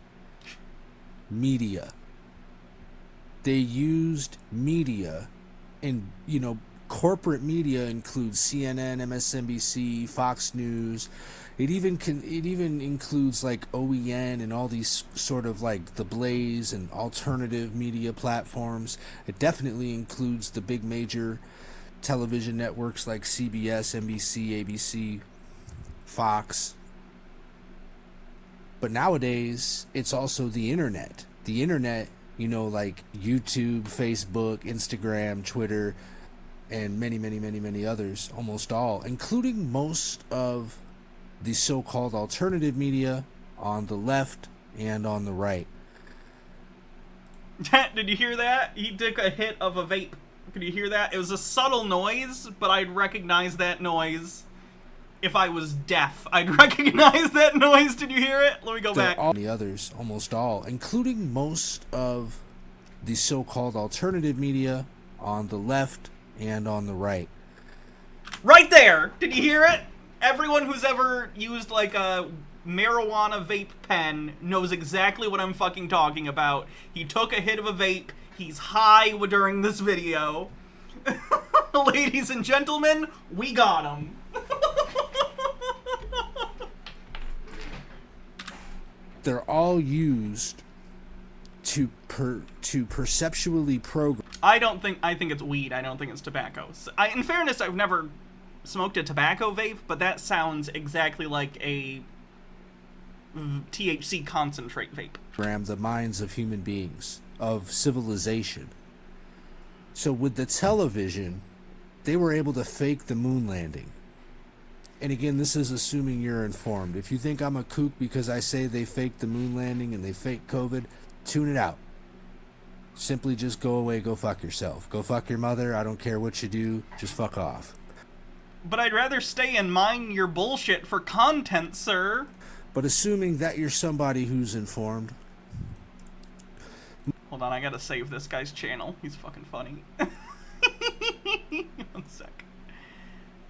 Media. They used media, and, corporate media includes CNN, MSNBC, Fox News. It even includes like OEN and all these sort of like The Blaze and alternative media platforms. It definitely includes the big major television networks like CBS, NBC, ABC, Fox. But nowadays, it's also the internet. The internet, like YouTube, Facebook, Instagram, Twitter, and many others, almost all, including most of the so-called alternative media on the left and on the right. Did you hear that? He took a hit of a vape. Could you hear that? It was a subtle noise, but I'd recognize that noise. If I was deaf, I'd recognize that noise. Did you hear it? Let me go back. All the others, almost all, including most of the so-called alternative media on the left and on the right. Right there! Did you hear it? Everyone who's ever used like a marijuana vape pen knows exactly what I'm fucking talking about. He took a hit of a vape. He's high during this video. Ladies and gentlemen, we got him. They're all used to perceptually program. I think it's weed. I don't think it's tobacco. In fairness, I've never smoked a tobacco vape, but that sounds exactly like a THC concentrate vape. The minds of human beings, of civilization. So with the television, they were able to fake the moon landing. And again, this is assuming you're informed. If you think I'm a kook because I say they faked the moon landing and they faked COVID, tune it out. Simply just go away, go fuck yourself. Go fuck your mother, I don't care what you do, just fuck off. But I'd rather stay and mine your bullshit for content, sir. But assuming that you're somebody who's informed. Hold on, I gotta save this guy's channel. He's fucking funny. One sec.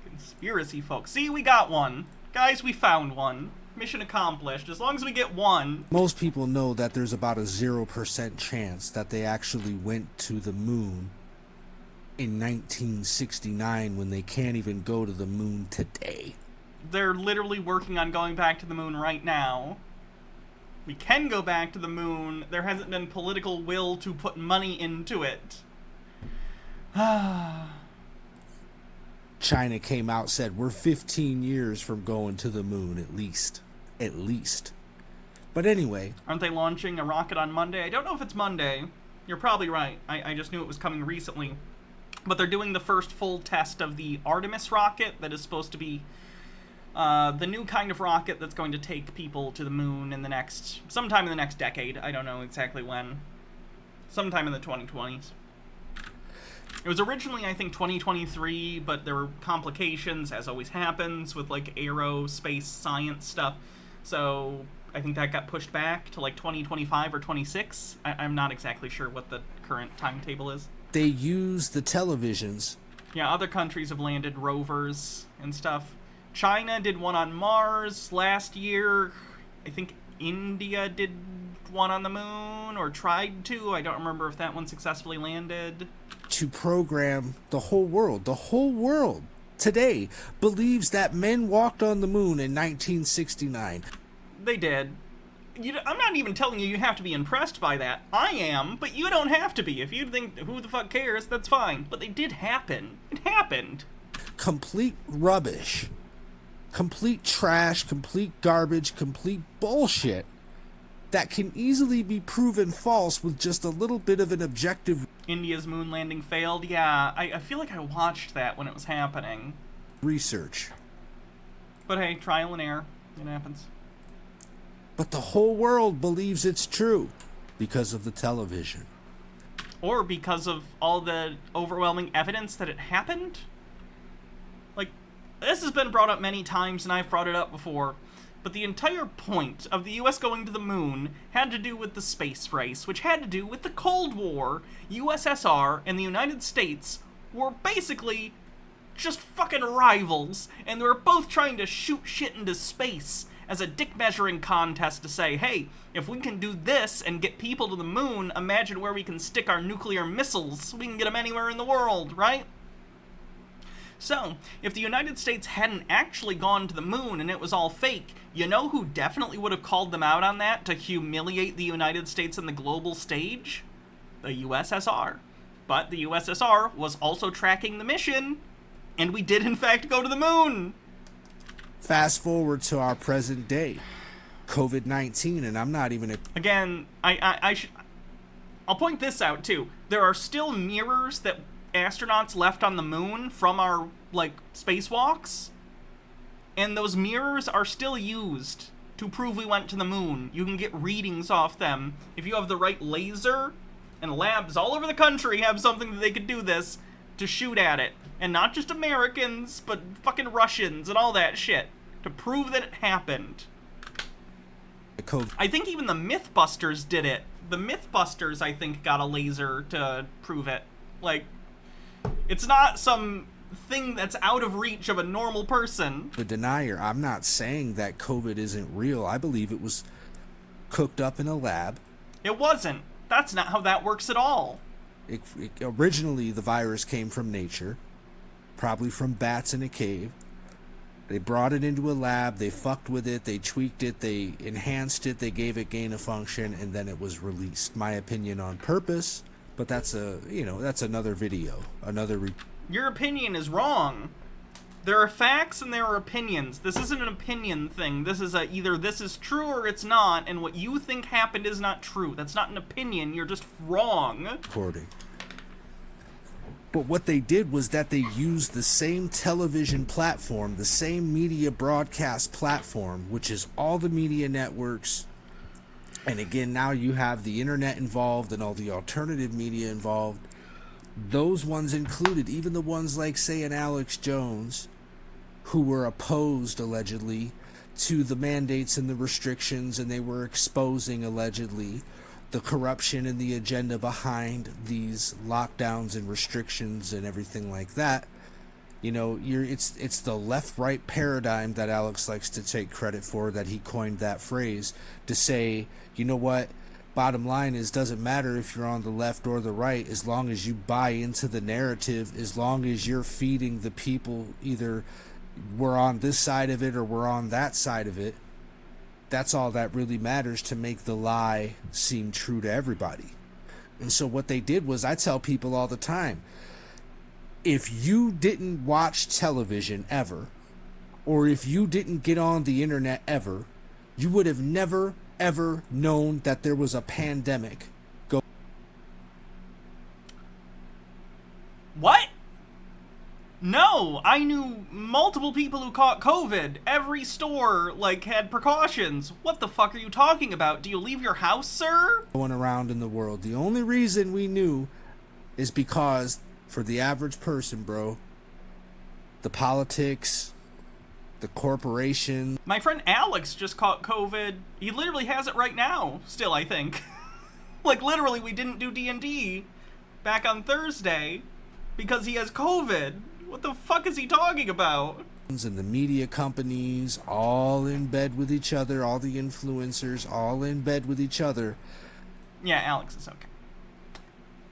Conspiracy folks. See, we got one. Guys, we found one. Mission accomplished. As long as we get one. Most people know that there's about a 0% chance that they actually went to the moon in 1969 when they can't even go to the moon today. They're literally working on going back to the moon right now. We can go back to the moon. There hasn't been political will to put money into it. China came out, said we're 15 years from going to the moon at least. But anyway. Aren't they launching a rocket on Monday? I don't know if it's Monday. You're probably right. I just knew it was coming recently. But they're doing the first full test of the Artemis rocket that is supposed to be the new kind of rocket that's going to take people to the moon in sometime in the next decade. I don't know exactly when. Sometime in the 2020s. It was originally, I think, 2023, but there were complications, as always happens, with, like, aerospace science stuff. So I think that got pushed back to, like, 2025 or 26. I'm not exactly sure what the current timetable is. They use the televisions. Yeah, other countries have landed rovers and stuff. China did one on Mars last year. I think India did one on the moon, or tried to. I don't remember if that one successfully landed. To program the whole world. The whole world today believes that men walked on the moon in 1969. They did. I'm not even telling you have to be impressed by that. I am, but you don't have to be. If you think, who the fuck cares, that's fine. But they did happen. It happened. Complete rubbish. Complete trash, complete garbage, complete bullshit that can easily be proven false with just a little bit of an objective. India's moon landing failed? Yeah, I feel like I watched that when it was happening. Research. But hey, trial and error. It happens. But the whole world believes it's true because of the television. Or because of all the overwhelming evidence that it happened? Like, this has been brought up many times, and I've brought it up before, but the entire point of the US going to the moon had to do with the space race, which had to do with the Cold War. USSR and the United States were basically just fucking rivals, and they were both trying to shoot shit into space as a dick measuring contest to say, hey, if we can do this and get people to the moon, imagine where we can stick our nuclear missiles. We can get them anywhere in the world, right? So, if the United States hadn't actually gone to the moon and it was all fake, you know who definitely would have called them out on that to humiliate the United States on the global stage? The USSR. But the USSR was also tracking the mission, and we did in fact go to the moon. Fast forward to our present day. COVID-19, and I'm not even Again, I'll point this out too. There are still mirrors that astronauts left on the moon from our, like, spacewalks, and those mirrors are still used to prove we went to the moon. You can get readings off them if you have the right laser, and labs all over the country have something that they could do this to shoot at it. And not just Americans, but fucking Russians and all that shit to prove that it happened. I think even the Mythbusters did it. The Mythbusters, I think, got a laser to prove it. Like, it's not some thing that's out of reach of a normal person. The denier, I'm not saying that COVID isn't real. I believe it was cooked up in a lab. It wasn't. That's not how that works at all. Originally, the virus came from nature, probably from bats in a cave. They brought it into a lab, they fucked with it, they tweaked it, they enhanced it, they gave it gain of function, and then it was released. My opinion on purpose, but that's another video, Your opinion is wrong. There are facts and there are opinions. This isn't an opinion thing. This is either this is true or it's not, and what you think happened is not true. That's not an opinion, you're just wrong. Recording. But what they did was that they used the same television platform, the same media broadcast platform, which is all the media networks. And again, now you have the internet involved and all the alternative media involved. Those ones included, even the ones like, say, an Alex Jones, who were opposed, allegedly, to the mandates and the restrictions, and they were exposing, allegedly, the corruption and the agenda behind these lockdowns and restrictions and everything like that. It's the left-right paradigm that Alex likes to take credit for, that he coined that phrase to say, you know what, bottom line is, doesn't matter if you're on the left or the right, as long as you buy into the narrative, as long as you're feeding the people either we're on this side of it or we're on that side of it. That's all that really matters to make the lie seem true to everybody. And so what they did was, I tell people all the time, if you didn't watch television ever, or if you didn't get on the internet ever, you would have never, ever known that there was a pandemic. What? No, I knew multiple people who caught COVID. Every store, had precautions. What the fuck are you talking about? Do you leave your house, sir? Going around in the world. The only reason we knew is because, for the average person, bro, the politics, the corporation. My friend Alex just caught COVID. He literally has it right now, still, I think. Literally, we didn't do D&D back on Thursday because he has COVID. What the fuck is he talking about? And the media companies all in bed with each other, all the influencers all in bed with each other. Yeah, Alex is okay.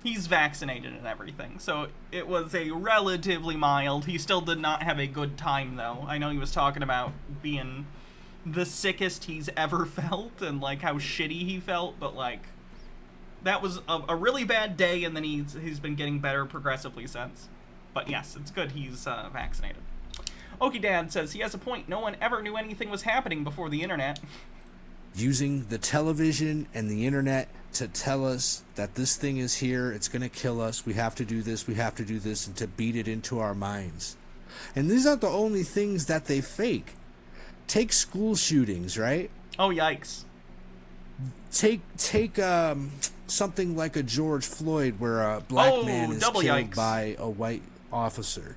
He's vaccinated and everything, so it was a relatively mild. He still did not have a good time, though. I know he was talking about being the sickest he's ever felt and, how shitty he felt, but, that was a really bad day, and then he's been getting better progressively since. But yes, it's good he's vaccinated. Okie Dad says he has a point. No one ever knew anything was happening before the internet. Using the television and the internet to tell us that this thing is here, it's going to kill us, we have to do this, and to beat it into our minds. And these aren't the only things that they fake. Take school shootings, right? Oh, yikes. Take something like a George Floyd, where a black man is killed yikes. by a white officer.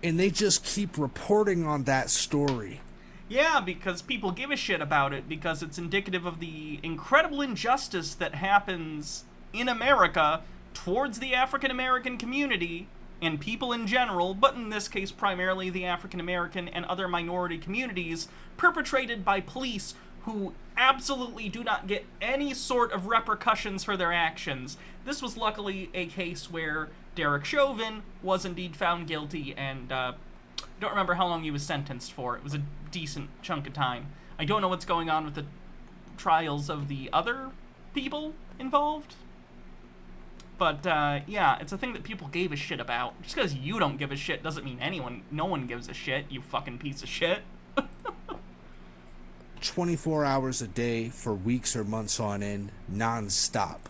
And they just keep reporting on that story. Yeah, because people give a shit about it, because it's indicative of the incredible injustice that happens in America towards the African American community and people in general, but in this case primarily the African American and other minority communities, perpetrated by police who absolutely do not get any sort of repercussions for their actions. This was luckily a case where Derek Chauvin was indeed found guilty, and don't remember how long he was sentenced for. It was a decent chunk of time. I don't know what's going on with the trials of the other people involved. But, yeah, it's a thing that people gave a shit about. Just because you don't give a shit doesn't mean no one gives a shit, you fucking piece of shit. 24 hours a day for weeks or months on end, non-stop.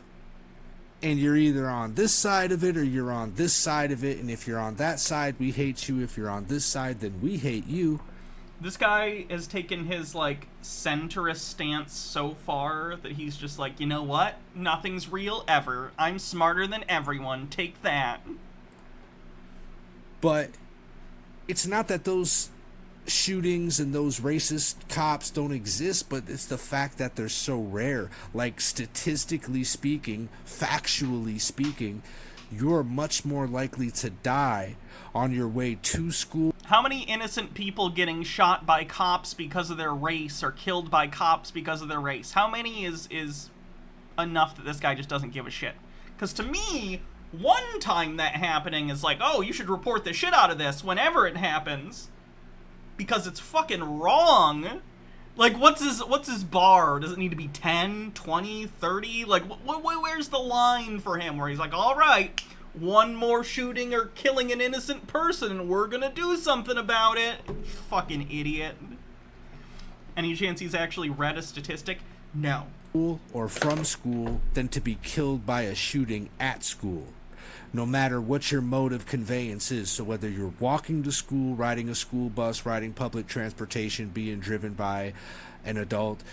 And you're either on this side of it or you're on this side of it, and if you're on that side, we hate you. If you're on this side, then we hate you. This guy has taken his, centrist stance so far that he's just you know what? Nothing's real ever. I'm smarter than everyone. Take that. But it's not that those shootings and those racist cops don't exist, but it's the fact that they're so rare. Statistically speaking, factually speaking, you're much more likely to die on your way to school. How many innocent people getting shot by cops because of their race or killed by cops because of their race? How many is enough that this guy just doesn't give a shit? Because to me, one time that happening is like, oh, you should report the shit out of this whenever it happens. Because it's fucking wrong. Like, what's his bar? Does it need to be 10, 20, 30? Like, where's the line for him where he's like, all right, one more shooting or killing an innocent person and we're gonna do something about it? Fucking idiot. Any chance he's actually read a statistic? No. Or from school than to be killed by a shooting at school, no matter what your mode of conveyance is. So whether you're walking to school, riding a school bus, riding public transportation, being driven by an adult,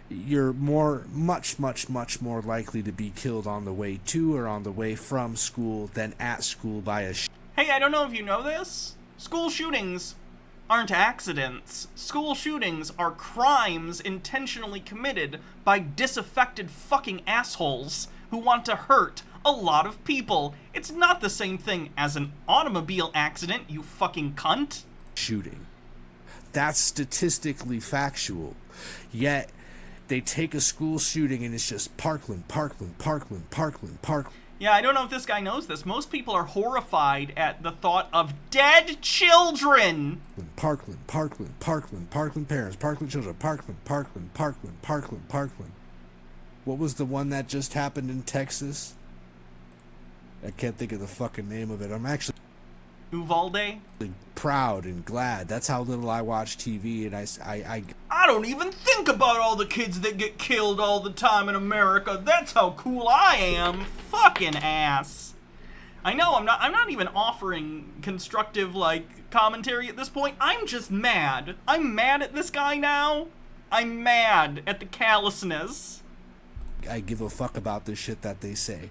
you're much more likely to be killed on the way to or on the way from school than at school by a Hey, I don't know if you know this. School shootings aren't accidents. School shootings are crimes intentionally committed by disaffected fucking assholes who want to hurt a lot of people. It's not the same thing as an automobile accident, you fucking cunt. Shooting. That's statistically factual. Yet, they take a school shooting and it's just Parkland. Yeah, I don't know if this guy knows this. Most people are horrified at the thought of dead children. Parkland parents, Parkland children, Parkland. What was the one that just happened in Texas? I can't think of the fucking name of it. I'm actually Uvalde? Proud and glad. That's how little I watch TV, and I don't even think about all the kids that get killed all the time in America. That's how cool I am. Fucking ass. I know I'm not even offering constructive like commentary at this point. I'm just mad. I'm mad at this guy now. I'm mad at the callousness. I give a fuck about this shit that they say.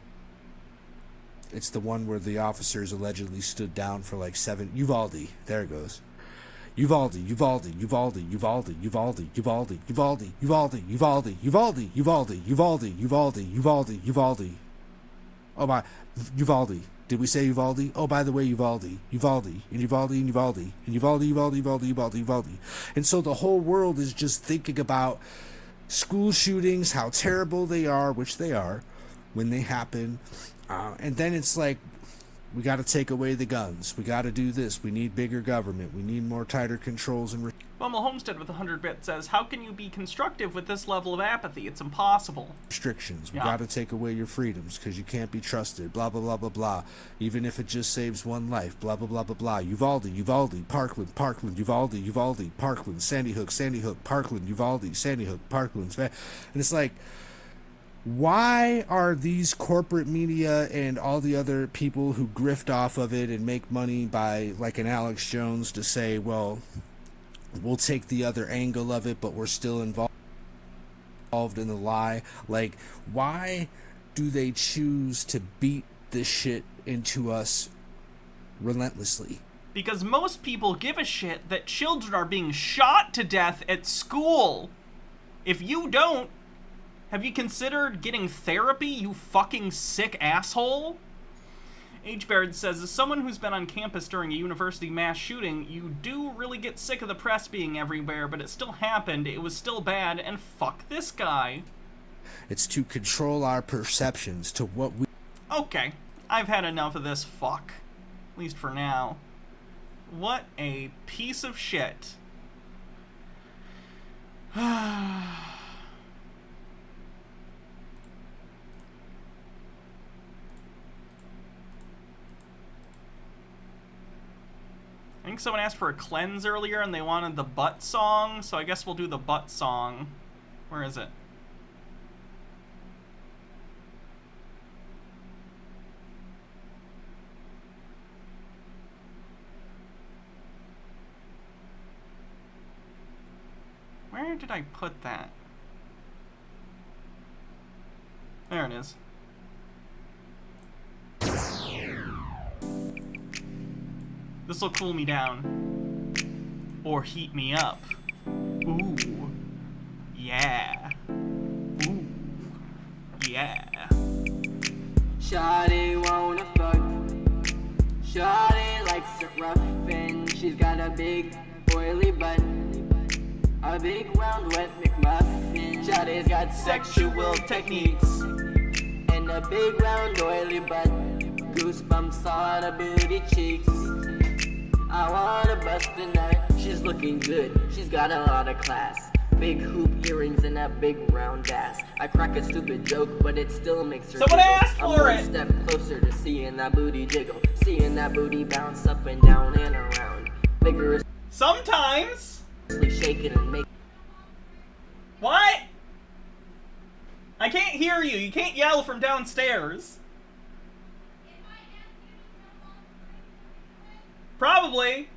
It's the one where the officers allegedly stood down for like 7... Uvalde. There it goes. Uvalde. Oh my... Uvalde. Did we say Uvalde? Oh, by the way, Uvalde. And so the whole world is just thinking about school shootings, how terrible they are, which they are, when they happen. And then it's like, we got to take away the guns. We got to do this. We need bigger government. We need more tighter controls and... Bumble Homestead with 100 bits says, how can you be constructive with this level of apathy? It's impossible. Restrictions. We got to take away your freedoms because you can't be trusted. Blah, blah, blah, blah, blah. Even if it just saves one life. Blah, blah, blah, blah, blah. Uvalde, Parkland, Uvalde, Parkland, Sandy Hook, Parkland, Uvalde, Sandy Hook, Parkland. And it's like, why are these corporate media and all the other people who grift off of it and make money by, like an Alex Jones, to say, well, we'll take the other angle of it, but we're still involved in the lie? Like, why do they choose to beat this shit into us relentlessly? Because most people give a shit that children are being shot to death at school. If you don't, have you considered getting therapy, you fucking sick asshole? H. Baird says, as someone who's been on campus during a university mass shooting, you do really get sick of the press being everywhere, but it still happened, it was still bad, and fuck this guy. It's to control our perceptions to what we... Okay, I've had enough of this fuck. At least for now. What a piece of shit. I think someone asked for a cleanse earlier and they wanted the butt song, so I guess we'll do the butt song. Where is it? Where did I put that? There it is. This will cool me down. Or heat me up. Ooh. Yeah. Ooh. Yeah. Shawty wanna fuck likes it rough and she's got a big oily butt. A big round wet McMuffin. Shawty's got sexual techniques and a big round oily butt. Goosebumps on her booty cheeks. I wanna bust a nut. She's looking good, she's got a lot of class. Big hoop earrings and that big round ass. I crack a stupid joke, but it still makes her Someone giggle. asked for I'm one it. step closer to seeing that booty jiggle. Seeing that booty bounce up and down and around. Vigorously Sometimes. shaking and making. What? I can't hear you. You can't yell from downstairs. Probably.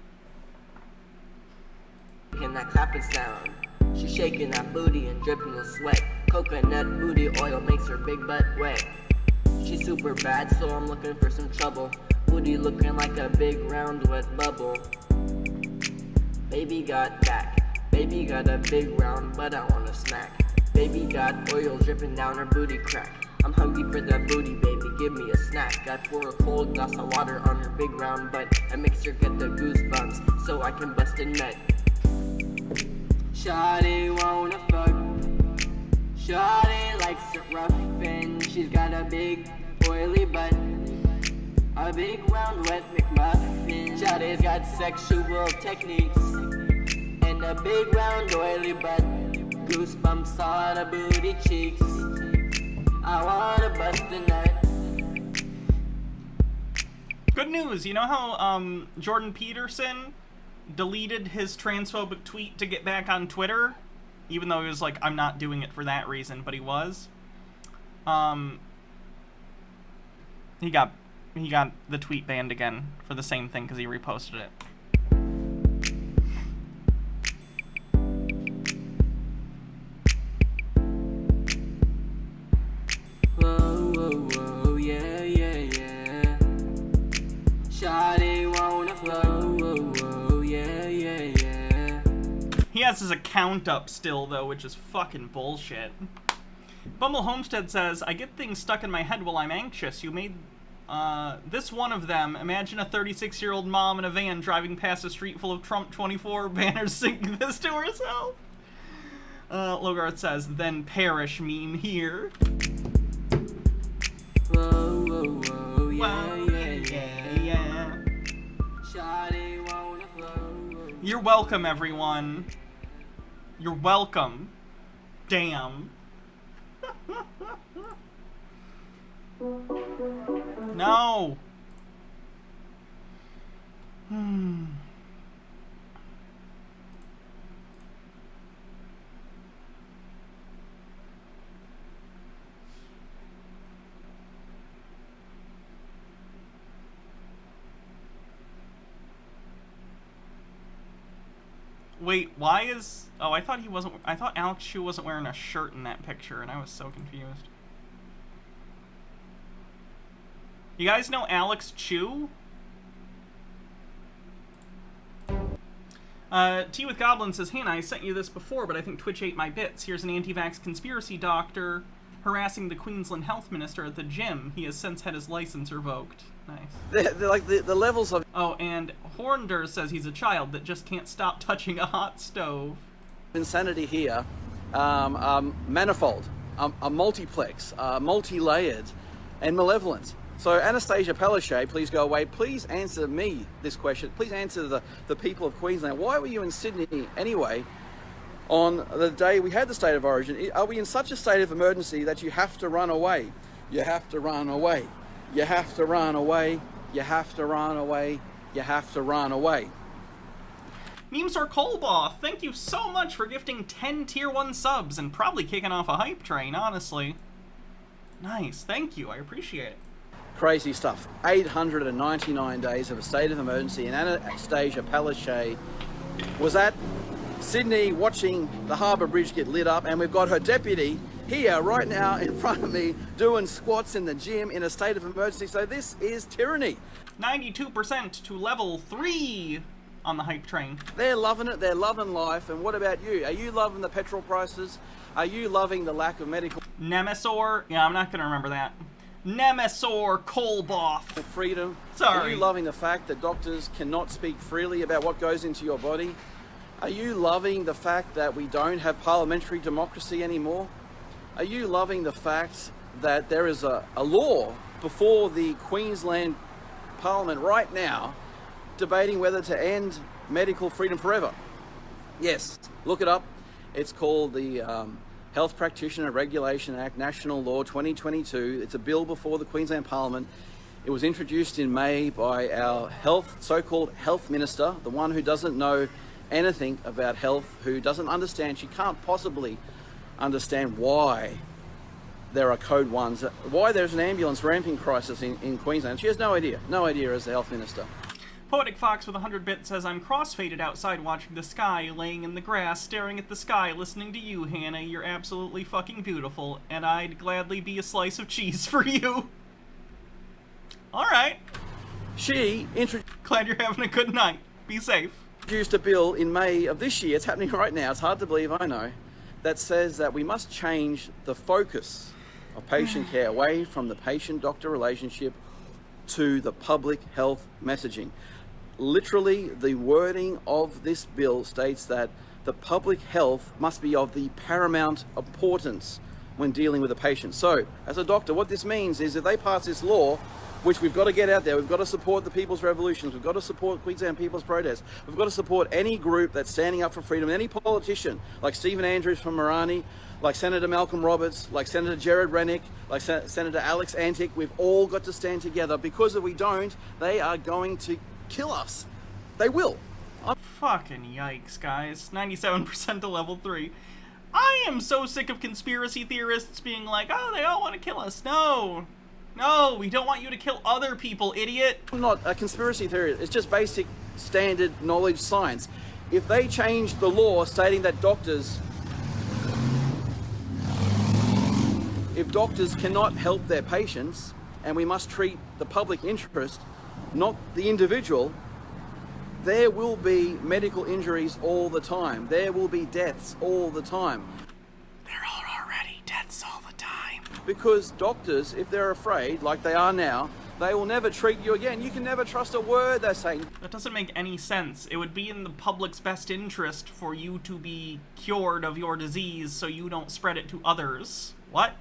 Making that clapping sound. She's shaking that booty and dripping with sweat. Coconut booty oil makes her big butt wet. She's super bad, so I'm looking for some trouble. Booty looking like a big round wet bubble. Baby got back. Baby got a big round, but I want a snack. Baby got oil dripping down her booty crack. I'm hungry for that booty, baby, give me a snack. I pour a cold glass of water on her big round butt. I makes her get the goosebumps, so I can bust a nut. Shawty wanna fuck. Shawty likes it rough and she's got a big oily butt. A big round wet McMuffin. Shawty's got sexual techniques and a big round oily butt. Goosebumps on her booty cheeks. I wanna bust a nut. Good news. You know how Jordan Peterson deleted his transphobic tweet to get back on Twitter, even though he was like, I'm not doing it for that reason, but he was. He got the tweet banned again for the same thing because he reposted it. Whoa, whoa, whoa, yeah, yeah, yeah. Shawty wanna flow, whoa, whoa, yeah, yeah, yeah. He has his account up still, though, which is fucking bullshit. Bumble Homestead says, I get things stuck in my head while I'm anxious. You made this one of them. Imagine a 36-year-old mom in a van driving past a street full of Trump 24 banners singing this to herself. Logarth says, then perish meme here. Whoa, whoa, whoa, yeah, Whoa, yeah, yeah. Shawty wanna flow, whoa. You're welcome, everyone. You're welcome. Damn. No. Wait, why is... Oh, I thought he wasn't... I thought Alex Chu wasn't wearing a shirt in that picture, and I was so confused. You guys know Alex Chu? Tea with Goblin says, Hannah, I sent you this before, but I think Twitch ate my bits. Here's an anti-vax conspiracy doctor harassing the Queensland health minister at the gym. He has since had his license revoked. Nice. They're like the levels of... Oh, and Hornder says he's a child that just can't stop touching a hot stove. Insanity here are manifold, are multiplex, multi-layered, and malevolent. So Anastasia Palaszczuk, please go away. Please answer me this question. Please answer the people of Queensland. Why were you in Sydney anyway on the day we had the state of origin? Are we in such a state of emergency that you have to run away? You have to run away. You have to run away. You have to run away. You have to run away. Memesor Kolboth, thank you so much for gifting 10 tier 1 subs and probably kicking off a hype train, honestly. Nice, thank you, I appreciate it. Crazy stuff. 899 days of a state of emergency, and Anastasia Palaszczuk was at Sydney watching the Harbour Bridge get lit up, and we've got her deputy here right now in front of me doing squats in the gym in a state of emergency. So this is tyranny. 92% to level 3 on the hype train. They're loving it, they're loving life, and what about you? Are you loving the petrol prices? Are you loving the lack of medical... Nemesor, yeah, I'm not going to remember that. Nemesor Kolboth. Freedom. Sorry. Are you loving the fact that doctors cannot speak freely about what goes into your body? Are you loving the fact that we don't have parliamentary democracy anymore? Are you loving the fact that there is a law before the Queensland Parliament right now debating whether to end medical freedom forever? Yes, look it up. It's called the Health Practitioner Regulation Act, National Law 2022. It's a bill before the Queensland Parliament. It was introduced in May by our so-called health minister, the one who doesn't know anything about health, who doesn't understand, she can't possibly understand why there are code ones, why there's an ambulance ramping crisis in Queensland. She has no idea as the health minister. Poetic Fox with 100 bits says, I'm cross-faded outside watching the sky, laying in the grass, staring at the sky, listening to you, Hannah. You're absolutely fucking beautiful, and I'd gladly be a slice of cheese for you. Alright. Glad you're having a good night. Be safe. Introduced a bill in May of this year, it's happening right now, it's hard to believe, I know, that says that we must change the focus of patient care away from the patient-doctor relationship to the public health messaging. Literally, the wording of this bill states that the public health must be of the paramount importance when dealing with a patient. So, as a doctor, what this means is if they pass this law, which we've got to get out there, we've got to support the people's revolutions, we've got to support Queensland people's protests, we've got to support any group that's standing up for freedom, any politician, like Stephen Andrews from Morani, like Senator Malcolm Roberts, like Senator Jared Rennick, like Senator Alex Antic. We've all got to stand together, because if we don't, they are going to kill us. They will. Fucking yikes, guys. 97% to level 3. I am so sick of conspiracy theorists being like, oh, they all want to kill us. No, we don't want you to kill other people, idiot. I'm not a conspiracy theorist. It's just basic standard knowledge science. If they change the law stating that if doctors cannot help their patients, and we must treat the public interest, not the individual, there will be medical injuries all the time. There will be deaths all the time. There are already deaths all the time. Because doctors, if they're afraid, like they are now, they will never treat you again. You can never trust a word they're saying. That doesn't make any sense. It would be in the public's best interest for you to be cured of your disease so you don't spread it to others. What?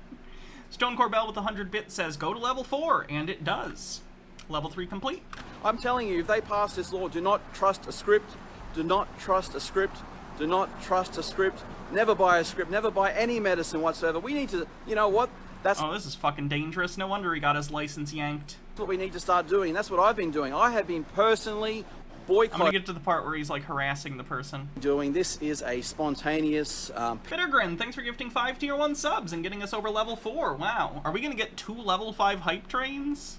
Stone Corbell with 100 bits says, go to level 4, and it does. Level 3 complete. I'm telling you, if they pass this law, do not trust a script. Do not trust a script. Do not trust a script. Never buy a script. Never buy any medicine whatsoever. We need to, you know what? Oh, this is fucking dangerous. No wonder he got his license yanked. That's what we need to start doing. That's what I've been doing. I have been personally boycotting. I'm gonna get to the part where he's like harassing the person. This is a spontaneous... Bittergrin, thanks for gifting 5 tier 1 subs and getting us over level 4. Wow. Are we gonna get 2 level 5 hype trains?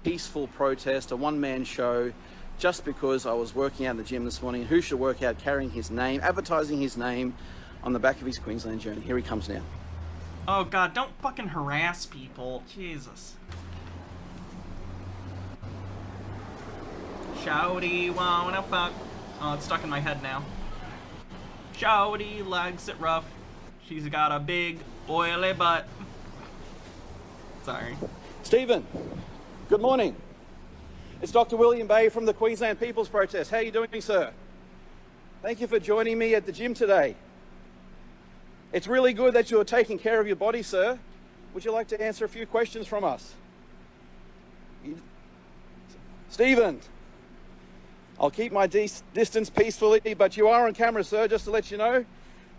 Peaceful protest, a one-man show, just because I was working out in the gym this morning. Who should work out carrying his name, advertising his name on the back of his Queensland journey? Here he comes now. Oh god, don't fucking harass people. Jesus. Shouty wanna fuck. Oh, it's stuck in my head now. Shouty likes it rough. She's got a big oily butt. Sorry. Stephen, good morning. It's Dr. William Bay from the Queensland People's Protest. How are you doing, sir? Thank you for joining me at the gym today. It's really good that you're taking care of your body, sir. Would you like to answer a few questions from us? Stephen, I'll keep my distance peacefully, but you are on camera, sir, just to let you know.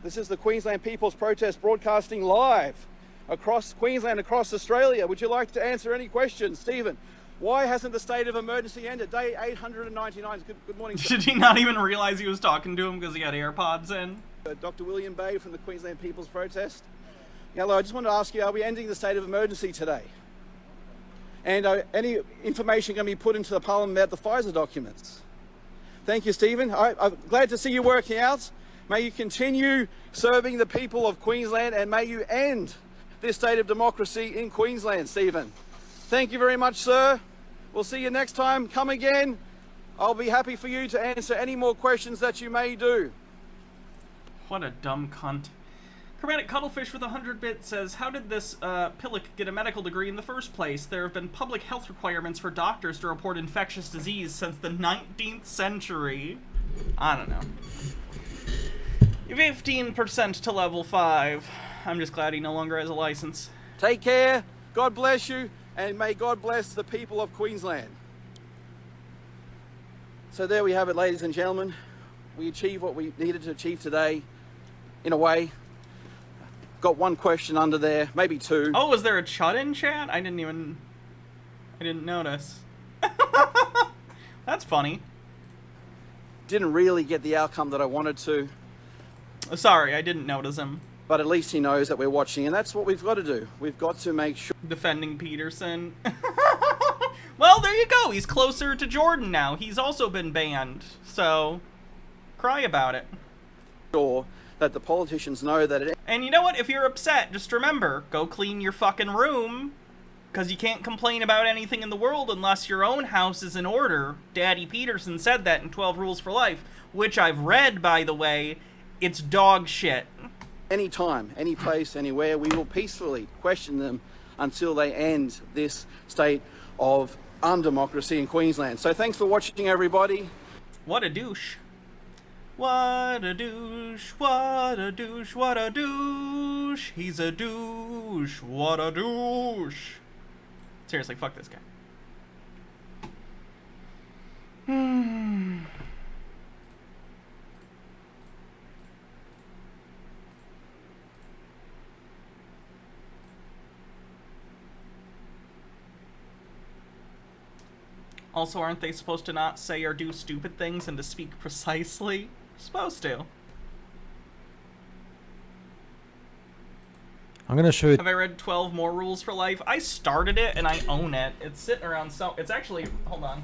This is the Queensland People's Protest broadcasting live across Queensland, across Australia. Would you like to answer any questions? Stephen, why hasn't the state of emergency ended? Day 899. Good morning, sir. Did he not even realize he was talking to him because he had AirPods in? Dr. William Bay from the Queensland People's Protest. Hello, I just wanted to ask you, are we ending the state of emergency today? And any information going to be put into the Parliament about the Pfizer documents? Thank you, Stephen. I'm glad to see you working out. May you continue serving the people of Queensland, and may you end this state of democracy in Queensland, Stephen. Thank you very much, sir. We'll see you next time. Come again. I'll be happy for you to answer any more questions that you may do. What a dumb cunt. Chromatic Cuttlefish with 100 bits says, how did this Pillock get a medical degree in the first place? There have been public health requirements for doctors to report infectious disease since the 19th century. I don't know. 15% to level 5. I'm just glad he no longer has a license. Take care, God bless you, and may God bless the people of Queensland. So there we have it, ladies and gentlemen. We achieved what we needed to achieve today, in a way. Got one question under there, maybe two. Oh, was there a chud in chat? I didn't notice. That's funny. Didn't really get the outcome that I wanted to. Sorry, I didn't notice him. But at least he knows that we're watching, and that's what we've got to do. We've got to make sure... Defending Peterson. Well, there you go. He's closer to Jordan now. He's also been banned. So, cry about it. Sure that the politicians know that it... And you know what? If you're upset, just remember, go clean your fucking room. Because you can't complain about anything in the world unless your own house is in order. Daddy Peterson said that in 12 Rules for Life, which I've read, by the way. It's dog shit. Anytime, any place, anywhere, we will peacefully question them until they end this state of undemocracy in Queensland. So thanks for watching, everybody. What a douche. What a douche, what a douche, what a douche. He's a douche, what a douche. Seriously, fuck this guy. Also, aren't they supposed to not say or do stupid things and to speak precisely? Supposed to. I'm gonna show you. Have I read 12 More Rules for Life? I started it and I own it. It's sitting around so... It's actually... Hold on.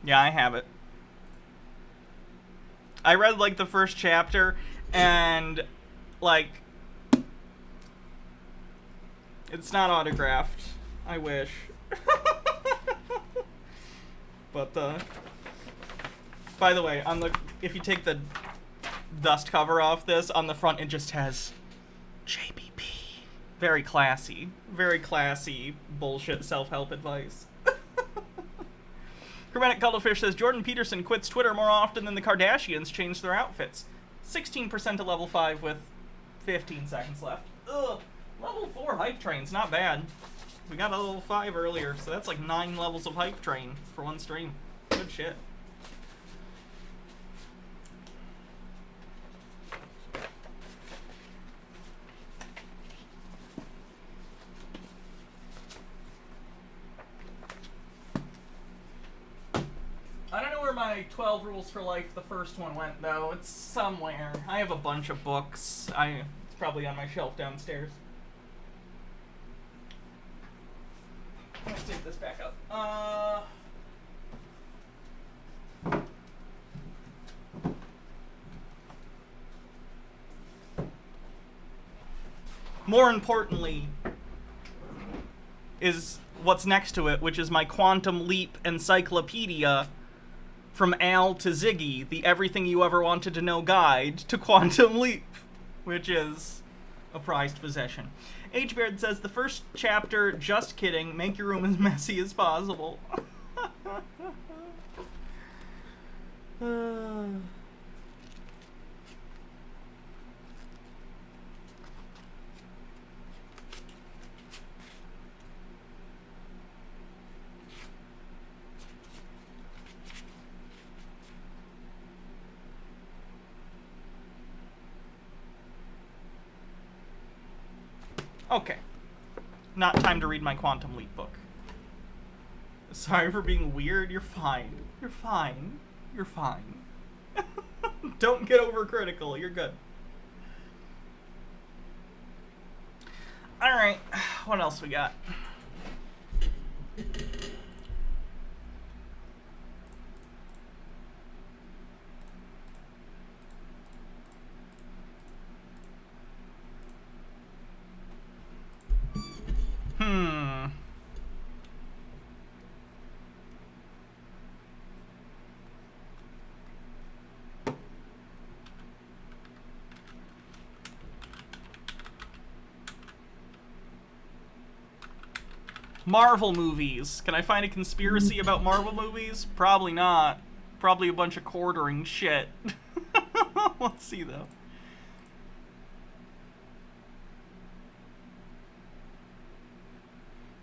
Yeah, I have it. I read, like, the first chapter, and, like, it's not autographed. I wish. But, by the way, on the, if you take the dust cover off this, on the front it just has JBP. Very classy bullshit self-help advice. Chromatic Cuttlefish says, Jordan Peterson quits Twitter more often than the Kardashians change their outfits. 16% to level 5 with 15 seconds left. Ugh. Level 4 hype train's not bad. We got a level 5 earlier, so that's like 9 levels of hype train for one stream. Good shit. I don't know where my 12 Rules for Life, the first one, went, though. It's somewhere. I have a bunch of books. It's probably on my shelf downstairs. Let's take this back up. More importantly is what's next to it, which is my Quantum Leap Encyclopedia, From Al to Ziggy, the Everything You Ever Wanted to Know Guide to Quantum Leap, which is a prized possession. H-Beard says, the first chapter, just kidding, make your room as messy as possible. Okay. Not time to read my Quantum Leap book. Sorry for being weird. You're fine. You're fine. You're fine. Don't get overcritical. You're good. Alright. What else we got? Marvel movies. Can I find a conspiracy about Marvel movies? Probably not. Probably a bunch of quartering shit. Let's see, though.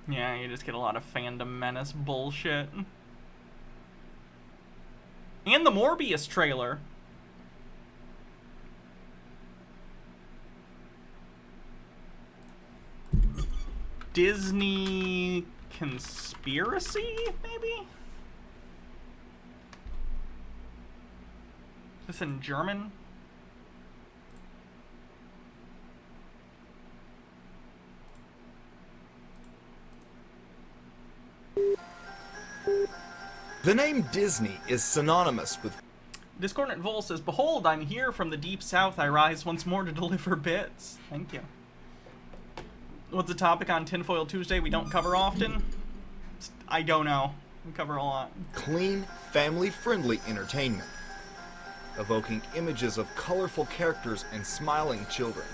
Yeah, you just get a lot of fandom menace bullshit. And the Morbius trailer. Disney conspiracy, maybe? Is this in German? The name Disney is synonymous with... Discordant Vol says, "Behold, I'm here from the deep south. I rise once more to deliver bits." Thank you. What's the topic on Tinfoil Tuesday we don't cover often? I don't know. We cover a lot. Clean, family-friendly entertainment, evoking images of colorful characters and smiling children.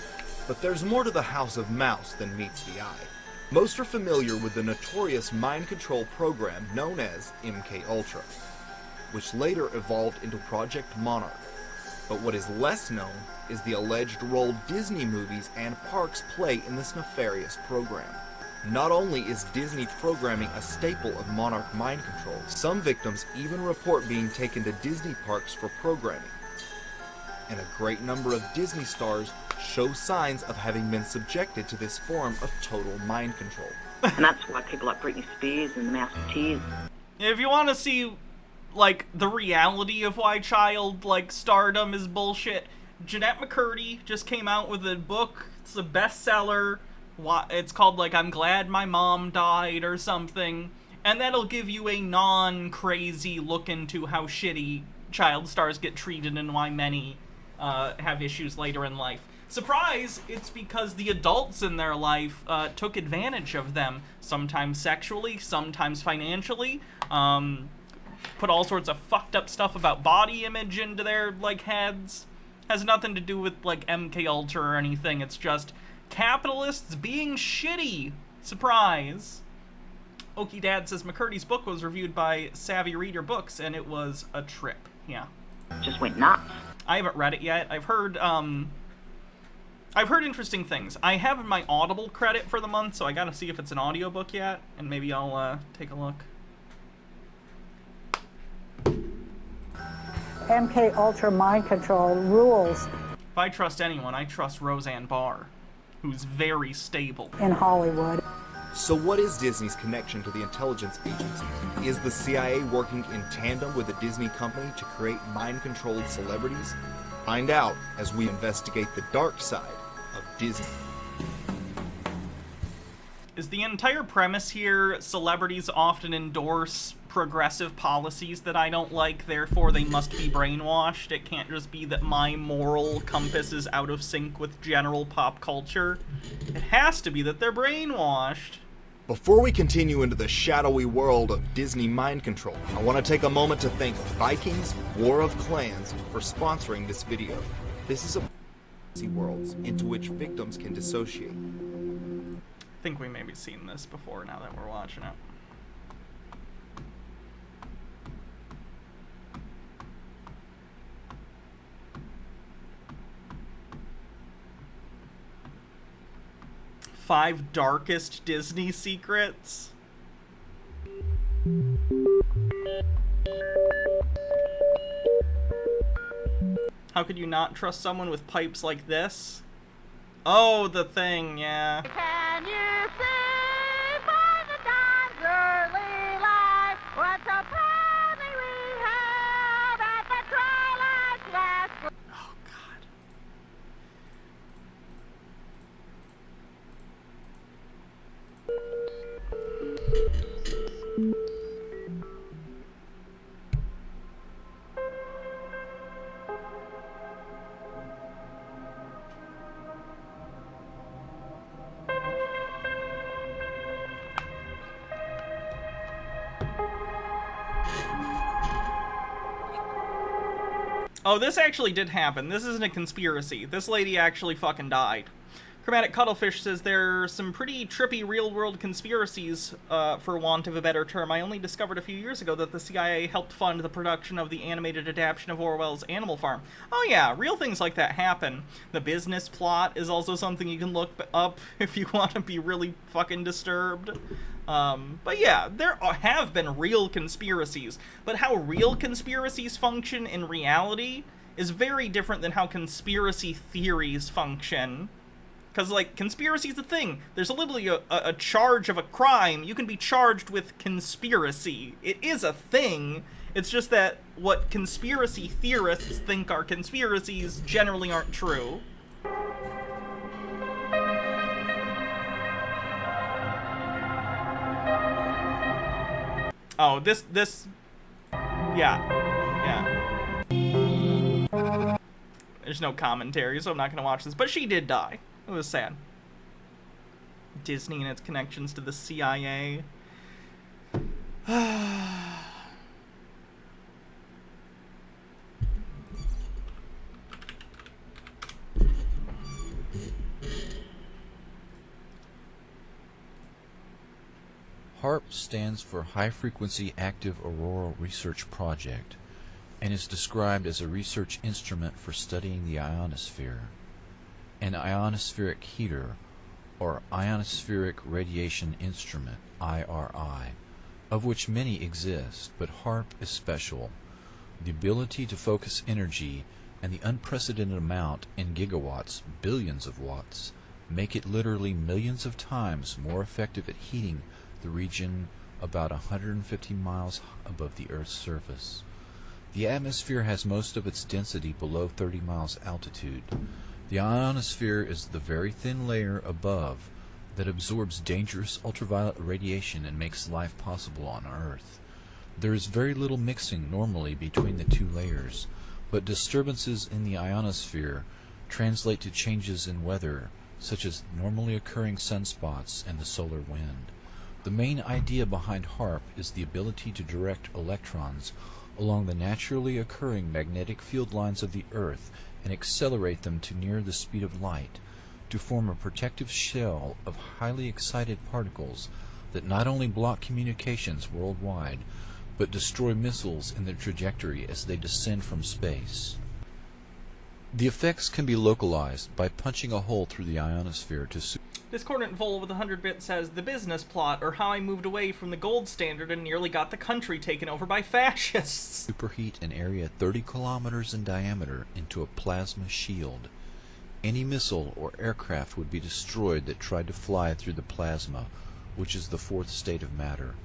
But there's more to the House of Mouse than meets the eye. Most are familiar with the notorious mind control program known as MKUltra, which later evolved into Project Monarch. But what is less known is the alleged role Disney movies and parks play in this nefarious program. Not only is Disney programming a staple of Monarch mind control, some victims even report being taken to Disney parks for programming. And a great number of Disney stars show signs of having been subjected to this form of total mind control. And that's why people like Britney Spears and the Master Tears. If you want to see, like, the reality of why child, like, stardom is bullshit, Jeanette McCurdy just came out with a book. It's a bestseller. It's called, like, I'm Glad My Mom Died or something. And that'll give you a non-crazy look into how shitty child stars get treated and why many have issues later in life. Surprise! It's because the adults in their life took advantage of them, sometimes sexually, sometimes financially, put all sorts of fucked up stuff about body image into their, like, heads. Has nothing to do with, like, MKUltra or anything. It's just capitalists being shitty. Surprise. Okie Dad says McCurdy's book was reviewed by Savvy Reader Books, and it was a trip. Yeah. Just went nuts. I haven't read it yet. I've heard interesting things. I have my Audible credit for the month, so I gotta see if it's an audiobook yet, and maybe I'll take a look. MKUltra mind control rules If I trust anyone, I trust Roseanne Barr, who's very stable. in Hollywood. So what is Disney's connection to the intelligence agencies? Is the CIA working in tandem with the Disney company to create mind-controlled celebrities? Find out as we investigate the dark side of Disney. Is the entire premise here celebrities often endorse progressive policies that I don't like, therefore they must be brainwashed? It can't just be that my moral compass is out of sync with general pop culture. It has to be that they're brainwashed. Before we continue into the shadowy world of Disney mind control, I want to take a moment to thank Vikings War of Clans for sponsoring this video. This is a worlds into which victims can dissociate. I think we maybe seen this before now that we're watching it. Five darkest Disney secrets. How could you not trust someone with pipes like this? Oh, the thing, yeah. Can you see by the dawn's early light what so proudly we have at the twilight's last? Oh, God. Oh, this actually did happen. This isn't a conspiracy. This lady actually fucking died. Chromatic Cuttlefish says there's some pretty trippy real-world conspiracies, for want of a better term. I only discovered a few years ago that the CIA helped fund the production of the animated adaptation of Orwell's Animal Farm. Oh yeah, real things like that happen. The business plot is also something you can look up if you want to be really fucking disturbed. But yeah, there have been real conspiracies, but how real conspiracies function in reality is very different than how conspiracy theories function. Because, like, conspiracy is a thing. There's literally a charge of a crime. You can be charged with conspiracy. It is a thing. It's just that what conspiracy theorists think are conspiracies generally aren't true. Oh, this... Yeah. There's no commentary, so I'm not going to watch this. But she did die. It was sad. Disney and its connections to the CIA. HAARP stands for High Frequency Active Auroral Research Project and is described as a research instrument for studying the ionosphere. An ionospheric heater, or ionospheric radiation instrument, IRI, of which many exist, but HAARP is special. The ability to focus energy and the unprecedented amount in gigawatts, billions of watts, make it literally millions of times more effective at heating the region about 150 miles above the Earth's surface. The atmosphere has most of its density below 30 miles altitude. The ionosphere is the very thin layer above that absorbs dangerous ultraviolet radiation and makes life possible on Earth. There is very little mixing normally between the two layers, but disturbances in the ionosphere translate to changes in weather, such as normally occurring sunspots and the solar wind. The main idea behind HAARP is the ability to direct electrons along the naturally occurring magnetic field lines of the Earth and accelerate them to near the speed of light, to form a protective shell of highly excited particles that not only block communications worldwide, but destroy missiles in their trajectory as they descend from space. The effects can be localized by punching a hole through the ionosphere to Discordant Vol with 100 bits says, the business plot, or how I moved away from the gold standard and nearly got the country taken over by fascists. Superheat an area 30 kilometers in diameter into a plasma shield. Any missile or aircraft would be destroyed that tried to fly through the plasma, which is the fourth state of matter.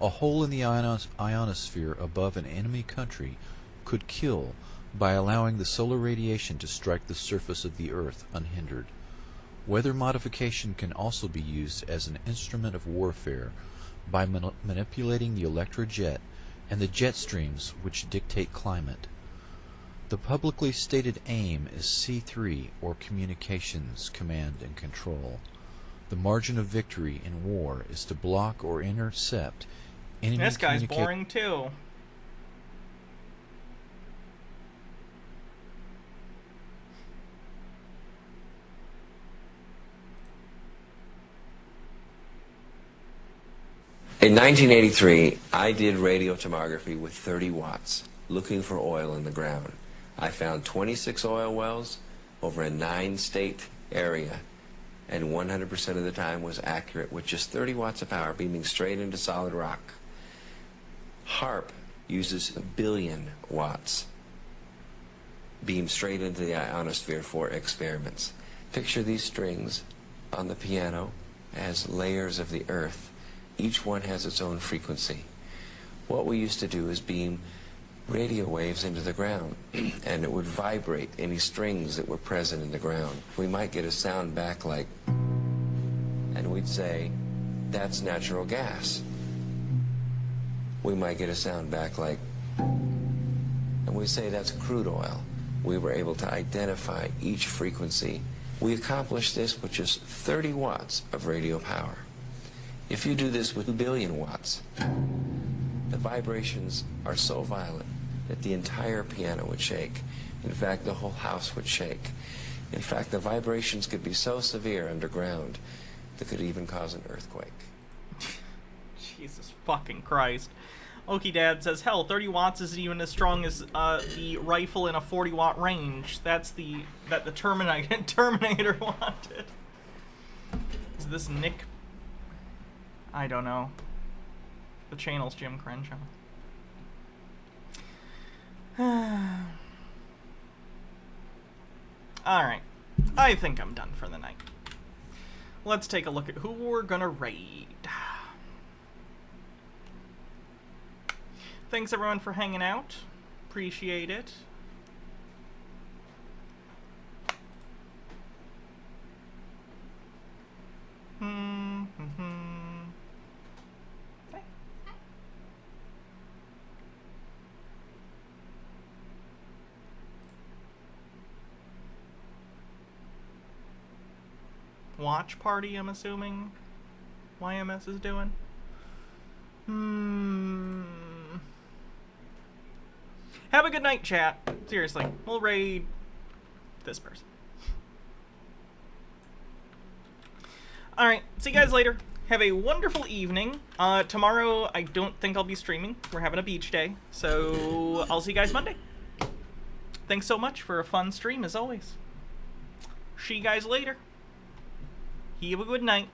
A hole in the ionosphere above an enemy country could kill by allowing the solar radiation to strike the surface of the Earth unhindered. Weather modification can also be used as an instrument of warfare by manipulating the electrojet and the jet streams which dictate climate. The publicly stated aim is C3, or Communications, Command and Control. The margin of victory in war is to block or intercept enemy This guy's boring too. In 1983, I did radio tomography with 30 watts, looking for oil in the ground. I found 26 oil wells over a 9-state area, and 100% of the time was accurate with just 30 watts of power beaming straight into solid rock. HAARP uses 1 billion watts beamed straight into the ionosphere for experiments. Picture these strings on the piano as layers of the Earth. Each one has its own frequency. What we used to do is beam radio waves into the ground, and it would vibrate any strings that were present in the ground. We might get a sound back like, and we'd say, that's natural gas. We might get a sound back like, and we'd say, that's crude oil. We were able to identify each frequency. We accomplished this with just 30 watts of radio power. If you do this with 1 billion watts, the vibrations are so violent that the entire piano would shake. In fact, the whole house would shake. In fact, the vibrations could be so severe underground that could even cause an earthquake. Jesus fucking Christ. Okie Dad says, hell, 30 watts isn't even as strong as the rifle in a 40-watt range. That's the Terminator wanted. Is this Nick? I don't know. The channel's Jim Crenshaw. Alright. I think I'm done for the night. Let's take a look at who we're gonna raid. Thanks everyone for hanging out. Appreciate it. Hey. Watch party, I'm assuming YMS is doing. Have a good night, chat. Seriously, we'll raid this person. Alright, see you guys later. Have a wonderful evening. Tomorrow, I don't think I'll be streaming. We're having a beach day. So, I'll see you guys Monday. Thanks so much for a fun stream, as always. See you guys later. Have a good night.